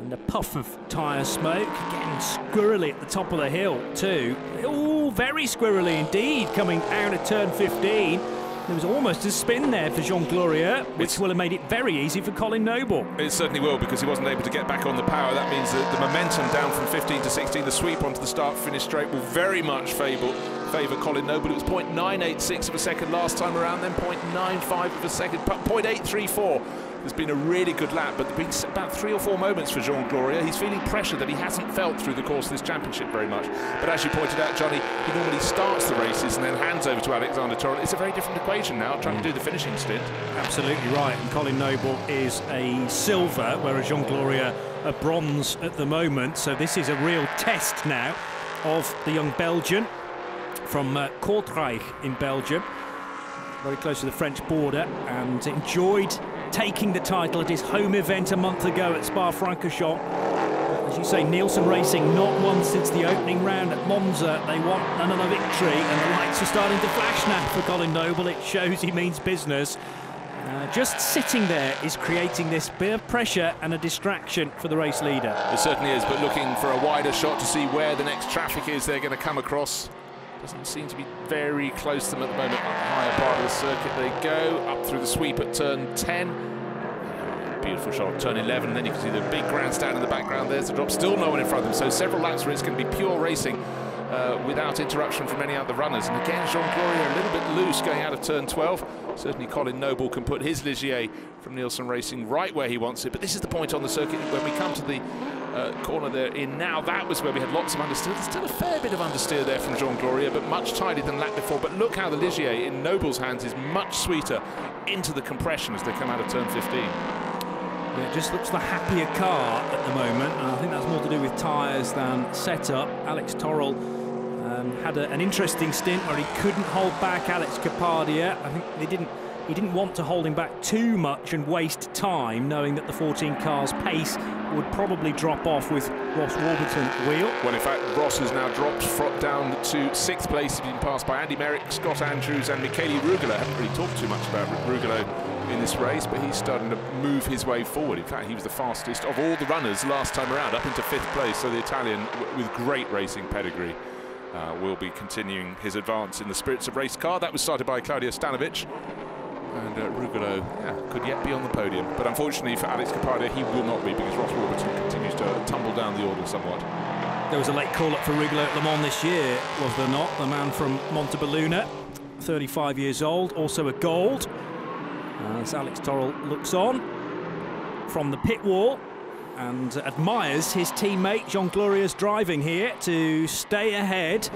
And a puff of tyre smoke, again squirrely at the top of the hill too. Oh, very squirrely indeed, coming out of turn 15. There was almost a spin there for Jean Gloria, which will have made it very easy for Colin Noble. It certainly will, because he wasn't able to get back on the power. That means that the momentum down from 15 to 16, the sweep onto the start-finish straight will very much favour Colin Noble. It was 0.986 of a second last time around, then 0.95 of a second, 0.834. There's been a really good lap, but there's been about 3 or 4 moments for Jean Gloria. He's feeling pressure that he hasn't felt through the course of this championship very much. But as you pointed out, Johnny, he normally starts the races and then hands over to Alexander Torrell. It's a very different equation now, trying to do the finishing stint. Absolutely right, and Colin Noble is a silver, whereas Jean Gloria a bronze at the moment. So this is a real test now of the young Belgian from Kortrijk in Belgium, very close to the French border, and enjoyed taking the title at his home event a month ago at Spa-Francorchamps. As you say, Nielsen Racing not won since the opening round at Monza. They want another victory, and the lights are starting to flash now for Colin Noble. It shows he means business. Just sitting there is creating this bit of pressure and a distraction for the race leader. It certainly is, but looking for a wider shot to see where the next traffic is they're going to come across. Doesn't seem to be very close to them at the moment. Up the higher part of the circuit they go, up through the sweep at turn 10. Beautiful shot, turn 11, then you can see the big grandstand in the background. There's the drop, still no one in front of them, so several laps where it's going to be pure racing without interruption from any other runners. And again, Jean Gloria a little bit loose going out of turn 12. Certainly Colin Noble can put his Ligier from Nielsen Racing right where he wants it, but this is the point on the circuit when we come to the corner they're in now. That was where we had lots of understeer. There's still a fair bit of understeer there from Jean Gloria, but much tidier than lap before. But look how the Ligier in Noble's hands is much sweeter into the compression as they come out of turn 15. Yeah, it just looks the happier car at the moment, and I think that's more to do with tyres than setup. Alex Torrell had an interesting stint where he couldn't hold back Alex Kapadia. I think he didn't want to hold him back too much and waste time, knowing that the 14 car's pace would probably drop off with Ross Warburton at the wheel. Well, in fact, Ross has now dropped down to 6th place. He's been passed by Andy Merrick, Scott Andrews and Michele Ruggolo. I haven't really talked too much about Ruggolo in this race, but he's starting to move his way forward. In fact, he was the fastest of all the runners last time around, up into 5th place. So the Italian, with great racing pedigree, will be continuing his advance in the Spirits of Race car. That was started by Claudio Stanovic. And Ruggolo could yet be on the podium. But unfortunately for Alex Kapadia, he will not be, because Ross Warburton continues to tumble down the order somewhat. There was a late call-up for Ruggolo at Le Mans this year, was there not? The man from Montebelluna, 35 years old, also a gold. As Alex Torrell looks on from the pit wall and admires his teammate Jean Gloria's driving here to stay ahead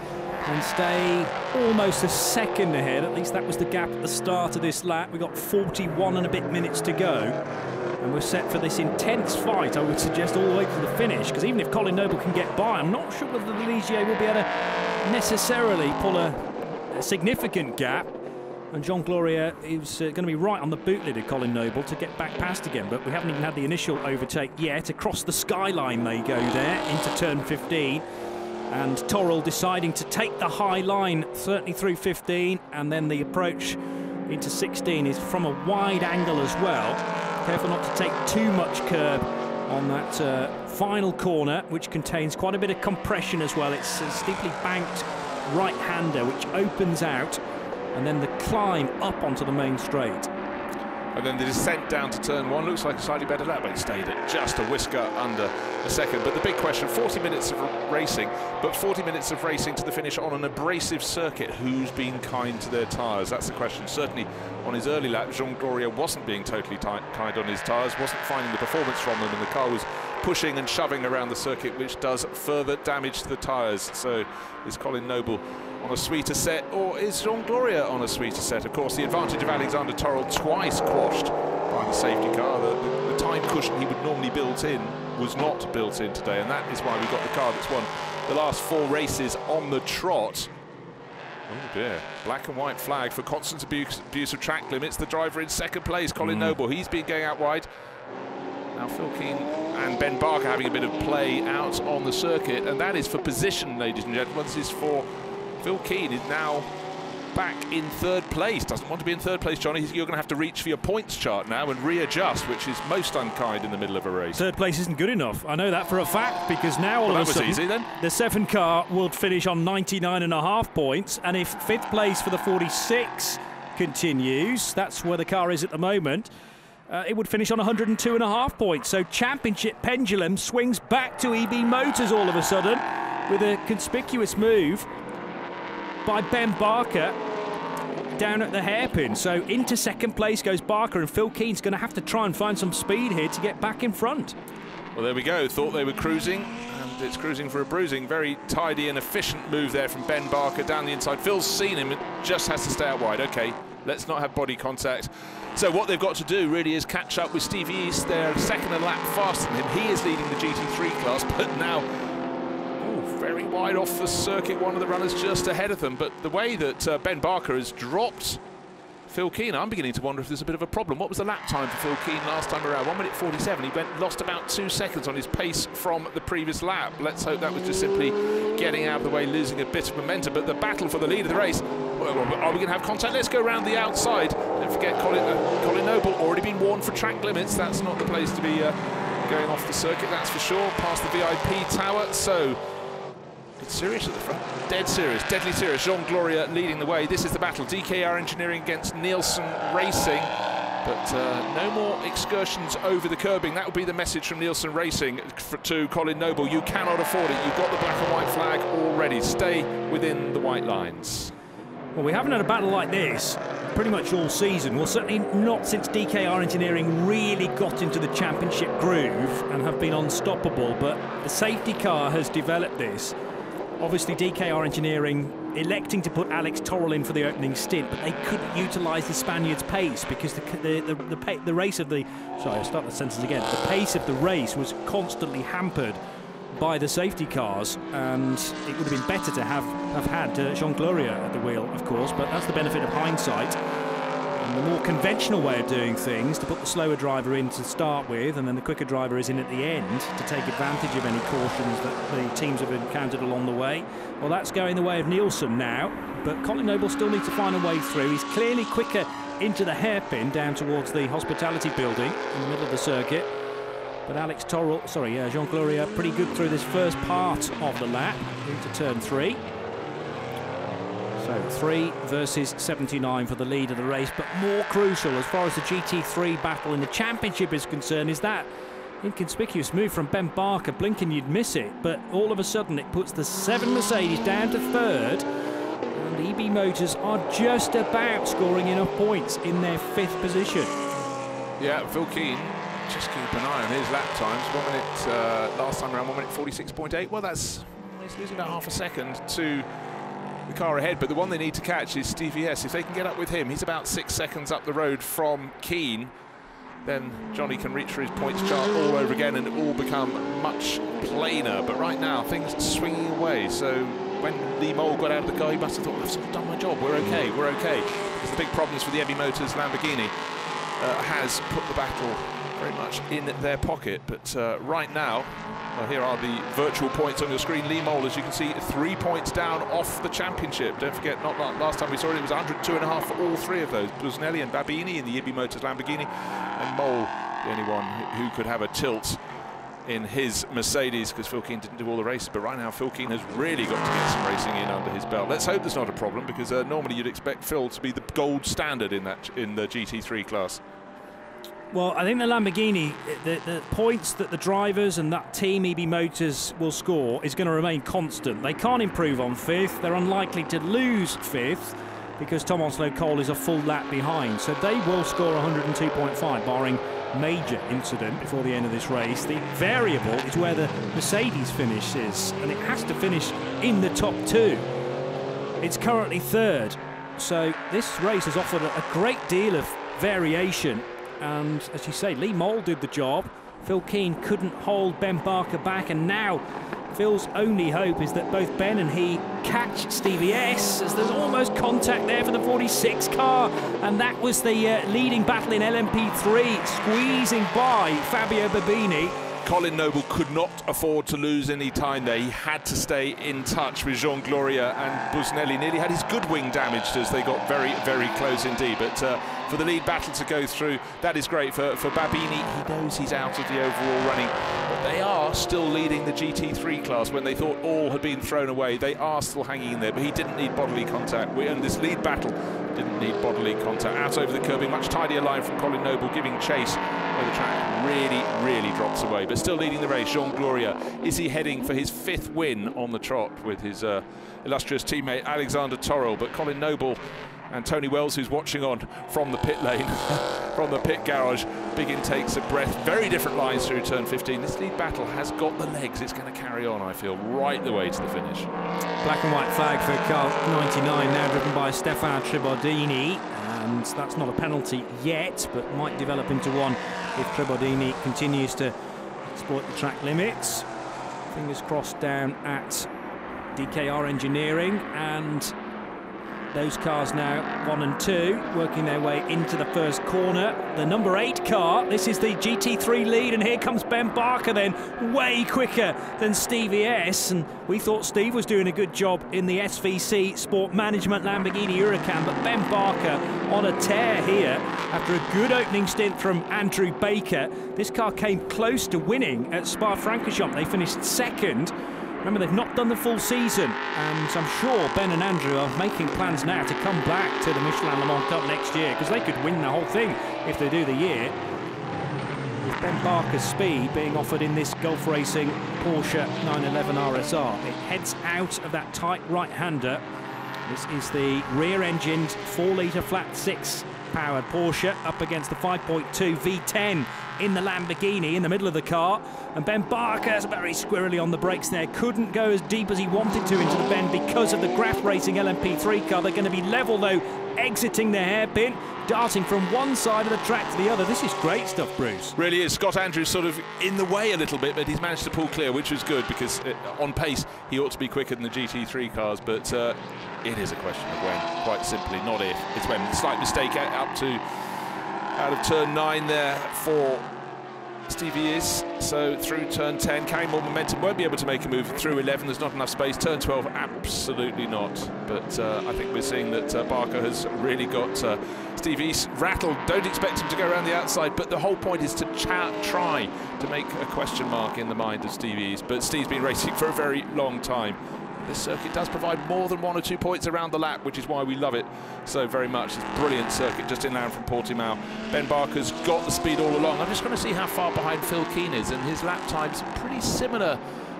and stay almost a second ahead. At least that was the gap at the start of this lap. We've got 41 and a bit minutes to go, and we're set for this intense fight, I would suggest, all the way to the finish, because even if Colin Noble can get by, I'm not sure whether the Ligier will be able to necessarily pull a significant gap. And Jean Gloria is going to be right on the bootlet of Colin Noble to get back past again, but we haven't even had the initial overtake yet. Across the skyline they go there into turn 15, and Torrell deciding to take the high line certainly through 15, and then the approach into 16 is from a wide angle as well. Careful not to take too much curb on that final corner, which contains quite a bit of compression as well. It's a steeply banked right-hander which opens out, and then the climb up onto the main straight. And then the descent down to turn 1 looks like a slightly better lap, but it stayed at just a whisker under a second. But the big question, 40 minutes of racing, but 40 minutes of racing to the finish on an abrasive circuit. Who's been kind to their tyres? That's the question. Certainly on his early lap, Jean Gloria wasn't being totally kind on his tyres, wasn't finding the performance from them, and the car was pushing and shoving around the circuit, which does further damage to the tyres. So is Colin Noble on a sweeter set, or is Jean Gloria on a sweeter set? Of course, the advantage of Alexander Torrell, twice quashed by the safety car. The time cushion he would normally built in was not built in today, and that is why we got the car that's won the last 4 races on the trot. Oh dear, black and white flag for constant abuse of track limits. The driver in second place, Colin Noble, he's been going out wide. Now Phil Keane and Ben Barker having a bit of play out on the circuit, and that is for position, ladies and gentlemen. This is for Phil Keane, is now back in third place. Doesn't want to be in third place, Johnny. You're going to have to reach for your points chart now and readjust, which is most unkind in the middle of a race. Third place isn't good enough. I know that for a fact, because now all of a sudden easy, then. The 7 car will finish on 99.5 points, and if 5th place for the 46 continues, that's where the car is at the moment, it would finish on 102.5 points. So championship pendulum swings back to EB Motors all of a sudden with a conspicuous move by Ben Barker down at the hairpin. So into second place goes Barker, and Phil Keane's going to have to try and find some speed here to get back in front. Well, there we go. Thought they were cruising, and it's cruising for a bruising. Very tidy and efficient move there from Ben Barker down the inside. Phil's seen him, just has to stay out wide. Okay, let's not have body contact. So what they've got to do really is catch up with Stevie East. They're second a lap faster than him. He is leading the GT3 class, but now very wide off the circuit. One of the runners just ahead of them. But the way that Ben Barker has dropped Phil Keane, I'm beginning to wonder if there's a bit of a problem. What was the lap time for Phil Keane last time around? 1:47. He lost about 2 seconds on his pace from the previous lap. Let's hope that was just simply getting out of the way, losing a bit of momentum. But the battle for the lead of the race, well, are we going to have contact? Let's go around the outside. Don't forget Colin Noble, already been warned for track limits. That's not the place to be going off the circuit, that's for sure. Past the VIP tower. So it's serious at the front, dead serious, deadly serious. Jean Gloria leading the way. This is the battle. DKR Engineering against Nielsen Racing, but no more excursions over the curbing. That would be the message from Nielsen Racing to Colin Noble. You cannot afford it. You've got the black and white flag already. Stay within the white lines. Well, we haven't had a battle like this pretty much all season. Well, certainly not since DKR Engineering really got into the championship groove and have been unstoppable, but the safety car has developed this. Obviously, DKR Engineering electing to put Alex Torrell in for the opening stint, but they couldn't utilise the Spaniard's pace because the race of the... Sorry, I'll start the sentence again. The pace of the race was constantly hampered by the safety cars, and it would have been better to have had Jean Gloria at the wheel, of course, but that's the benefit of hindsight. And the more conventional way of doing things, to put the slower driver in to start with, and then the quicker driver is in at the end to take advantage of any cautions that the teams have encountered along the way. Well, that's going the way of Nielsen now, but Colin Noble still needs to find a way through. He's clearly quicker into the hairpin down towards the hospitality building in the middle of the circuit. But Alex Torrell, Jean Gloria, pretty good through this first part of the lap into turn 3. So 3 versus 79 for the lead of the race, but more crucial as far as the GT3 battle in the championship is concerned is that inconspicuous move from Ben Barker. Blinking, you'd miss it, but all of a sudden it puts the 7 Mercedes down to 3rd, and EB Motors are just about scoring enough points in their 5th position. Yeah, Phil Keane, just keep an eye on his lap times. 1 minute last time around, 1:46.8. Well, he's losing about half a second to the car ahead, but the one they need to catch is Stevie S. If they can get up with him, he's about 6 seconds up the road from Keane, then Johnny can reach for his points chart all over again and it all become much plainer. But right now, things are swinging away. So when Lee Mole got out of the car, he must have thought, I've sort of done my job, we're okay, we're okay. Because the big problems for the EB Motors Lamborghini has put the battle very much in their pocket. But right now, well, here are the virtual points on your screen. Lee Mole, as you can see, 3 points down off the championship. Don't forget, not last time we saw it, it was 102.5 for all 3 of those. Busnelli and Babini in the EB Motors Lamborghini, and Mole, the only one who could have a tilt in his Mercedes, because Phil Keane didn't do all the races. But right now, Phil Keane has really got to get some racing in under his belt. Let's hope there's not a problem, because normally you'd expect Phil to be the gold standard in the GT3 class. Well, I think the Lamborghini, the points that the drivers and that team EB Motors will score is going to remain constant. They can't improve on 5th. They're unlikely to lose 5th because Tom Onslow-Cole is a full lap behind. So they will score 102.5, barring major incident before the end of this race. The variable is where the Mercedes finishes, and it has to finish in the top 2. It's currently 3rd. So this race has offered a great deal of variation. And as you say, Lee Mole did the job. Phil Keane couldn't hold Ben Barker back, and now Phil's only hope is that both Ben and he catch Stevie S, as there's almost contact there for the 46 car, and that was the leading battle in LMP3, squeezing by Fabio Babini. Colin Noble could not afford to lose any time there. He had to stay in touch with Jean Gloria, and Busnelli nearly had his good wing damaged as they got very, very close indeed. But for the lead battle to go through, that is great for Babini. He knows he's out of the overall running, but they are still leading the GT3 class when they thought all had been thrown away. They are still hanging in there, but he didn't need bodily contact. And this lead battle didn't need bodily contact. Out over the curbing, much tidier line from Colin Noble, giving chase where the track really, really drops away. But still leading the race, Jean Gloria. Is he heading for his 5th win on the trot with his illustrious teammate Alexander Torrell? But Colin Noble and Tony Wells, who's watching on from the pit lane, from the pit garage, big intakes of breath, very different lines through turn 15. This lead battle has got the legs. It's going to carry on, I feel, right the way to the finish. Black and white flag for car 99, now driven by Stefano Tribordini, and that's not a penalty yet, but might develop into one if Tribordini continues to exploit the track limits. Fingers crossed down at DKR Engineering, and those cars now 1 and 2 working their way into the first corner. The number 8 car, this is the GT3 lead, and here comes Ben Barker then, way quicker than Stevie S, and we thought Steve was doing a good job in the SVC Sport Management Lamborghini Huracan, but Ben Barker on a tear here after a good opening stint from Andrew Baker. This car came close to winning at Spa-Francorchamps. They finished 2nd. Remember, they've not done the full season, and I'm sure Ben and Andrew are making plans now to come back to the Michelin Le Mans Cup next year, because they could win the whole thing if they do the year. With Ben Barker's speed being offered in this Gulf Racing Porsche 911 RSR, it heads out of that tight right-hander. This is the rear-engined 4-litre flat 6 powered Porsche up against the 5.2 V10 in the Lamborghini in the middle of the car, and Ben Barker's very squirrely on the brakes there, couldn't go as deep as he wanted to into the bend because of the Graf Racing LMP3 car. They're going to be level though, exiting the hairpin, darting from one side of the track to the other. This is great stuff, Bruce. Really is. Scott Andrews sort of in the way a little bit, but he's managed to pull clear, which was good, because on pace he ought to be quicker than the GT3 cars, but it is a question of when, quite simply, not if. It's when. Slight mistake out of turn 9 there for Stevie is. So through turn 10, carrying more momentum, won't be able to make a move. Through 11, there's not enough space. Turn 12, absolutely not. But I think we're seeing that Barker has really got Stevie rattled. Don't expect him to go around the outside, but the whole point is to try to make a question mark in the mind of Stevie. But Steve's been racing for a very long time. This circuit does provide more than 1 or 2 points around the lap, which is why we love it so very much. It's a brilliant circuit just inland from Portimão. Ben Barker's got the speed all along. I'm just going to see how far behind Phil Keane is, and his lap time's pretty similar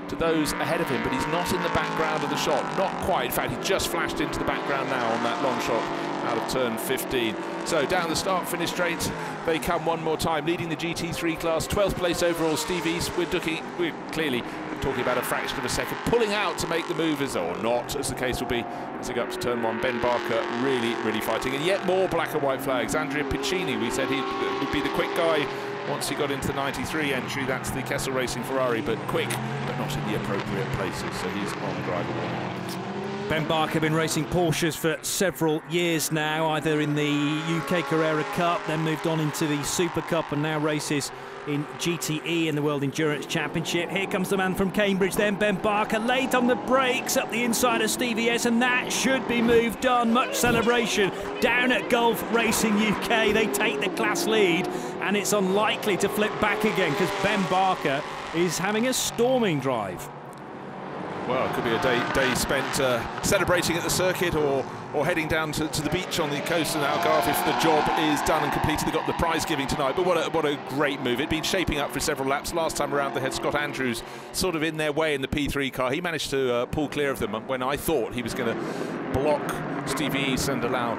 to those ahead of him, but he's not in the background of the shot. Not quite. In fact, he just flashed into the background now on that long shot out of turn 15. So down the start-finish straight, they come one more time, leading the GT3 class. 12th place overall, Stevie's. We're clearly talking about a fraction of a second, pulling out to make the move, or not, as the case will be, as they go up to turn 1. Ben Barker really, really fighting, and yet more black and white flags. Andrea Piccini, we said he would be the quick guy once he got into the 93 entry. That's the Kessel Racing Ferrari, but quick, but not in the appropriate places, so he's on the driver warning. Ben Barker been racing Porsches for several years now, either in the UK Carrera Cup, then moved on into the Super Cup, and now races in GTE in the World Endurance Championship. Here comes the man from Cambridge then, Ben Barker, late on the brakes up the inside of Stevie S, and that should be move done. Much celebration down at Gulf Racing UK. They take the class lead, and it's unlikely to flip back again, because Ben Barker is having a storming drive. Well, it could be a day spent celebrating at the circuit, or heading down to the beach on the coast of Algarve if the job is done and completed. They got the prize giving tonight, but what a great move. It'd been shaping up for several laps. Last time around they had Scott Andrews sort of in their way in the P3 car. He managed to pull clear of them when I thought he was going to block Stevie East and allow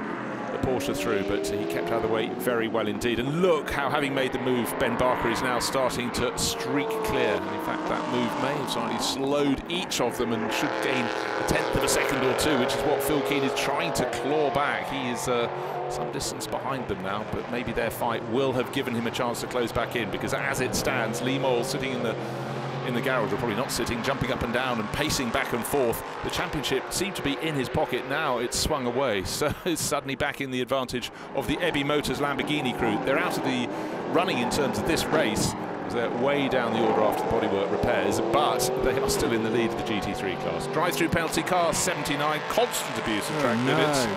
the Porsche through, but he kept out of the way very well indeed. And look how, having made the move, Ben Barker is now starting to streak clear. And in fact, that move may have slightly slowed each of them and should gain a 1/10 of a second or two, which is what Phil Keane is trying to claw back. He is some distance behind them now, but maybe their fight will have given him a chance to close back in, because as it stands, Lee Moll sitting in the in the garage, or probably not sitting, jumping up and down and pacing back and forth. The championship seemed to be in his pocket. Now it's swung away, so it's suddenly back in the advantage of the Ebby Motors Lamborghini crew. They're out of the running in terms of this race. They're way down the order after the bodywork repairs, but they are still in the lead of the GT3 class. Drive-through penalty car 79, constant abuse of track limits.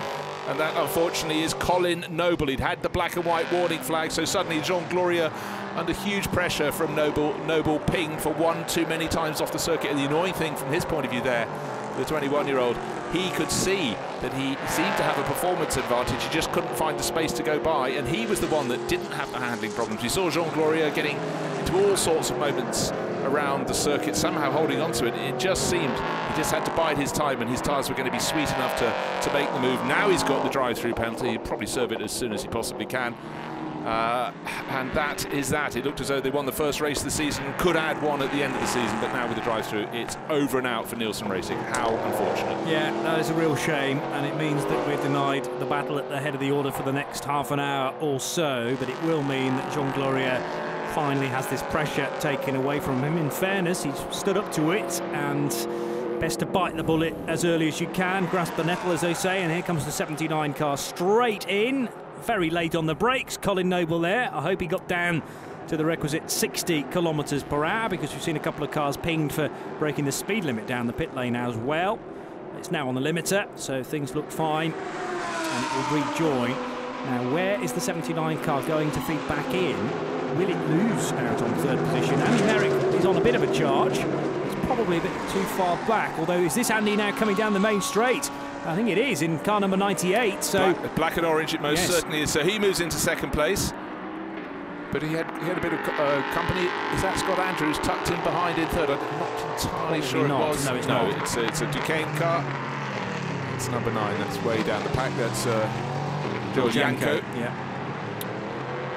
And that, unfortunately, is Colin Noble. He'd had the black and white warning flag, so suddenly Jean Gloria, under huge pressure from Noble pinged for one too many times off the circuit. And the annoying thing from his point of view there, the 21-year-old, he could see that he seemed to have a performance advantage. He just couldn't find the space to go by, and he was the one that didn't have the handling problems. We saw Jean Gloria getting into all sorts of moments around the circuit, somehow holding on to it. It just seemed he just had to bide his time, and his tyres were going to be sweet enough to make the move. Now he's got the drive-through penalty. He'll probably serve it as soon as he possibly can. And that is that. It looked as though they won the first race of the season and could add one at the end of the season, but now with the drive-through, it's over and out for Nielsen Racing. How unfortunate. Yeah, that is a real shame, and it means that we're denied the battle at the head of the order for the next half an hour or so, but it will mean that Jean Gloria finally has this pressure taken away from him. In fairness, he's stood up to it, and best to bite the bullet as early as you can, grasp the nettle, as they say, and here comes the 79 car straight in. Very late on the brakes, Colin Noble there. I hope he got down to the requisite 60 kilometres per hour, because we've seen a couple of cars pinged for breaking the speed limit down the pit lane as well. It's now on the limiter, so things look fine, and it will rejoin. Now, where is the 79 car going to feed back in? Will it lose out on third position? Andy Merrick is on a bit of a charge. It's probably a bit too far back, although is this Andy now coming down the main straight? I think it is, in car number 98. So black and orange it most certainly is. So he moves into second place. But he had a bit of company. Is that Scott Andrews tucked in behind in third? I'm not entirely sure it was. No, it's not. It's a Duquesne car. It's number 9. That's way down the pack. That's George Janko. Yeah.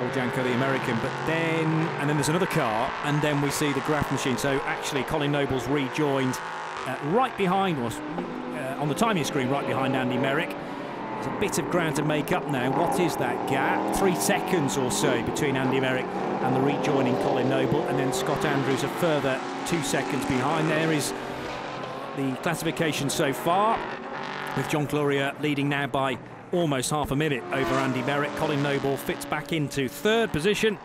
Old Janko, the American. But then there's another car, and then we see the graph machine. So actually, Colin Noble's rejoined right behind us. On the timing screen, right behind Andy Merrick. There's a bit of ground to make up now. What is that gap? 3 seconds or so between Andy Merrick and the rejoining Colin Noble, and then Scott Andrews a further 2 seconds behind. There is the classification so far, with Jean Gloria leading now by almost half a minute over Andy Merrick. Colin Noble fits back into third position.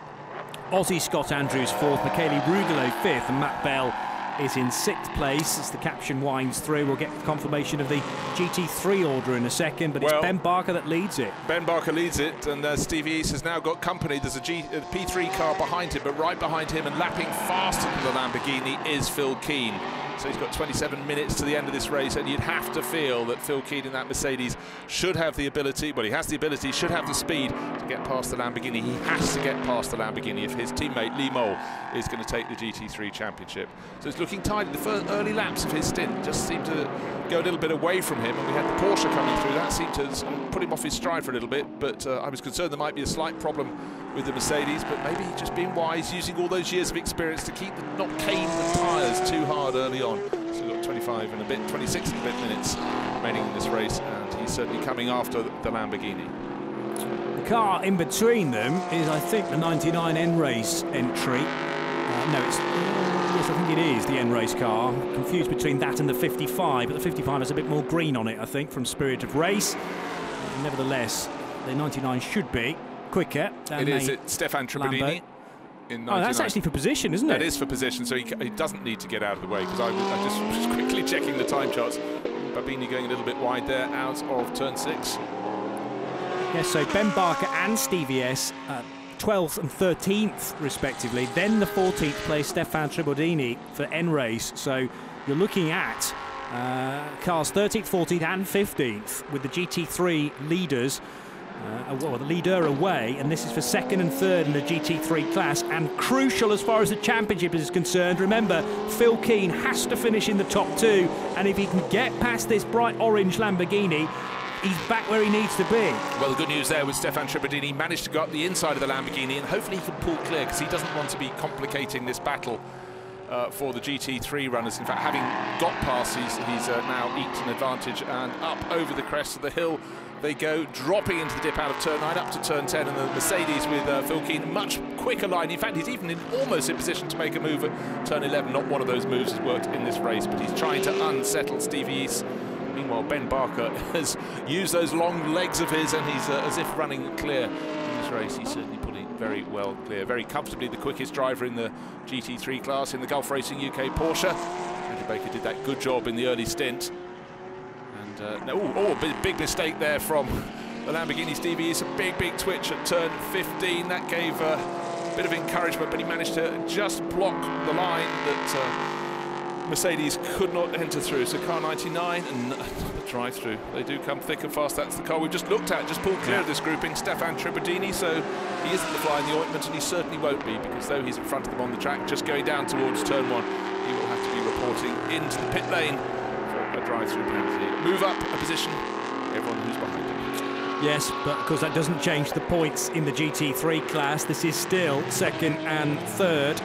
Aussie Scott Andrews fourth, Michele Brugolo fifth, and Matt Bell is in 6th place as the caption winds through. We'll get confirmation of the GT3 order in a second, but it's Ben Barker that leads it. Ben Barker leads it, and Stevie East has now got company. There's a P3 car behind him, but right behind him and lapping faster than the Lamborghini is Phil Keane. So he's got 27 minutes to the end of this race, and you'd have to feel that Phil Keane in that Mercedes should have the ability, well, he has the ability, should have the speed to get past the Lamborghini. He has to get past the Lamborghini if his teammate Lee Mole is going to take the GT3 championship. So it's looking tight. The first early laps of his stint just seemed to go a little bit away from him, and we had the Porsche coming through. That seemed to put him off his stride for a little bit, but I was concerned there might be a slight problem with the Mercedes, but maybe just being wise, using all those years of experience to keep not cane the tyres too hard early on. So we've got 25 and a bit, 26 and a bit minutes remaining in this race, and he's certainly coming after the Lamborghini. The car in between them is, I think, the 99 N-Race entry. No, yes, I think it is the N-Race car. Confused between that and the 55, but the 55 has a bit more green on it, I think, from Spirit of Race. Nevertheless, the 99 should be quicker than It's Stefan Tribadini in 99. Oh, that's actually for position, isn't it? That is for position, so he doesn't need to get out of the way, because I just was quickly checking the time charts. Babini going a little bit wide there, out of turn 6. Yes, so Ben Barker and Stevie S, 12th and 13th respectively. Then the 14th place, Stefan Tribodini for N-Race. So you're looking at cars 13th, 14th and 15th with the GT3 leaders. The leader away, and this is for 2nd and 3rd in the GT3 class, and crucial as far as the championship is concerned. Remember, Phil Keane has to finish in the top 2, and if he can get past this bright orange Lamborghini, he's back where he needs to be. Well, the good news there was Stefan Tribadini managed to go up the inside of the Lamborghini, and hopefully he can pull clear, because he doesn't want to be complicating this battle for the GT3 runners. In fact, having got past, he's now eked an advantage, and up over the crest of the hill they go, dropping into the dip out of turn 9 up to turn 10, and the Mercedes with Phil Keen, much quicker line. In fact, he's even almost in position to make a move at turn 11. Not one of those moves has worked in this race, but he's trying to unsettle Stevie East. Meanwhile, Ben Barker has used those long legs of his, and he's as if running clear in this race. He's certainly pulling very well clear, very comfortably the quickest driver in the GT3 class in the Gulf Racing UK Porsche. Andrew Baker did that good job in the early stint. Big mistake there from the Lamborghini Stevie. It's a big twitch at turn 15. That gave a bit of encouragement, but he managed to just block the line that Mercedes could not enter through. So car 99 and the drive-through, they do come thick and fast. That's the car we've just looked at, just pulled clear of this grouping, Stefan Tribadini. So he isn't the fly in the ointment, and he certainly won't be, because though he's in front of them on the track, just going down towards turn 1, he will have to be reporting into the pit lane for a drive-through penalty. Move up a position, everyone who's behind him. Yes, but of course that doesn't change the points in the GT3 class. This is still second and third.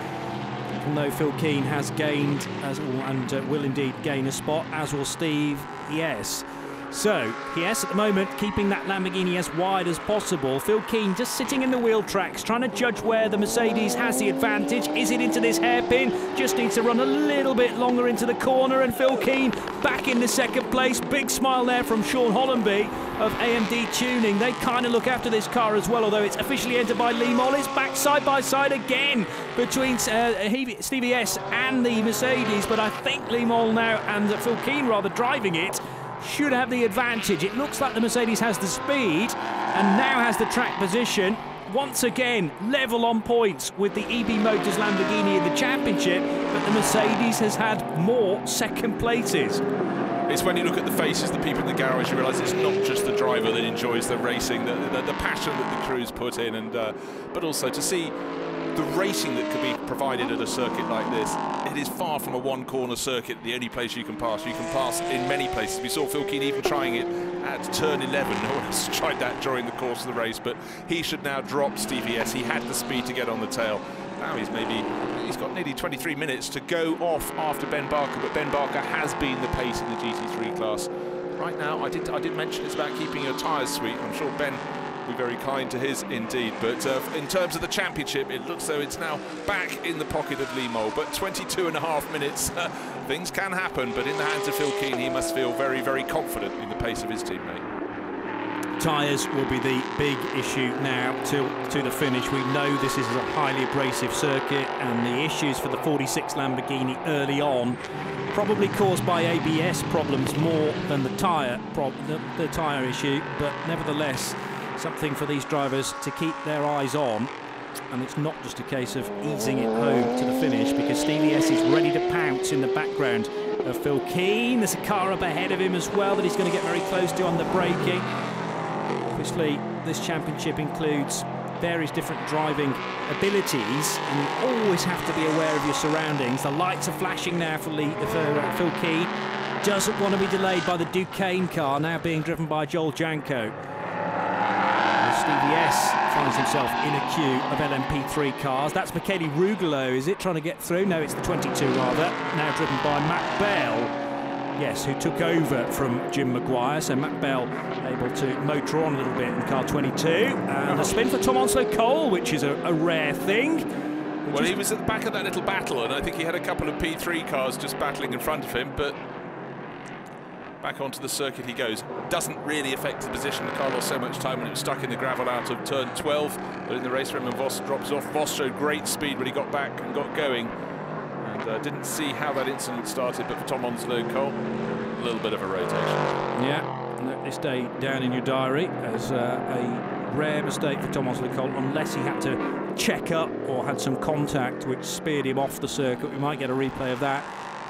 Even though Phil Keen has gained and will indeed gain a spot, as will Steve. Yes. So, yes, at the moment, keeping that Lamborghini as wide as possible. Phil Keen just sitting in the wheel tracks, trying to judge where the Mercedes has the advantage. Is it into this hairpin? Just needs to run a little bit longer into the corner, and Phil Keen back in the second place. Big smile there from Sean Hollenby of AMD Tuning. They kind of look after this car as well, although it's officially entered by Lee Moll. It's back side by side again between Stevie S and the Mercedes, but I think Lee Moll now, and Phil Keen rather, driving it, should have the advantage. It looks like the Mercedes has the speed and now has the track position. Once again, level on points with the EB Motors Lamborghini in the championship, but the Mercedes has had more second places. It's when you look at the faces, the people in the garage, you realise it's not just the driver that enjoys the racing, the passion that the crews put in, and but also to see the racing that could be provided at a circuit like this. It is far from a one-corner circuit, the only place you can pass. You can pass in many places. We saw Phil Keen even trying it at turn 11. No one else tried that during the course of the race, but he should now drop Stevie S. He had the speed to get on the tail. Now he's got nearly 23 minutes to go off after Ben Barker, but Ben Barker has been the pace in the GT3 class. Right now, I did mention it's about keeping your tyres sweet. I'm sure Ben be very kind to his indeed, but in terms of the championship, it looks though it's now back in the pocket of Lee Moll. But 22.5 minutes, things can happen, but in the hands of Phil Keen, he must feel very confident in the pace of his teammate. Tyres will be the big issue now to the finish. We know this is a highly abrasive circuit, and the issues for the 46 Lamborghini early on probably caused by ABS problems more than the tyre issue, but nevertheless something for these drivers to keep their eyes on. And it's not just a case of easing it home to the finish, because Stevie S is ready to pounce in the background of Phil Keen. There's a car up ahead of him as well that he's going to get very close to on the braking. Obviously, this championship includes various different driving abilities, and you always have to be aware of your surroundings. The lights are flashing now for Phil Keen. Doesn't want to be delayed by the Duquesne car, now being driven by Joel Janko. Stevie S finds himself in a queue of LMP3 cars. That's Michele Rugolo, is it, trying to get through? No, it's the 22 rather, now driven by Matt Bell. Yes, who took over from Jim Maguire, so Matt Bell able to motor on a little bit in car 22. And a spin for Tom Onslow-Cole, which is a rare thing. Well, he was at the back of that little battle, and I think he had a couple of P3 cars just battling in front of him, but back onto the circuit he goes. Doesn't really affect the position. The car lost so much time when it was stuck in the gravel out of turn 12. But in the race, Raymond Voss drops off. Voss showed great speed when he got back and got going. And didn't see how that incident started, but for Tom Onslow-Cole, a little bit of a rotation. Yeah, note this day down in your diary as a rare mistake for Tom Onslow-Cole, unless he had to check up or had some contact which speared him off the circuit. We might get a replay of that.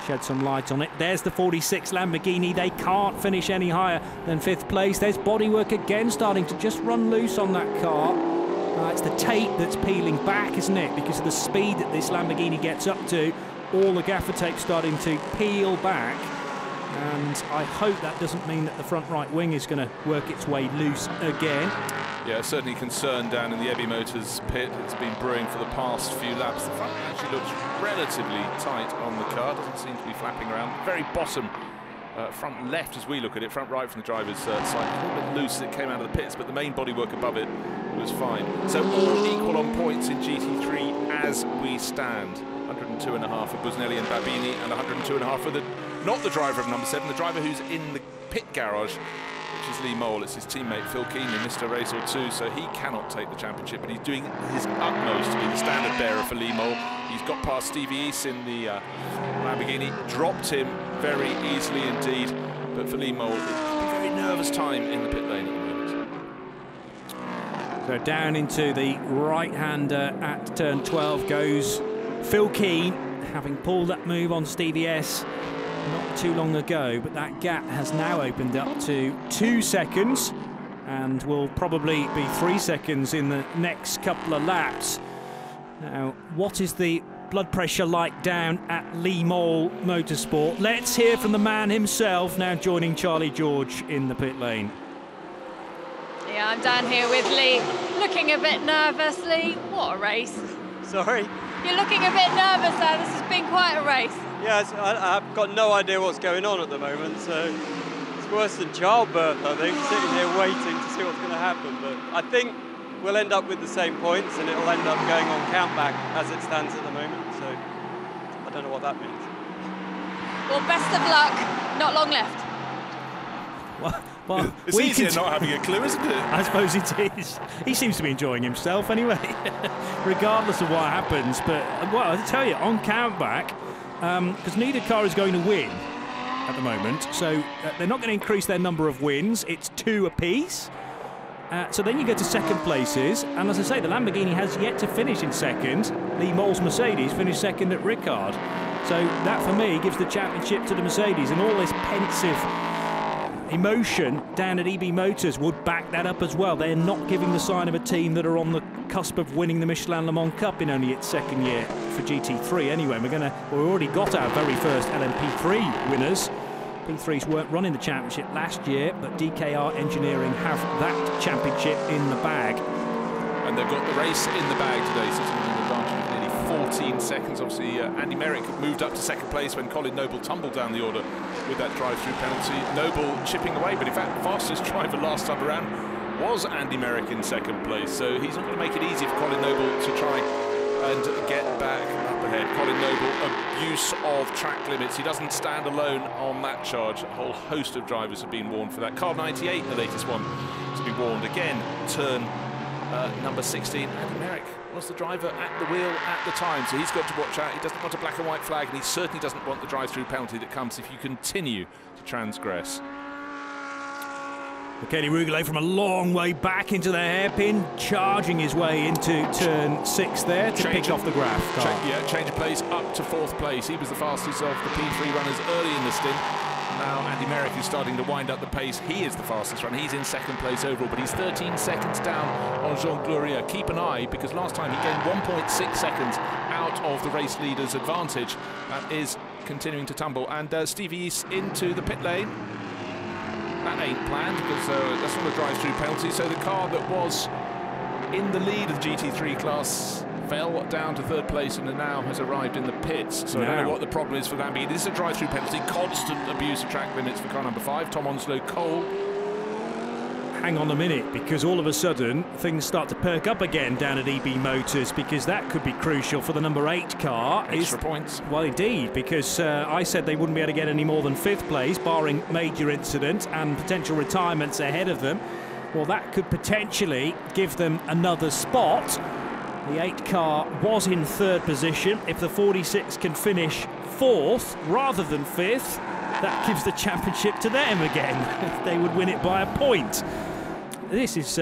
Shed some light on it. There's the 46 Lamborghini. They can't finish any higher than 5th place. There's bodywork again starting to just run loose on that car. It's the tape that's peeling back, isn't it? Because of the speed that this Lamborghini gets up to, all the gaffer tape starting to peel back. And I hope that doesn't mean that the front right wing is going to work its way loose again. Yeah, certainly concerned down in the EB Motors pit. It's been brewing for the past few laps. The front actually looks relatively tight on the car. Doesn't seem to be flapping around. Very bottom front left as we look at it, front right from the driver's side. A little bit loose as it came out of the pits, but the main bodywork above it was fine. So all equal on points in GT3 as we stand. 102.5 for Busnelli and Babini, and 102.5 for not the driver of number 7, the driver who's in the pit garage, which is Lee Mole. It's his teammate Phil Keane in Mr. Race or 2, so he cannot take the championship, but he's doing his utmost to be the standard bearer for Lee Mole. He's got past Stevie East in the Lamborghini, dropped him very easily indeed, but for Lee Mole, it's a very nervous time in the pit lane at the moment. So down into the right-hander at turn 12 goes Phil Keane, having pulled that move on Stevie S not too long ago, but that gap has now opened up to 2 seconds and will probably be 3 seconds in the next couple of laps. Now, what is the blood pressure like down at Lee Mole Motorsport? Let's hear from the man himself, now joining Charlie George in the pit lane. Yeah, I'm down here with Lee, looking a bit nervous. Lee, what a race. Sorry? You're looking a bit nervous there. This has been quite a race. Yeah, I've got no idea what's going on at the moment, so it's worse than childbirth, I think, sitting here waiting to see what's going to happen. But I think we'll end up with the same points, and it'll end up going on countback as it stands at the moment, so I don't know what that means. Well, best of luck. Not long left. Well, it's easier not having a clue, isn't it? I suppose it is. He seems to be enjoying himself anyway, regardless of what happens. But, well, I tell you, on countback, because neither car is going to win at the moment, so they're not going to increase their number of wins. It's 2 apiece. So then you go to second places, and as I say, the Lamborghini has yet to finish in second. Lee Mole's Mercedes finished second at Ricard. So that, for me, gives the championship to the Mercedes, and all this pensive emotion down at EB Motors would back that up as well. They're not giving the sign of a team that are on the cusp of winning the Michelin Le Mans Cup in only its second year for GT3 anyway. We've already got our very first LMP3 winners. P3s weren't running the championship last year, but DKR Engineering have that championship in the bag. And they've got the race in the bag today, sitting in an advantage of nearly 14 seconds. Obviously, Andy Merrick moved up to second place when Colin Noble tumbled down the order with that drive-through penalty. Noble chipping away, but in fact, the fastest driver last time around was Andy Merrick in second place. So he's not going to make it easy for Colin Noble to try and get back up ahead. Colin Noble, abuse of track limits. He doesn't stand alone on that charge. A whole host of drivers have been warned for that. Car 98, the latest one to be warned again. Turn number 16, Andy Merrick was the driver at the wheel at the time, so he's got to watch out. He doesn't want a black and white flag, and he certainly doesn't want the drive-through penalty that comes if you continue to transgress. Kenny Rougelet from a long way back into the hairpin, charging his way into turn 6 there to pick off the Graf car. Change of place up to 4th place. He was the fastest of the P3 runners early in the stint. Now Andy Merrick is starting to wind up the pace. He is the fastest runner. He's in second place overall, but he's 13 seconds down on Jean Gloria. Keep an eye, because last time he gained 1.6 seconds out of the race leader's advantage. That is continuing to tumble. And Stevie East into the pit lane. That ain't planned, because that's not a drive-through penalty. So the car that was in the lead of the GT3 class fell down to 3rd place and now has arrived in the pits. So I don't know what the problem is for Lamborghini. This is a drive-through penalty, constant abuse of track limits for car number 5, Tom Onslow Cole. Hang on a minute, because all of a sudden things start to perk up again down at EB Motors, because that could be crucial for the number 8 car. Extra points. Well, indeed, because I said they wouldn't be able to get any more than 5th place, barring major incident and potential retirements ahead of them. Well, that could potentially give them another spot. The 8 car was in 3rd position. If the 46 can finish 4th rather than 5th, that gives the championship to them again. They would win it by a point. This is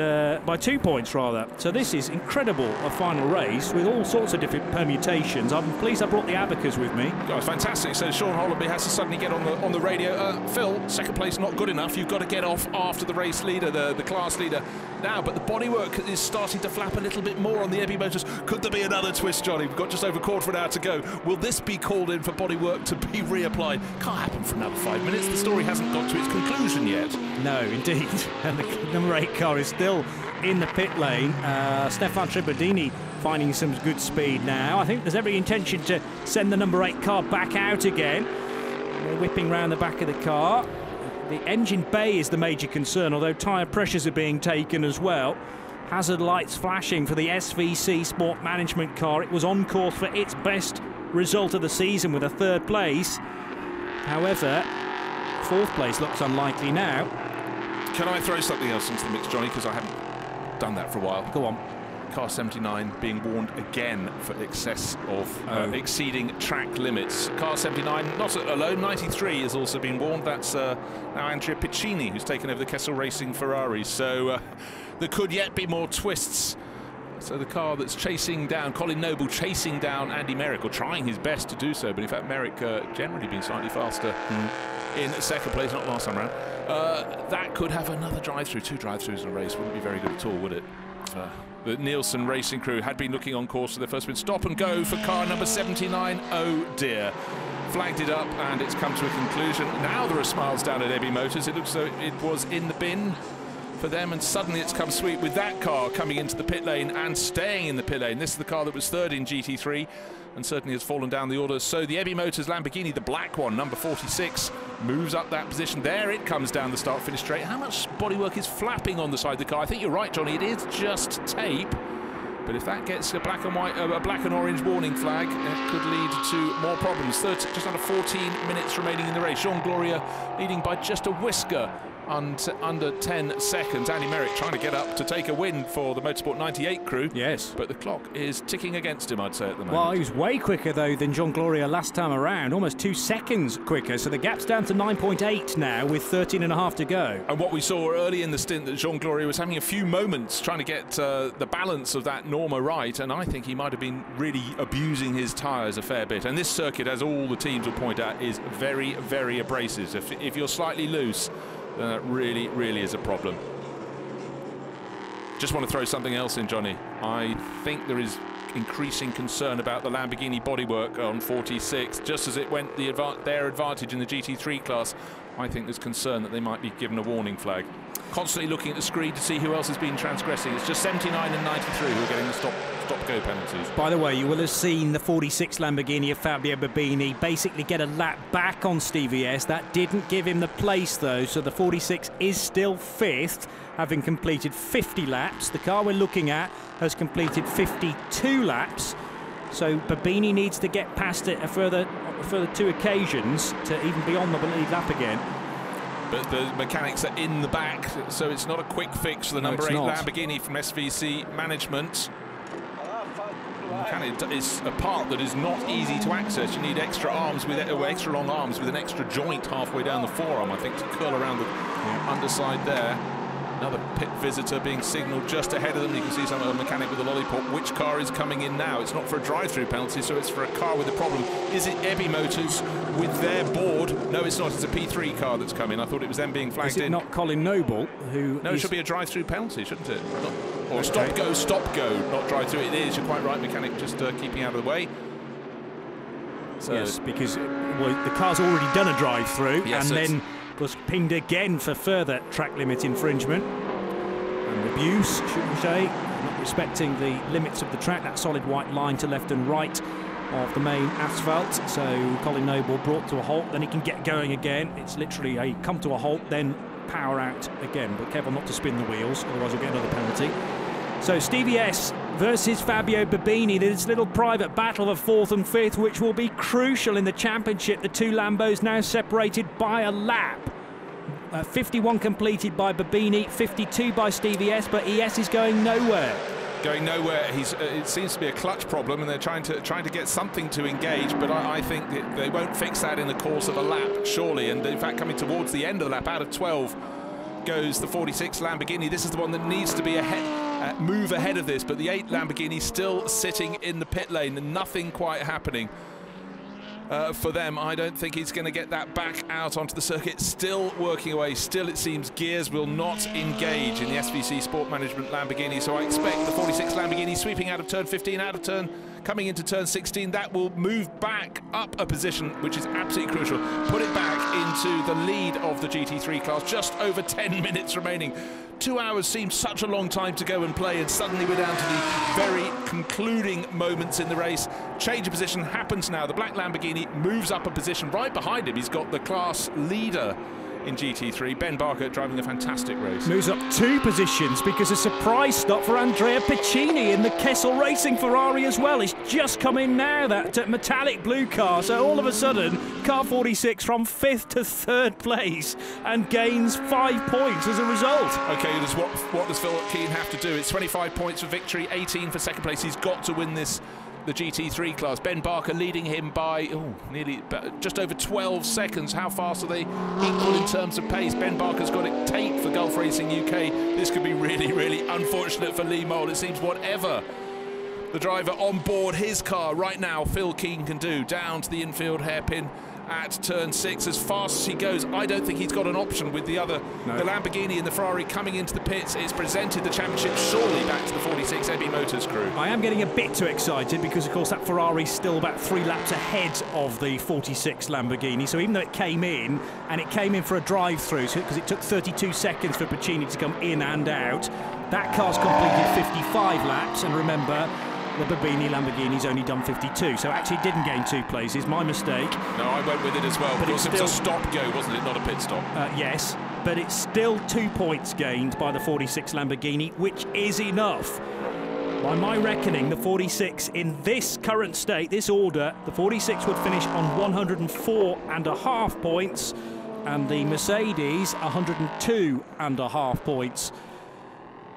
by 2 points rather. So this is incredible, a final race with all sorts of different permutations. I'm pleased I brought the abacus with me. Oh, fantastic. So Sean Hollenby has to suddenly get on the radio. Phil, 2nd place not good enough. You've got to get off after the race leader, the class leader now. But the bodywork is starting to flap a little bit more on the EB Motors. Could there be another twist, Johnny? We've got just over a quarter of an hour to go. Will this be called in for bodywork to be reapplied? Can't happen for another 5 minutes. The story hasn't got to its conclusion yet. No, indeed. And the number 8 car is still in the pit lane. Stefan Tribadini finding some good speed now. I think there's every intention to send the number 8 car back out again. They're whipping round the back of the car. The engine bay is the major concern, although tyre pressures are being taken as well. Hazard lights flashing for the SVC Sport Management car. It was on course for its best result of the season with a 3rd place. However, 4th place looks unlikely now. Can I throw something else into the mix, Johnny? Because I haven't done that for a while. Go on. Car 79 being warned again for excess of exceeding track limits. Car 79 not alone, 93 has also been warned. That's now Andrea Piccini, who's taken over the Kessel Racing Ferrari. So there could yet be more twists. So the car that's chasing down, Colin Noble chasing down Andy Merrick, or trying his best to do so, but in fact Merrick generally been slightly faster in 2nd place, not last time round. That could have another drive-through, 2 drive-throughs in a race. Wouldn't be very good at all, would it? The Nielsen Racing crew had been looking on course for their first win. Stop and go for car number 79. Oh dear. Flagged it up and it's come to a conclusion. Now there are smiles down at Ebby Motors. It looks as though it was in the bin for them, and suddenly it's come sweet with that car coming into the pit lane and staying in the pit lane. This is the car that was 3rd in GT3 and certainly has fallen down the order. So the Ebby Motors Lamborghini, the black one, number 46, moves up that position. There it comes down the start-finish straight. How much bodywork is flapping on the side of the car? I think you're right, Johnny. It is just tape. But if that gets a black and white, a black and orange warning flag, it could lead to more problems. Just under 14 minutes remaining in the race. Jean Gloria leading by just a whisker under 10 seconds. Andy Merrick trying to get up to take a win for the Motorsport 98 crew. Yes. But the clock is ticking against him, I'd say, at the moment. Well, he was way quicker, though, than Jean Gloria last time around. Almost 2 seconds quicker. So the gap's down to 9.8 now with 13.5 to go. And what we saw early in the stint, that Jean Gloria was having a few moments trying to get the balance of that Norma right. And I think he might have been really abusing his tyres a fair bit. And this circuit, as all the teams will point out, is very, very abrasive. If you're slightly loose, then that really, really is a problem. Just want to throw something else in, Johnny. I think there is increasing concern about the Lamborghini bodywork on 46. Just as it went their advantage in the GT3 class, I think there's concern that they might be given a warning flag. Constantly looking at the screen to see who else has been transgressing. It's just 79 and 93 who are getting the stop-go penalties. By the way, you will have seen the 46 Lamborghini of Fabio Babini basically get a lap back on Stevie S. That didn't give him the place, though, so the 46 is still 5th, having completed 50 laps. The car we're looking at has completed 52 laps, so Babini needs to get past it a further 2 occasions to even be on the lead lap again. But the mechanics are in the back, so it's not a quick fix for the number 8 Lamborghini from SVC Management. It's a part that is not easy to access. You need extra arms extra long arms with an extra joint halfway down the forearm, I think, to curl around the underside there. Another pit visitor being signalled just ahead of them. You can see some of the mechanic with a lollipop. Which car is coming in now? It's not for a drive-through penalty, so it's for a car with a problem. Is it Ebby Motors with their board? No, it's not. It's a P3 car that's coming. I thought it was them being flagged in. Is it not Colin Noble who? No, it should be a drive-through penalty, shouldn't it? Or stop go, not drive-through. It is. You're quite right, mechanic. Just keeping out of the way. So yes, because the car's already done a drive-through, and then was pinged again for further track limit infringement and abuse, should we say, not respecting the limits of the track, that solid white line to left and right of the main asphalt. So Colin Noble brought to a halt, then he can get going again. It's literally a come to a halt, then power out again, but careful not to spin the wheels, otherwise we'll get another penalty. So Stevie S versus Fabio Babini, this little private battle of 4th and 5th, which will be crucial in the championship. The 2 Lambos now separated by a lap. 51 completed by Babini, 52 by Stevie S, but ES is going nowhere. Going nowhere. It seems to be a clutch problem, and they're trying to get something to engage, but I think that they won't fix that in the course of a lap, surely. And in fact, coming towards the end of the lap, out of 12 goes the 46 Lamborghini. This is the one that needs to be move ahead of this, but the 8 Lamborghini still sitting in the pit lane and nothing quite happening for them. I don't think he's going to get that back out onto the circuit. Still working away. Still, it seems gears will not engage in the SVC Sport Management Lamborghini, so I expect the 46 Lamborghini sweeping out of turn 15, coming into turn 16. That will move back up a position, which is absolutely crucial. Put it back into the lead of the GT3 class. Just over 10 minutes remaining. 2 hours seemed such a long time to go and play, and suddenly we're down to the very concluding moments in the race. Change of position happens now. The black Lamborghini moves up a position. Right behind him, he's got the class leader in GT3, Ben Barker, driving a fantastic race. Moves up 2 positions because a surprise stop for Andrea Piccini in the Kessel Racing Ferrari as well. It's just come in now, that metallic blue car. So all of a sudden, car 46 from 5th to 3rd place and gains 5 points as a result. Okay, what does Phil Keane have to do? It's 25 points for victory, 18 for second place. He's got to win this, the GT3 class. Ben Barker leading him by nearly just over 12 seconds. How fast are they equal in terms of pace? Ben Barker's got it taped for Gulf Racing UK. This could be really, really unfortunate for Lee Mole. It seems whatever the driver on board his car right now, Phil Keane can do. Down to the infield hairpin at turn 6 as fast as he goes. I don't think he's got an option with the other, the Lamborghini and the Ferrari coming into the pits. It's presented the championship surely back to the 46 Ebby Motors crew. I am getting a bit too excited because, of course, that Ferrari's still about 3 laps ahead of the 46 Lamborghini. So even though it came in, and it came in for a drive-through, because it took 32 seconds for Piccini to come in and out, that car's completed 55 laps, and remember, the Babini Lamborghini's only done 52, so actually it didn't gain 2 places. My mistake. No, I went with it as well, but because it was a stop-go, wasn't it? Not a pit stop. Yes, but it's still 2 points gained by the 46 Lamborghini, which is enough. By my reckoning, the 46 in this current state, this order, the 46 would finish on 104.5 points, and the Mercedes 102.5 points.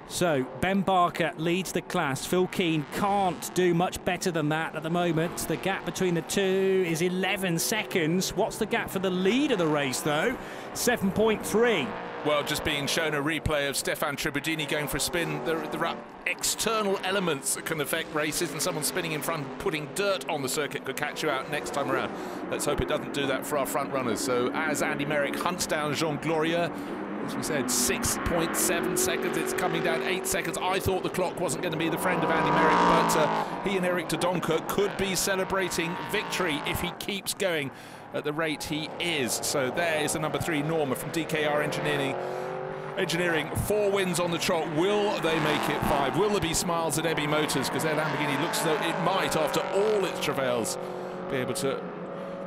So Ben Barker leads the class. Phil Keane can't do much better than that at the moment. The gap between the two is 11 seconds. What's the gap for the lead of the race, though? 7.3. Well, just being shown a replay of Stefan Tribudini going for a spin. There are external elements that can affect races, and someone spinning in front, putting dirt on the circuit could catch you out next time around. Let's hope it doesn't do that for our front runners. So as Andy Merrick hunts down Jean Gloria, as we said, 6.7 seconds. It's coming down 8 seconds. I thought the clock wasn't going to be the friend of Andy Merrick, but he and Eric de Donker could be celebrating victory if he keeps going at the rate he is. So there is the number 3 Norma from DKR Engineering. 4 wins on the trot. Will they make it 5? Will there be smiles at Ebby Motors? Because their Lamborghini looks as though it might, after all its travails, be able to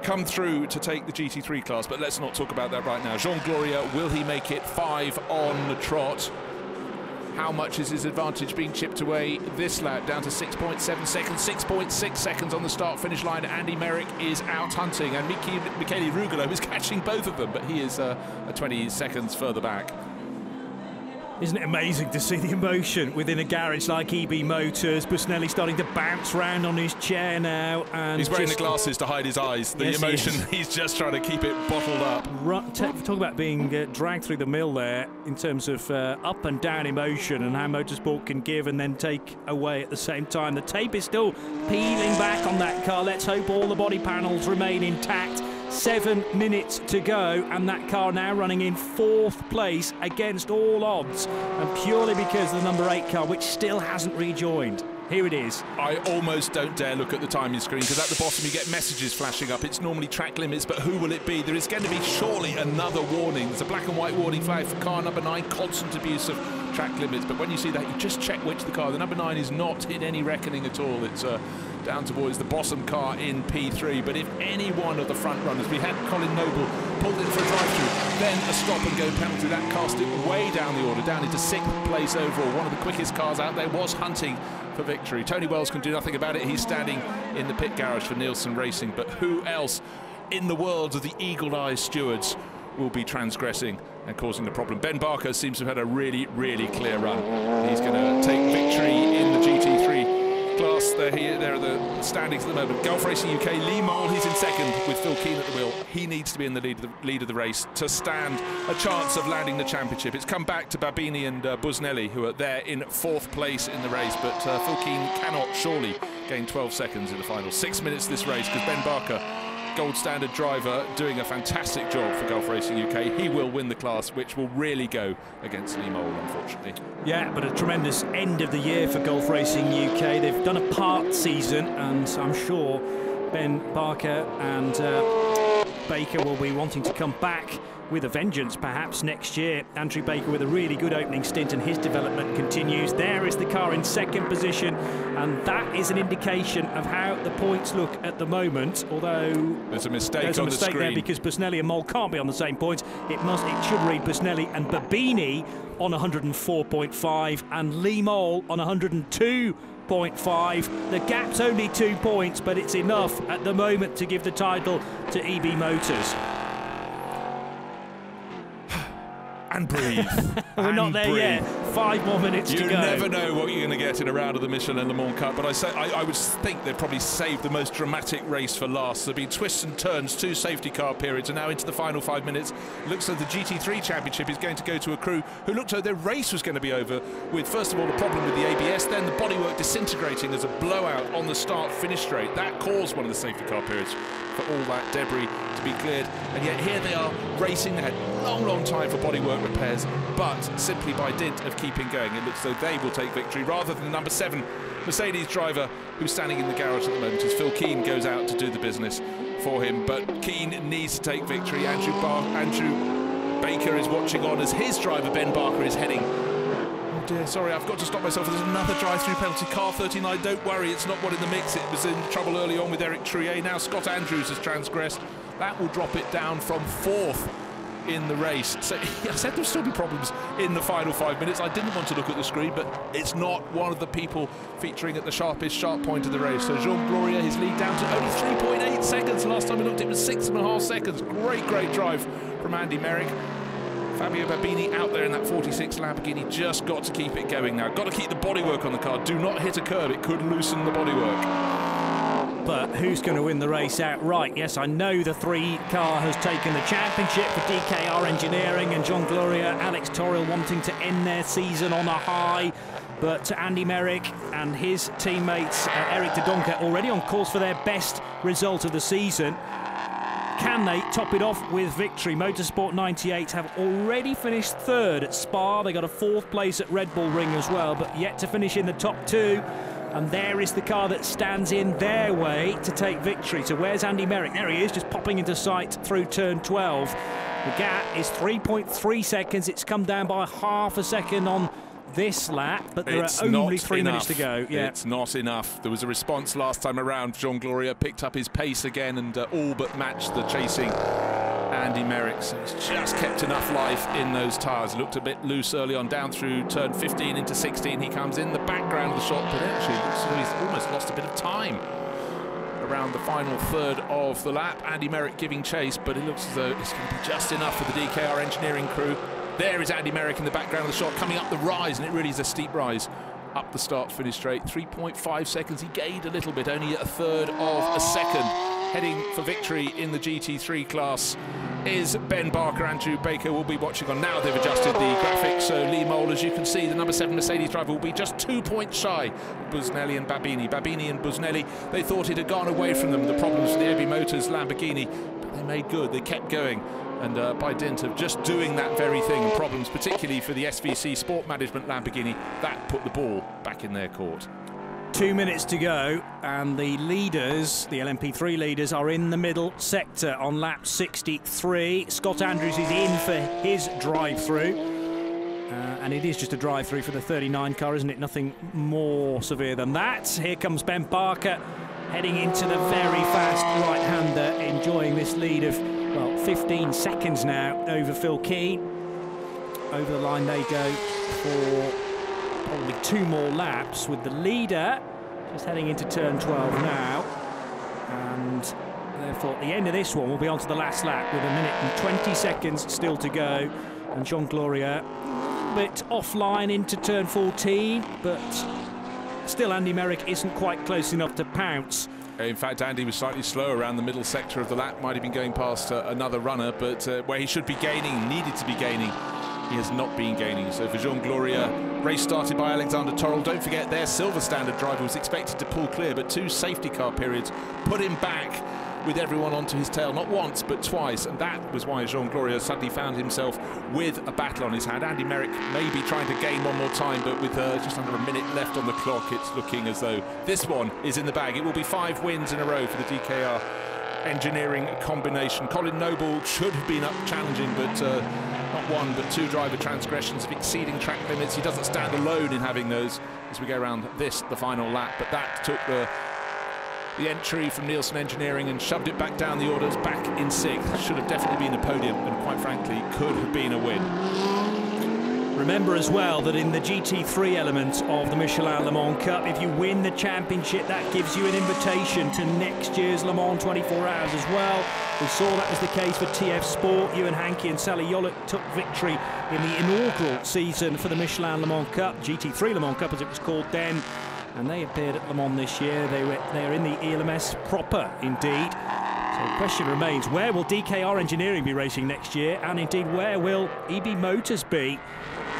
come through to take the GT3 class, but let's not talk about that right now. Jean Gloria, will he make it 5 on the trot? How much is his advantage being chipped away this lap? Down to 6.7 seconds, 6.6 seconds on the start-finish line. Andy Merrick is out hunting, and Michele Rugolo is catching both of them, but he is 20 seconds further back. Isn't it amazing to see the emotion within a garage like EB Motors? Busnelli starting to bounce around on his chair now, and he's wearing the glasses to hide his eyes. The emotion, he's just trying to keep it bottled up. Talk about being dragged through the mill there in terms of up and down emotion and how motorsport can give and then take away at the same time. The tape is still peeling back on that car. Let's hope all the body panels remain intact. 7 minutes to go, and that car now running in 4th place against all odds, and purely because of the number 8 car, which still hasn't rejoined. Here it is. I almost don't dare look at the timing screen, because at the bottom you get messages flashing up. It's normally track limits, but who will it be? There is going to be surely another warning. There's a black and white warning flag for car number 9, constant abuse of track limits. But when you see that, you just check which the car. The number 9 is not in any reckoning at all. It's down towards the bottom car in P3. But if any one of the front runners, we had Colin Noble pulled in for a drive-through, then a stop-and-go penalty, that cast it way down the order, down into 6th place overall. One of the quickest cars out there was hunting for victory. Tony Wells can do nothing about it. He's standing in the pit garage for Nielsen Racing. But who else in the world of the eagle-eyed stewards will be transgressing and causing the problem? Ben Barker seems to have had a really, really clear run. He's going to take victory in the GT3 class. There are the standings at the moment. Gulf Racing UK, Lee Mole, he's in 2nd with Phil Keane at the wheel. He needs to be in the lead of the race to stand a chance of landing the championship. It's come back to Babini and Busnelli, who are there in 4th place in the race, but Phil Keane cannot surely gain 12 seconds in the final. 6 minutes this race, because Ben Barker, gold standard driver, doing a fantastic job for Gulf Racing UK. He will win the class, which will really go against Lee Mole, unfortunately. Yeah, but a tremendous end of the year for Gulf Racing UK. They've done a part season, and I'm sure Ben Barker and Baker will be wanting to come back with a vengeance perhaps next year. Andrew Baker with a really good opening stint, and his development continues. There is the car in second position, and that is an indication of how the points look at the moment, although there's a mistake on the screen there, because Busnelli and Mole can't be on the same points. It should read Busnelli and Babini on 104.5 and Lee Mole on 102.5. The gap's only 2 points, but it's enough at the moment to give the title to EB Motors. And breathe. We're not there yet. 5 more minutes to go. You never know what you're going to get in a round of the Michelin Le Mans Cup, but I would think they've probably saved the most dramatic race for last. There have been twists and turns, 2 safety car periods, and now into the final 5 minutes. Looks like the GT3 Championship is going to go to a crew who looked like their race was going to be over with, first of all, the problem with the ABS, then the bodywork disintegrating as a blowout on the start-finish straight. That caused one of the safety car periods for all that debris to be cleared, and yet here they are racing. They had long time for bodywork repairs, but simply by dint of keeping going, it looks as though they will take victory rather than the number 7 Mercedes driver who's standing in the garage at the moment, as Phil Keane goes out to do the business for him. But Keane needs to take victory. Andrew Baker is watching on as his driver Ben Barker is heading. Oh dear, sorry, I've got to stop myself. There's another drive-through penalty. Car 39, don't worry, it's not one in the mix. It was in trouble early on with Eric Trier. Now Scott Andrews has transgressed. That will drop it down from 4th in the race. So I said there'll still be problems in the final 5 minutes. I didn't want to look at the screen, but it's not one of the people featuring at the sharp point of the race. So Jean Gloria, his lead down to only 3.8 seconds. Last time we looked, it was 6.5 seconds. Great drive from Andy Merrick. Fabio Babini out there in that 46 Lamborghini, just got to keep it going now. Got to keep the bodywork on the car. Do not hit a curb, it could loosen the bodywork. But who's going to win the race outright? Yes, I know the 3 car has taken the championship for DKR Engineering, and John Gloria, Alex Torriel wanting to end their season on a high. But Andy Merrick and his teammates, Eric de Doncker, already on course for their best result of the season. Can they top it off with victory? Motorsport 98 have already finished 3rd at Spa. They got a 4th place at Red Bull Ring as well, but yet to finish in the top 2. And there is the car that stands in their way to take victory. So where's Andy Merrick? There he is, just popping into sight through turn 12. The gap is 3.3 seconds. It's come down by ½ a second on this lap, but there are only 3 minutes to go. Yeah. It's not enough. There was a response last time around. Jean Gloria picked up his pace again and all but matched the chasing Andy Merrick. So he's just kept enough life in those tyres. Looked a bit loose early on, down through turn 15 into 16. He comes in the background of the shot, but actually looks as though he's almost lost a bit of time around the final 1/3 of the lap. Andy Merrick giving chase, but it looks as though it's going to be just enough for the DKR Engineering crew. There is Andy Merrick in the background of the shot, coming up the rise, and it really is a steep rise up the start-finish straight. 3.5 seconds. He gained a little bit, only 1/3 of a second. Heading for victory in the GT3 class is Ben Barker. Andrew Baker will be watching on. Now they've adjusted the graphics, so Lee Mole, as you can see, the number 7 Mercedes driver will be just 2 points shy. Busnelli and Babini. Babini and Busnelli, they thought it had gone away from them, the problems with the EB Motors Lamborghini, but they made good. They kept going. And by dint of just doing that very thing, and problems particularly for the SVC Sport Management Lamborghini, that put the ball back in their court. 2 minutes to go, and the leaders, the LMP3 leaders, are in the middle sector on lap 63. Scott Andrews is in for his drive-through, and it is just a drive-through for the 39 car, isn't it? Nothing more severe than that. Here comes Ben Barker heading into the very fast right-hander, enjoying this lead of, well, 15 seconds now over Phil Keane. Over the line they go for probably 2 more laps, with the leader just heading into turn 12 now. And therefore, at the end of this one, we'll be on to the last lap with 1 minute and 20 seconds still to go. And John Gloria a little bit offline into turn 14, but still Andy Merrick isn't quite close enough to pounce. In fact, Andy was slightly slow around the middle sector of the lap, might have been going past another runner, but where he should be gaining, needed to be gaining, he has not been gaining. So for Jean Gloria, race started by Alexander Torriel. Don't forget, their silver standard driver was expected to pull clear, but 2 safety car periods put him back with everyone onto his tail, not once but twice, and that was why Jean Gloria suddenly found himself with a battle on his hand. Andy Merrick may be trying to gain one more time, but with just under a minute left on the clock, it's looking as though this one is in the bag. It will be 5 wins in a row for the DKR engineering combination. Colin Noble should have been up challenging, but not one but two driver transgressions of exceeding track limits. He doesn't stand alone in having those as we go around the final lap, but that took the entry from Nielsen Engineering and shoved it back down the orders, back in 6th. Should have definitely been a podium, and quite frankly could have been a win. Remember as well that in the GT3 element of the Michelin Le Mans Cup, if you win the championship, that gives you an invitation to next year's Le Mans 24 Hours as well. We saw that was the case for TF Sport. Ewan Hankey and Sally Yollet took victory in the inaugural season for the Michelin Le Mans Cup, GT3 Le Mans Cup as it was called then, and they appeared at Le Mans this year. They are in the ELMS proper indeed. So the question remains, where will DKR Engineering be racing next year, and indeed where will EB Motors be,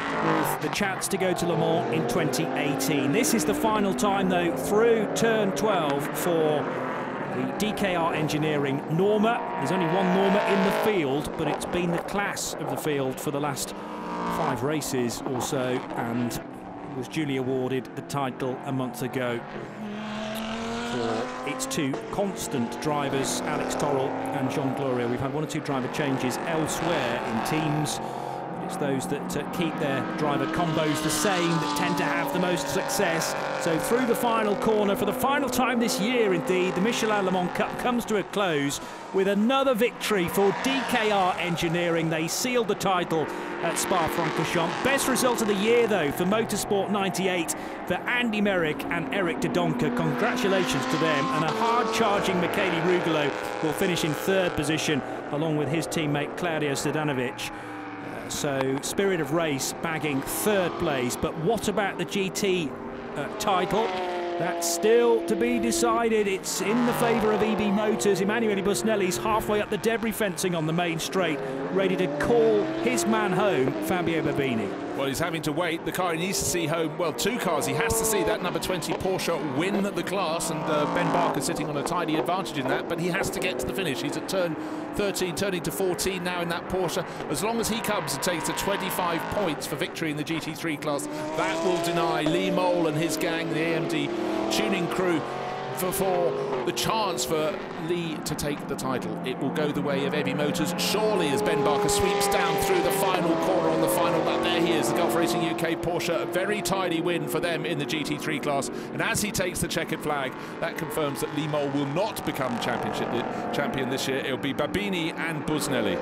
with the chance to go to Le Mans in 2018. This is the final time, though, through turn 12 for the DKR Engineering Norma. There's only one Norma in the field, but it's been the class of the field for the last 5 races or so, and was duly awarded the title a month ago for its 2 constant drivers, Alex Torrell and Jean Gloria. We've had 1 or 2 driver changes elsewhere in teams. It's those that keep their driver combos the same that tend to have the most success. So through the final corner, for the final time this year indeed, the Michelin Le Mans Cup comes to a close with another victory for DKR Engineering. They sealed the title at Spa-Francorchamps. Best result of the year, though, for Motorsport 98 for Andy Merrick and Eric de Donker. Congratulations to them. And a hard-charging Michele Rugolo will finish in 3rd position, along with his teammate Claudio Zdanovic. So Spirit of Race bagging 3rd place. But what about the GT title? That's still to be decided. It's in the favour of EB Motors. Emanuele Busnelli's halfway up the debris fencing on the main straight, ready to call his man home, Fabio Babini. Well, he's having to wait. The car he needs to see home, well, 2 cars he has to see. That number 20 Porsche win the class, and Ben Barker sitting on a tidy advantage in that, but he has to get to the finish. He's at turn 13, turning to 14 now in that Porsche. As long as he comes and takes the 25 points for victory in the GT3 class, that will deny Lee Mole and his gang, the AMD tuning crew, for the chance for Lee to take the title. It will go the way of EB Motors, surely, as Ben Barker sweeps down through the final corner on the final lap. There he is, the Gulf Racing UK Porsche. A very tidy win for them in the GT3 class. And as he takes the checkered flag, that confirms that Lee Mole will not become champion this year. It'll be Babini and Busnelli.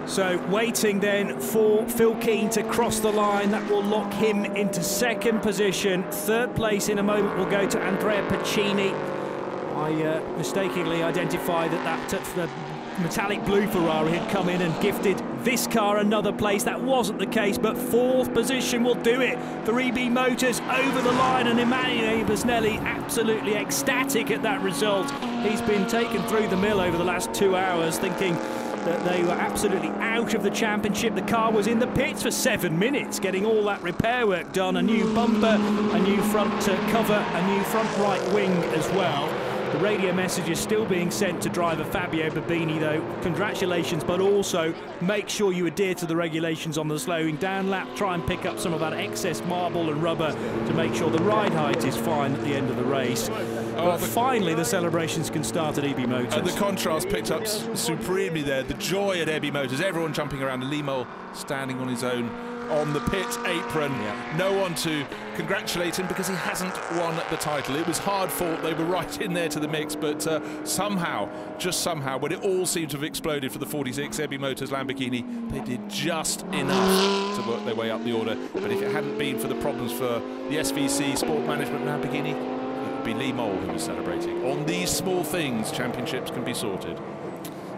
So waiting then for Phil Keane to cross the line. That will lock him into 2nd position. 3rd place in a moment will go to Andrea Pacini. I mistakenly identified that metallic blue Ferrari had come in and gifted this car another place. That wasn't the case, but 4th position will do it for EB Motors over the line, and Emanuele Busnelli absolutely ecstatic at that result. He's been taken through the mill over the last 2 hours, thinking that they were absolutely out of the championship. The car was in the pits for 7 minutes, getting all that repair work done. A new bumper, a new front cover, a new front right wing as well. The radio message is still being sent to driver Fabio Babini, though. Congratulations, but also make sure you adhere to the regulations on the slowing down lap. Try and pick up some of that excess marble and rubber to make sure the ride height is fine at the end of the race. But finally, the celebrations can start at EB Motors. And the contrast picked up supremely there. The joy at EB Motors, everyone jumping around, and Lee Mole standing on his own on the pit apron. Yeah. No one to congratulate him because he hasn't won the title. It was hard fought. They were right in there to the mix, but somehow, just somehow, when it all seemed to have exploded for the 46 EB Motors Lamborghini, they did just enough to work their way up the order. But if it hadn't been for the problems for the SVC Sport Management Lamborghini, it would be Lee Mole who was celebrating. On these small things, championships can be sorted.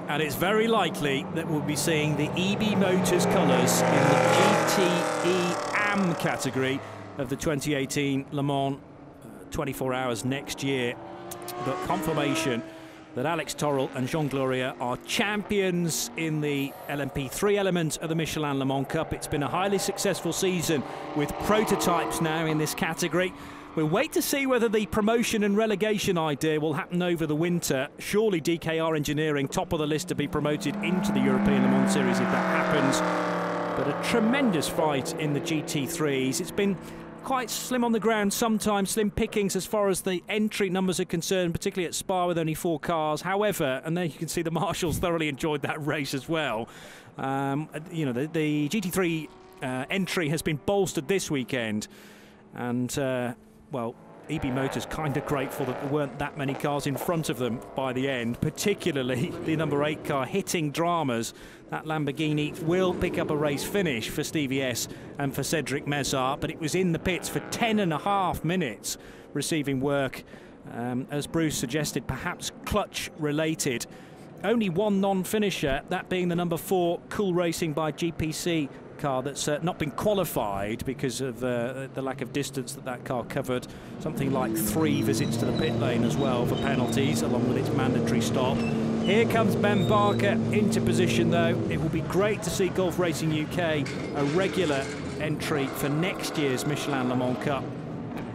And it's very likely that we'll be seeing the EB Motors colours in the GTE AM category of the 2018 Le Mans 24 Hours next year. But confirmation that Alex Torrell and Jean Gloria are champions in the LMP3 element of the Michelin Le Mans Cup. It's been a highly successful season with prototypes now in this category. We'll wait to see whether the promotion and relegation idea will happen over the winter. Surely DKR Engineering, top of the list to be promoted into the European Le Mans Series if that happens. But a tremendous fight in the GT3s. It's been quite slim on the ground sometimes, slim pickings as far as the entry numbers are concerned, particularly at Spa with only 4 cars. However, and there you can see the marshals thoroughly enjoyed that race as well. You know, the GT3 entry has been bolstered this weekend, and well, EB Motors kind of grateful that there weren't that many cars in front of them by the end, particularly the number 8 car hitting dramas. That Lamborghini will pick up a race finish for Stevie S and for Cedric Mézard, but it was in the pits for 10.5 minutes receiving work, as Bruce suggested, perhaps clutch related. Only one non-finisher, that being the number 4 Cool Racing by GPC car that's not been qualified because of the lack of distance that car covered. Something like 3 visits to the pit lane as well for penalties, along with its mandatory stop. Here comes Ben Barker into position, though. It will be great to see Gulf Racing UK a regular entry for next year's Michelin Le Mans Cup.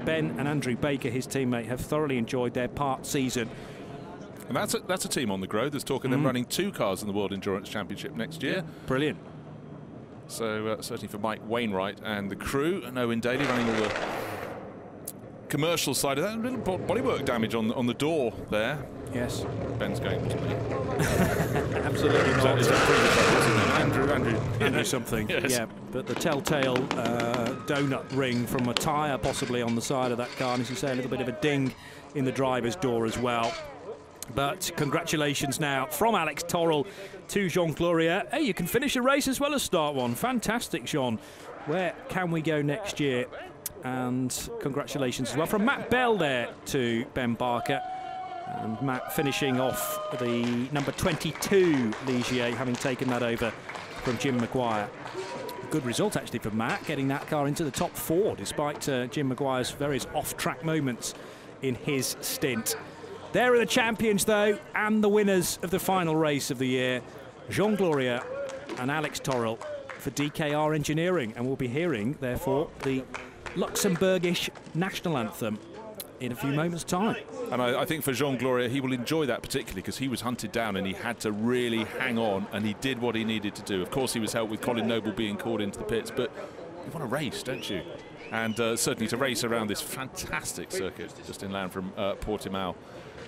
Ben and Andrew Baker, his teammate, have thoroughly enjoyed their part season. And that's a team on the grow. There's talk of them running 2 cars in the World Endurance Championship next year. Yeah, brilliant. So certainly for Mike Wainwright and the crew, and Owen Daly running all the commercial side of that. A little bodywork damage on the door there. Yes. Ben's going to me. Absolutely not. Is that Andrew something. Yes. Yeah, but the telltale donut ring from a tyre possibly on the side of that car, and as you say, a little bit of a ding in the driver's door as well. But congratulations now from Alex Torrell to Jean Gloria. Hey, you can finish a race as well as start one. Fantastic, Jean. Where can we go next year? And congratulations as well from Matt Bell there to Ben Barker. And Matt finishing off the number 22 Ligier, having taken that over from Jim Maguire. Good result actually for Matt, getting that car into the top 4 despite Jim Maguire's various off-track moments in his stint. There are the champions, though, and the winners of the final race of the year, Jean Gloria and Alex Torrell for DKR Engineering. And we'll be hearing, therefore, the Luxembourgish national anthem in a few moments' time. And I think for Jean Gloria, he will enjoy that particularly because he was hunted down and he had to really hang on, and he did what he needed to do. Of course, he was helped with Colin Noble being called into the pits, but you want to race, don't you? And certainly to race around this fantastic circuit just inland from Portimão.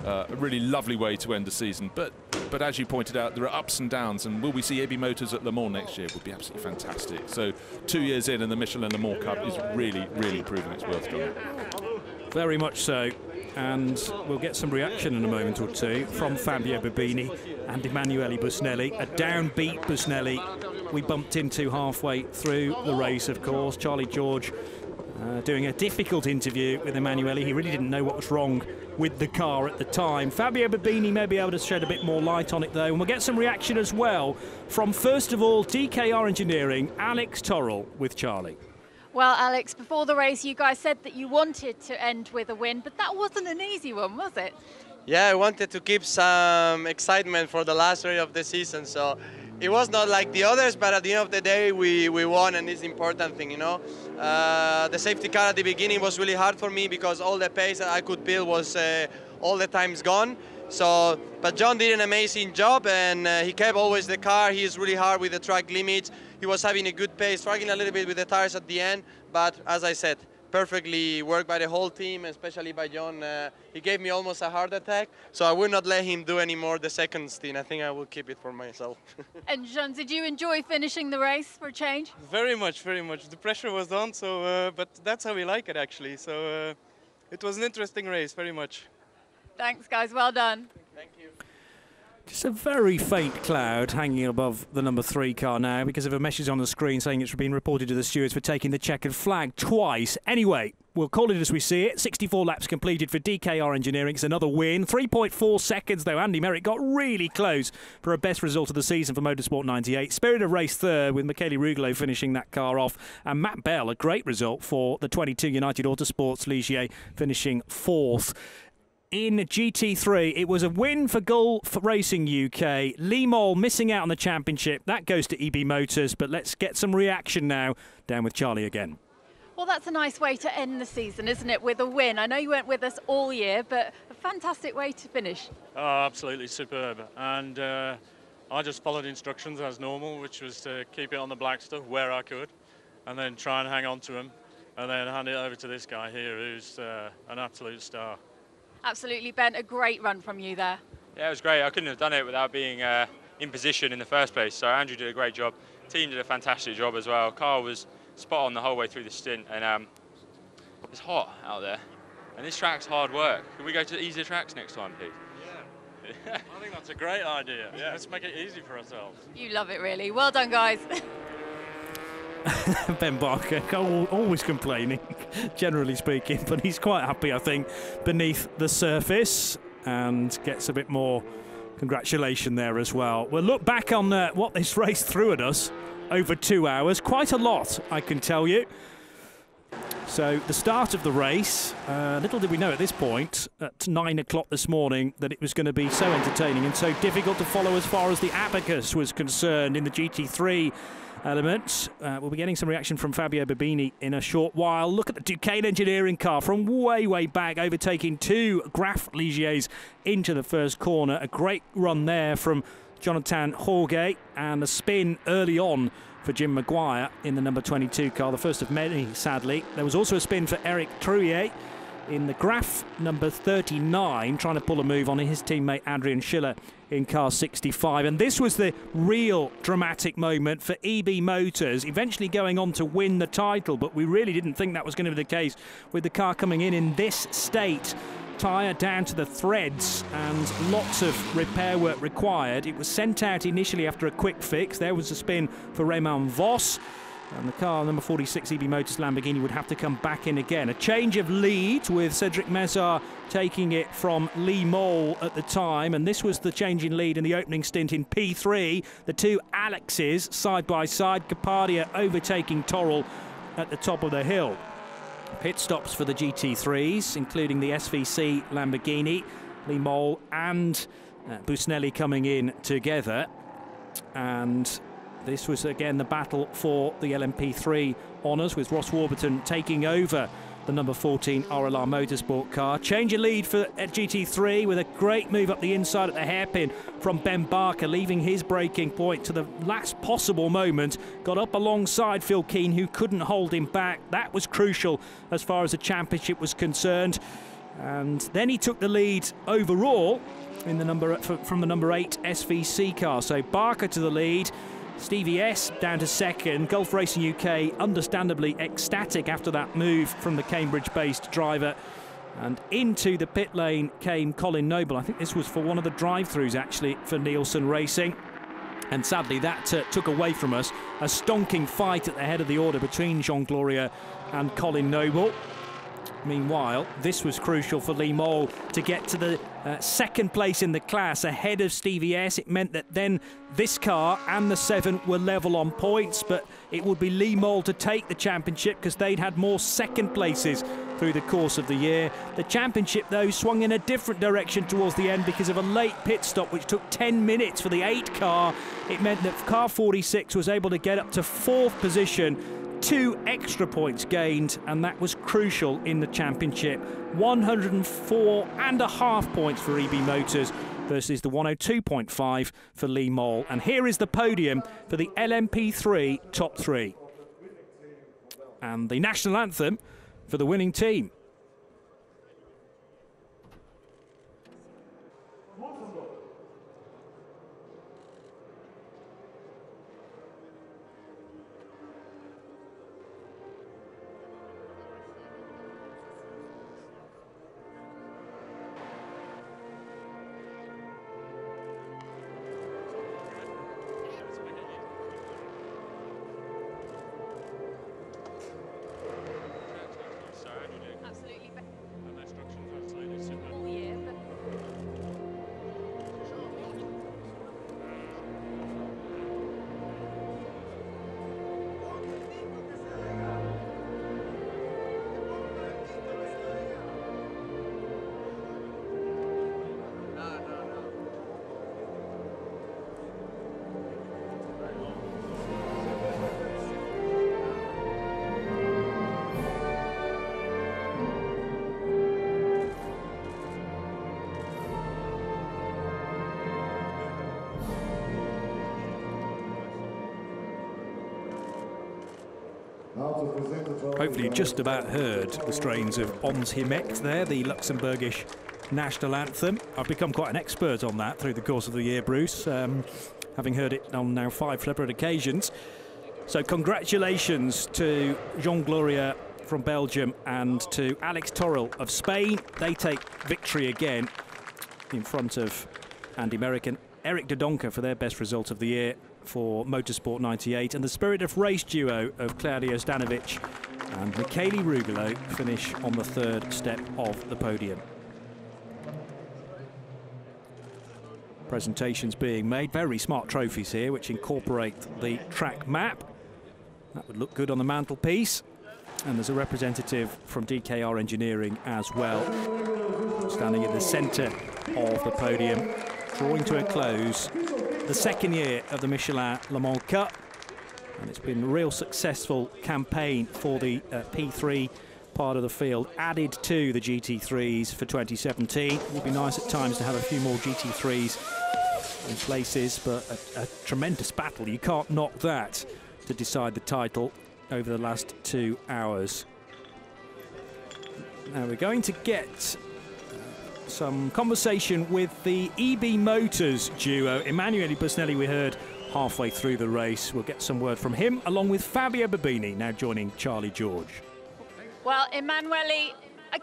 A really lovely way to end the season, but as you pointed out, there are ups and downs, and will we see AB Motors at Le Mans next year? Would be absolutely fantastic. So 2 years in, and the Michelin Le Mans Cup is really proving its worth, John. Very much so, and we'll get some reaction in a moment or two from Fabio Babini and Emanuele Busnelli. A downbeat Busnelli we bumped into halfway through the race, of course. Charlie George doing a difficult interview with Emanuele. He really didn't know what was wrong with the car at the time. Fabio Babini may be able to shed a bit more light on it, though, and we'll get some reaction as well from, first of all, DKR Engineering, Alex Torrell with Charlie. Well, Alex, before the race, you guys said that you wanted to end with a win, but that wasn't an easy one, was it? Yeah, I wanted to keep some excitement for the last race of the season, so it was not like the others, but at the end of the day, we won, and it's the important thing, you know. The safety car at the beginning was really hard for me because all the pace that I could build was all the times gone. So, but John did an amazing job, and he kept always the car. He's really hard with the track limits. He was having a good pace, struggling a little bit with the tires at the end, but as I said, perfectly worked by the whole team, especially by John. He gave me almost a heart attack, so I will not let him do any more the second stint. I think I will keep it for myself. And John, did you enjoy finishing the race for a change? Very much, very much. The pressure was on, so but that's how we like it actually. So it was an interesting race, very much. Thanks, guys. Well done. Thank you. Just a very faint cloud hanging above the number 3 car now because of a message on the screen saying it's been reported to the stewards for taking the checkered flag twice. Anyway, we'll call it as we see it. 64 laps completed for DKR Engineering. It's another win. 3.4 seconds, though. Andy Merritt got really close for a best result of the season for Motorsport 98. Spirit of Race third, with Michele Rugolo finishing that car off. And Matt Bell, a great result for the 22 United Autosports Ligier, finishing 4th. In GT3, it was a win for Gulf Racing UK. Lee Moll missing out on the championship. That goes to EB Motors, but let's get some reaction now. Down with Charlie again. Well, that's a nice way to end the season, isn't it, with a win? I know you weren't with us all year, but a fantastic way to finish. Oh, absolutely superb. And I just followed instructions as normal, which was to keep it on the black stuff where I could, and then try and hang on to him. and then hand it over to this guy here who's an absolute star. Absolutely, Ben, a great run from you there. Yeah, it was great. I couldn't have done it without being in position in the first place. So Andrew did a great job. Team did a fantastic job as well. Carl was spot on the whole way through the stint, and it's hot out there. And this track's hard work. Can we go to easier tracks next time, please? Yeah. I think that's a great idea. Yeah, let's make it easy for ourselves. You love it, really. Well done, guys. Ben Barker, always complaining, generally speaking, but he's quite happy, I think, beneath the surface, and gets a bit more congratulation there as well. We'll look back on what this race threw at us over 2 hours. Quite a lot, I can tell you. So the start of the race, little did we know at this point, at 9 o'clock this morning, that it was going to be so entertaining and so difficult to follow as far as the abacus was concerned in the GT3 element. We'll be getting some reaction from Fabio Babini in a short while. Look at the Duquesne Engineering car from way back, overtaking two Graf Ligiers into the first corner. A great run there from Jonathan Jorge, and a spin early on for Jim Maguire in the number 22 car, the first of many, sadly. There was also a spin for Eric Trouillet in the Graf number 39, trying to pull a move on his teammate Adrian Schiller in car 65. And this was the real dramatic moment for EB Motors, eventually going on to win the title, but we really didn't think that was going to be the case with the car coming in this state. Tyre down to the threads and lots of repair work required. It was sent out initially after a quick fix. There was a spin for Raymond Vos, and the car number 46 EB Motors Lamborghini would have to come back in again. A change of lead with Cedric Mézard taking it from Lee Mole at the time, and this was the change in lead in the opening stint in P3. The two Alexes side by side, Capadia overtaking Torrell at the top of the hill. Pit stops for the GT3s, including the SVC Lamborghini, Lee Mole and Busnelli coming in together. And this was again the battle for the LMP3 honours, with Ross Warburton taking over the number 14 RLR Motorsport car. Change of lead for GT3 with a great move up the inside at the hairpin from Ben Barker, leaving his braking point to the last possible moment. Got up alongside Phil Keane, who couldn't hold him back. That was crucial as far as the championship was concerned. And then he took the lead overall in the from the number 8 SVC car. So Barker to the lead, Stevie S down to second. Gulf Racing UK understandably ecstatic after that move from the Cambridge-based driver. And into the pit lane came Colin Noble. I think this was for one of the drive-throughs actually for Nielsen Racing. And sadly that took away from us a stonking fight at the head of the order between Jean Gloria and Colin Noble. Meanwhile, this was crucial for Lee Mole to get to the second place in the class ahead of Stevie S. It meant that then this car and the 7 were level on points, but it would be Lee Mole to take the championship because they'd had more second places through the course of the year. The championship, though, swung in a different direction towards the end because of a late pit stop, which took 10 minutes for the 8 car. It meant that car 46 was able to get up to 4th position. 2 extra points gained, and that was crucial in the championship. 104.5 points for EB Motors versus the 102.5 for Lee Mole. And here is the podium for the LMP3 top 3. And the national anthem for the winning team. Hopefully you just about heard the strains of Ons Himek there, the Luxembourgish national anthem. I've become quite an expert on that through the course of the year, Bruce, having heard it on now 5 separate occasions. So congratulations to Jean Gloria from Belgium and to Alex Torrell of Spain. They take victory again in front of Andy Merrick and Eric Dodonka for their best result of the year for Motorsport 98, and the Spirit of Race duo of Claudio Stanovic and Michele Rugolo finish on the 3rd step of the podium. Presentations being made, very smart trophies here which incorporate the track map. That would look good on the mantelpiece, and there's a representative from DKR Engineering as well, standing in the centre of the podium, drawing to a close the 2nd year of the Michelin Le Mans Cup, and it's been a real successful campaign for the P3 part of the field, added to the GT3s for 2017. It would be nice at times to have a few more GT3s in places, but a tremendous battle, you can't knock that, to decide the title over the last 2 hours. Now we're going to get some conversation with the EB Motors duo. Emanuele Busnelli we heard halfway through the race. We'll get some word from him, along with Fabio Babini, now joining Charlie George. Well, Emanuele,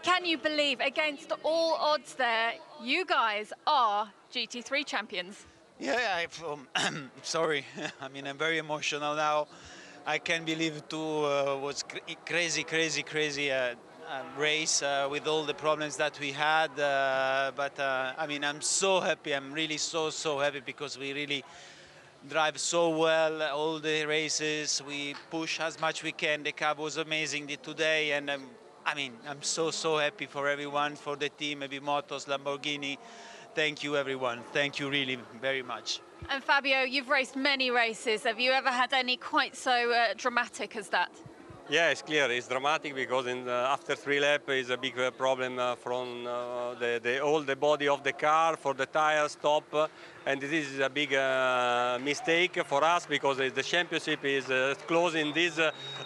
can you believe, against all odds there, you guys are GT3 champions? Yeah, I'm sorry. I mean, I'm very emotional now. I can't believe it too. Was crazy race with all the problems that we had. But I mean, I'm so happy. I'm really so happy because we really drive so well all the races. We push as much we can. The car was amazing today, and I mean, I'm so happy for everyone, for the team, maybe Motos, Lamborghini. Thank you, everyone. Thank you really very much. And Fabio, you've raced many races. Have you ever had any quite so dramatic as that? Yeah, it's clear. It's dramatic because after 3 laps is a big problem from all the body of the car for the tire stop, and this is a big mistake for us because the championship is closing these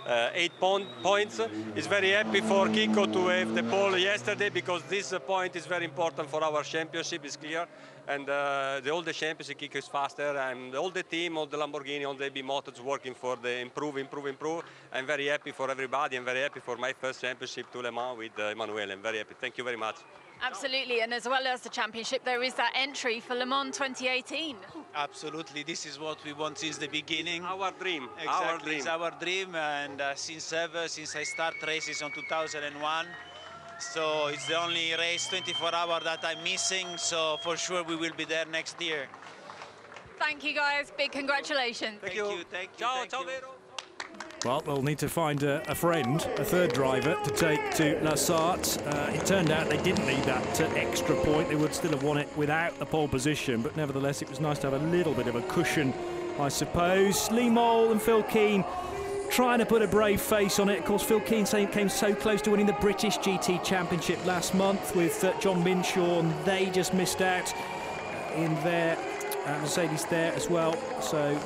8 points. It's very happy for Kiko to have the pole yesterday because this point is very important for our championship. It's clear. And all the championship, Kiko is faster, and all the team, all the Lamborghini, all the AB Motors working for the improve. I'm very happy for everybody. I'm very happy for my first championship to Le Mans with Emanuele. I'm very happy. Thank you very much. Absolutely, and as well as the championship, there is that entry for Le Mans 2018. Absolutely, this is what we want since the beginning. Our dream. Exactly, our dream. It's our dream, and since I start races in 2001. So it's the only race 24 hours that I'm missing, so for sure we will be there next year. Thank you guys, big congratulations. Thank you. Ciao, Vero. Well, they'll need to find a friend, a third driver, to take to La Sarthe. It turned out they didn't need that extra point. They would still have won it without the pole position, but nevertheless it was nice to have a little bit of a cushion, I suppose. Lee Mole and Phil Keane trying to put a brave face on it. Of course, Phil Keane came so close to winning the British GT Championship last month with John Minshaw, and they just missed out in their Mercedes there as well. So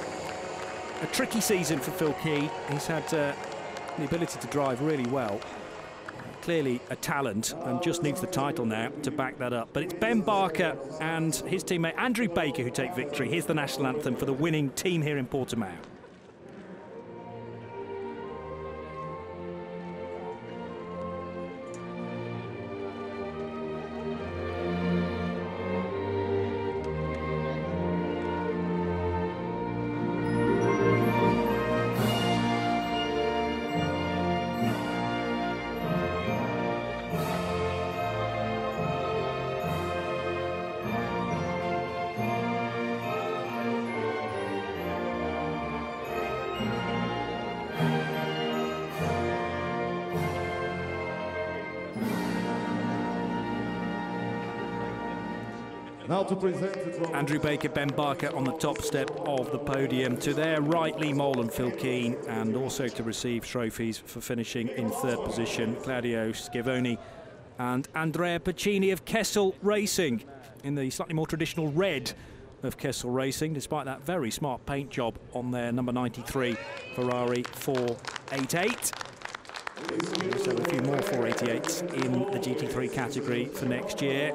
a tricky season for Phil Keane. He's had the ability to drive really well. Clearly a talent, and just needs the title now to back that up. But it's Ben Barker and his teammate Andrew Baker who take victory. Here's the national anthem for the winning team here in Portimão. Now to present the trophy. Andrew Baker, Ben Barker on the top step of the podium. To their right, Lee Mole and Phil Keane, and also to receive trophies for finishing in third position, Claudio Schiavone and Andrea Pacini of Kessel Racing in the slightly more traditional red of Kessel Racing, despite that very smart paint job on their number 93 Ferrari 488. We also have a few more 488s in the GT3 category for next year.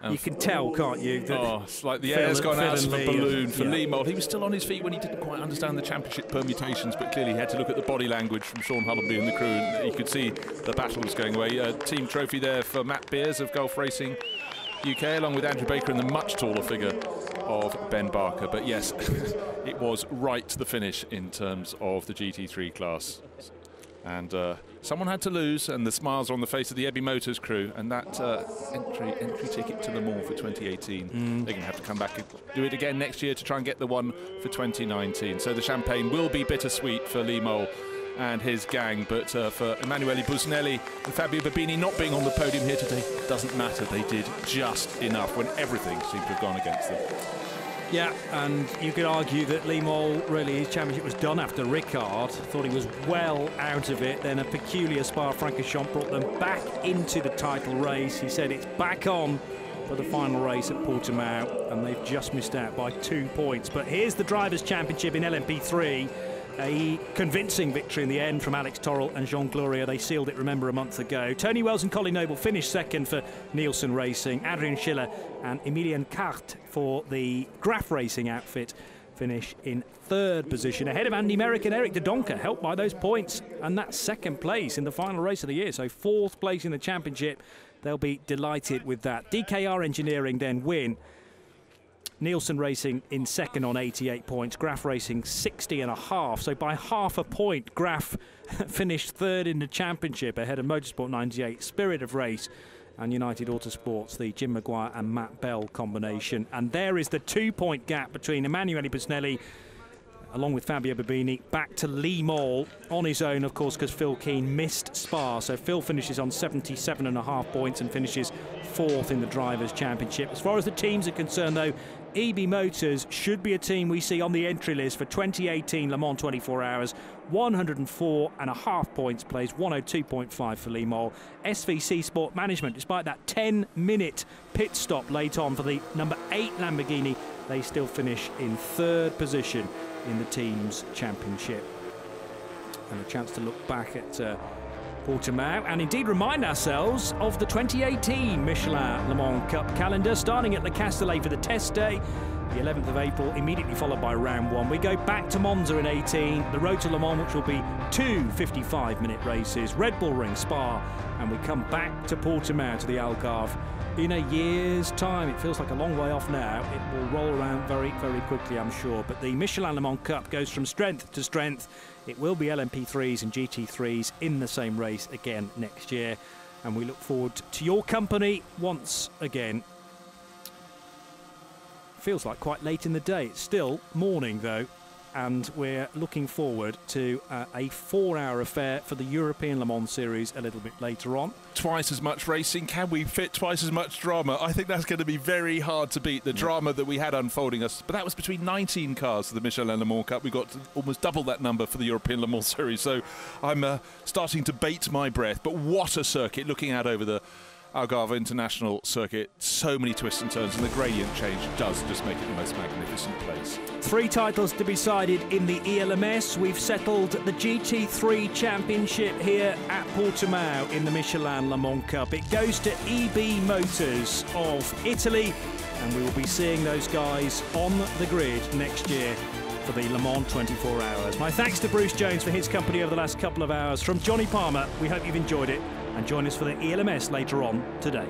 You can tell, can't you? That it's like the air's gone out of a balloon for Lee Mould. He was still on his feet when he didn't quite understand the championship permutations, but clearly he had to look at the body language from Sean Hullaby and the crew, and you could see the battle was going away. Team trophy there for Matt Beers of Gulf Racing UK, along with Andrew Baker and the much taller figure of Ben Barker. But yes, it was right to the finish in terms of the GT3 class. And someone had to lose, and the smiles are on the face of the Ebby Motors crew, and that entry ticket to Le Mans for 2018. They're going to have to come back and do it again next year to try and get the one for 2019. So the champagne will be bittersweet for Lee Moll and his gang, but for Emanuele Busnelli and Fabio Babini not being on the podium here today doesn't matter. They did just enough when everything seemed to have gone against them. Yeah, and you could argue that Lee Moll, really, his championship was done after Ricard. Thought he was well out of it. Then a peculiar Spa-Francorchamps brought them back into the title race. He said it's back on for the final race at Portimão, and they've just missed out by 2 points. But here's the Drivers' Championship in LMP3. A convincing victory in the end from Alex Torrell and Jean Gloria. They sealed it, remember, a month ago. Tony Wells and Colin Noble finished second for Nielsen Racing. Adrian Schiller and Emilien Carte for the Graf Racing outfit finish in third position, ahead of Andy Merrick and Eric de Donker, helped by those points. And that's second place in the final race of the year, so fourth place in the championship. They'll be delighted with that. DKR Engineering then win. Nielsen Racing in second on 88 points, Graf Racing 60.5, so by half a point Graf finished third in the championship ahead of Motorsport 98, Spirit of Race and United Autosports, the Jim Maguire and Matt Bell combination. And there is the 2-point gap between Emanuele Busnelli along with Fabio Babini, back to Lee Moll on his own, of course, because Phil Keane missed Spa. So Phil finishes on 77.5 points and finishes fourth in the Drivers' Championship. As far as the teams are concerned, though, EB Motors should be a team we see on the entry list for 2018 Le Mans 24 Hours. 104.5 points, plays 102.5 for Lee Moll. SVC Sport Management, despite that 10-minute pit stop late on for the number 8 Lamborghini, they still finish in third position in the team's championship. And a chance to look back at Portimão and indeed remind ourselves of the 2018 Michelin Le Mans Cup calendar, starting at Le Castellet for the test day, the 11th of April, immediately followed by round 1. We go back to Monza in 18, the Road to Le Mans, which will be 2 55-minute races, Red Bull Ring, Spa, and we come back to Portimão, to the Algarve, in a year's time. It feels like a long way off now. It will roll around very, very quickly, I'm sure. But the Michelin Le Mans Cup goes from strength to strength. It will be LMP3s and GT3s in the same race again next year. And we look forward to your company once again. Feels like quite late in the day. It's still morning, though. And we're looking forward to a 4-hour affair for the European Le Mans Series a little bit later on. Twice as much racing. Can we fit twice as much drama? I think that's going to be very hard to beat, the drama that we had unfolding us. But that was between 19 cars for the Michelin Le Mans Cup. We got almost double that number for the European Le Mans Series. So I'm starting to bait my breath. But what a circuit, looking out over the Algarve International Circuit. So many twists and turns, and the gradient change does just make it the most magnificent place. 3 titles to be decided in the ELMS. We've settled the GT3 Championship here at Portimão in the Michelin Le Mans Cup. It goes to EB Motors of Italy, and we will be seeing those guys on the grid next year for the Le Mans 24 Hours. My thanks to Bruce Jones for his company over the last couple of hours. From Johnny Palmer, we hope you've enjoyed it, and join us for the ELMS later on today.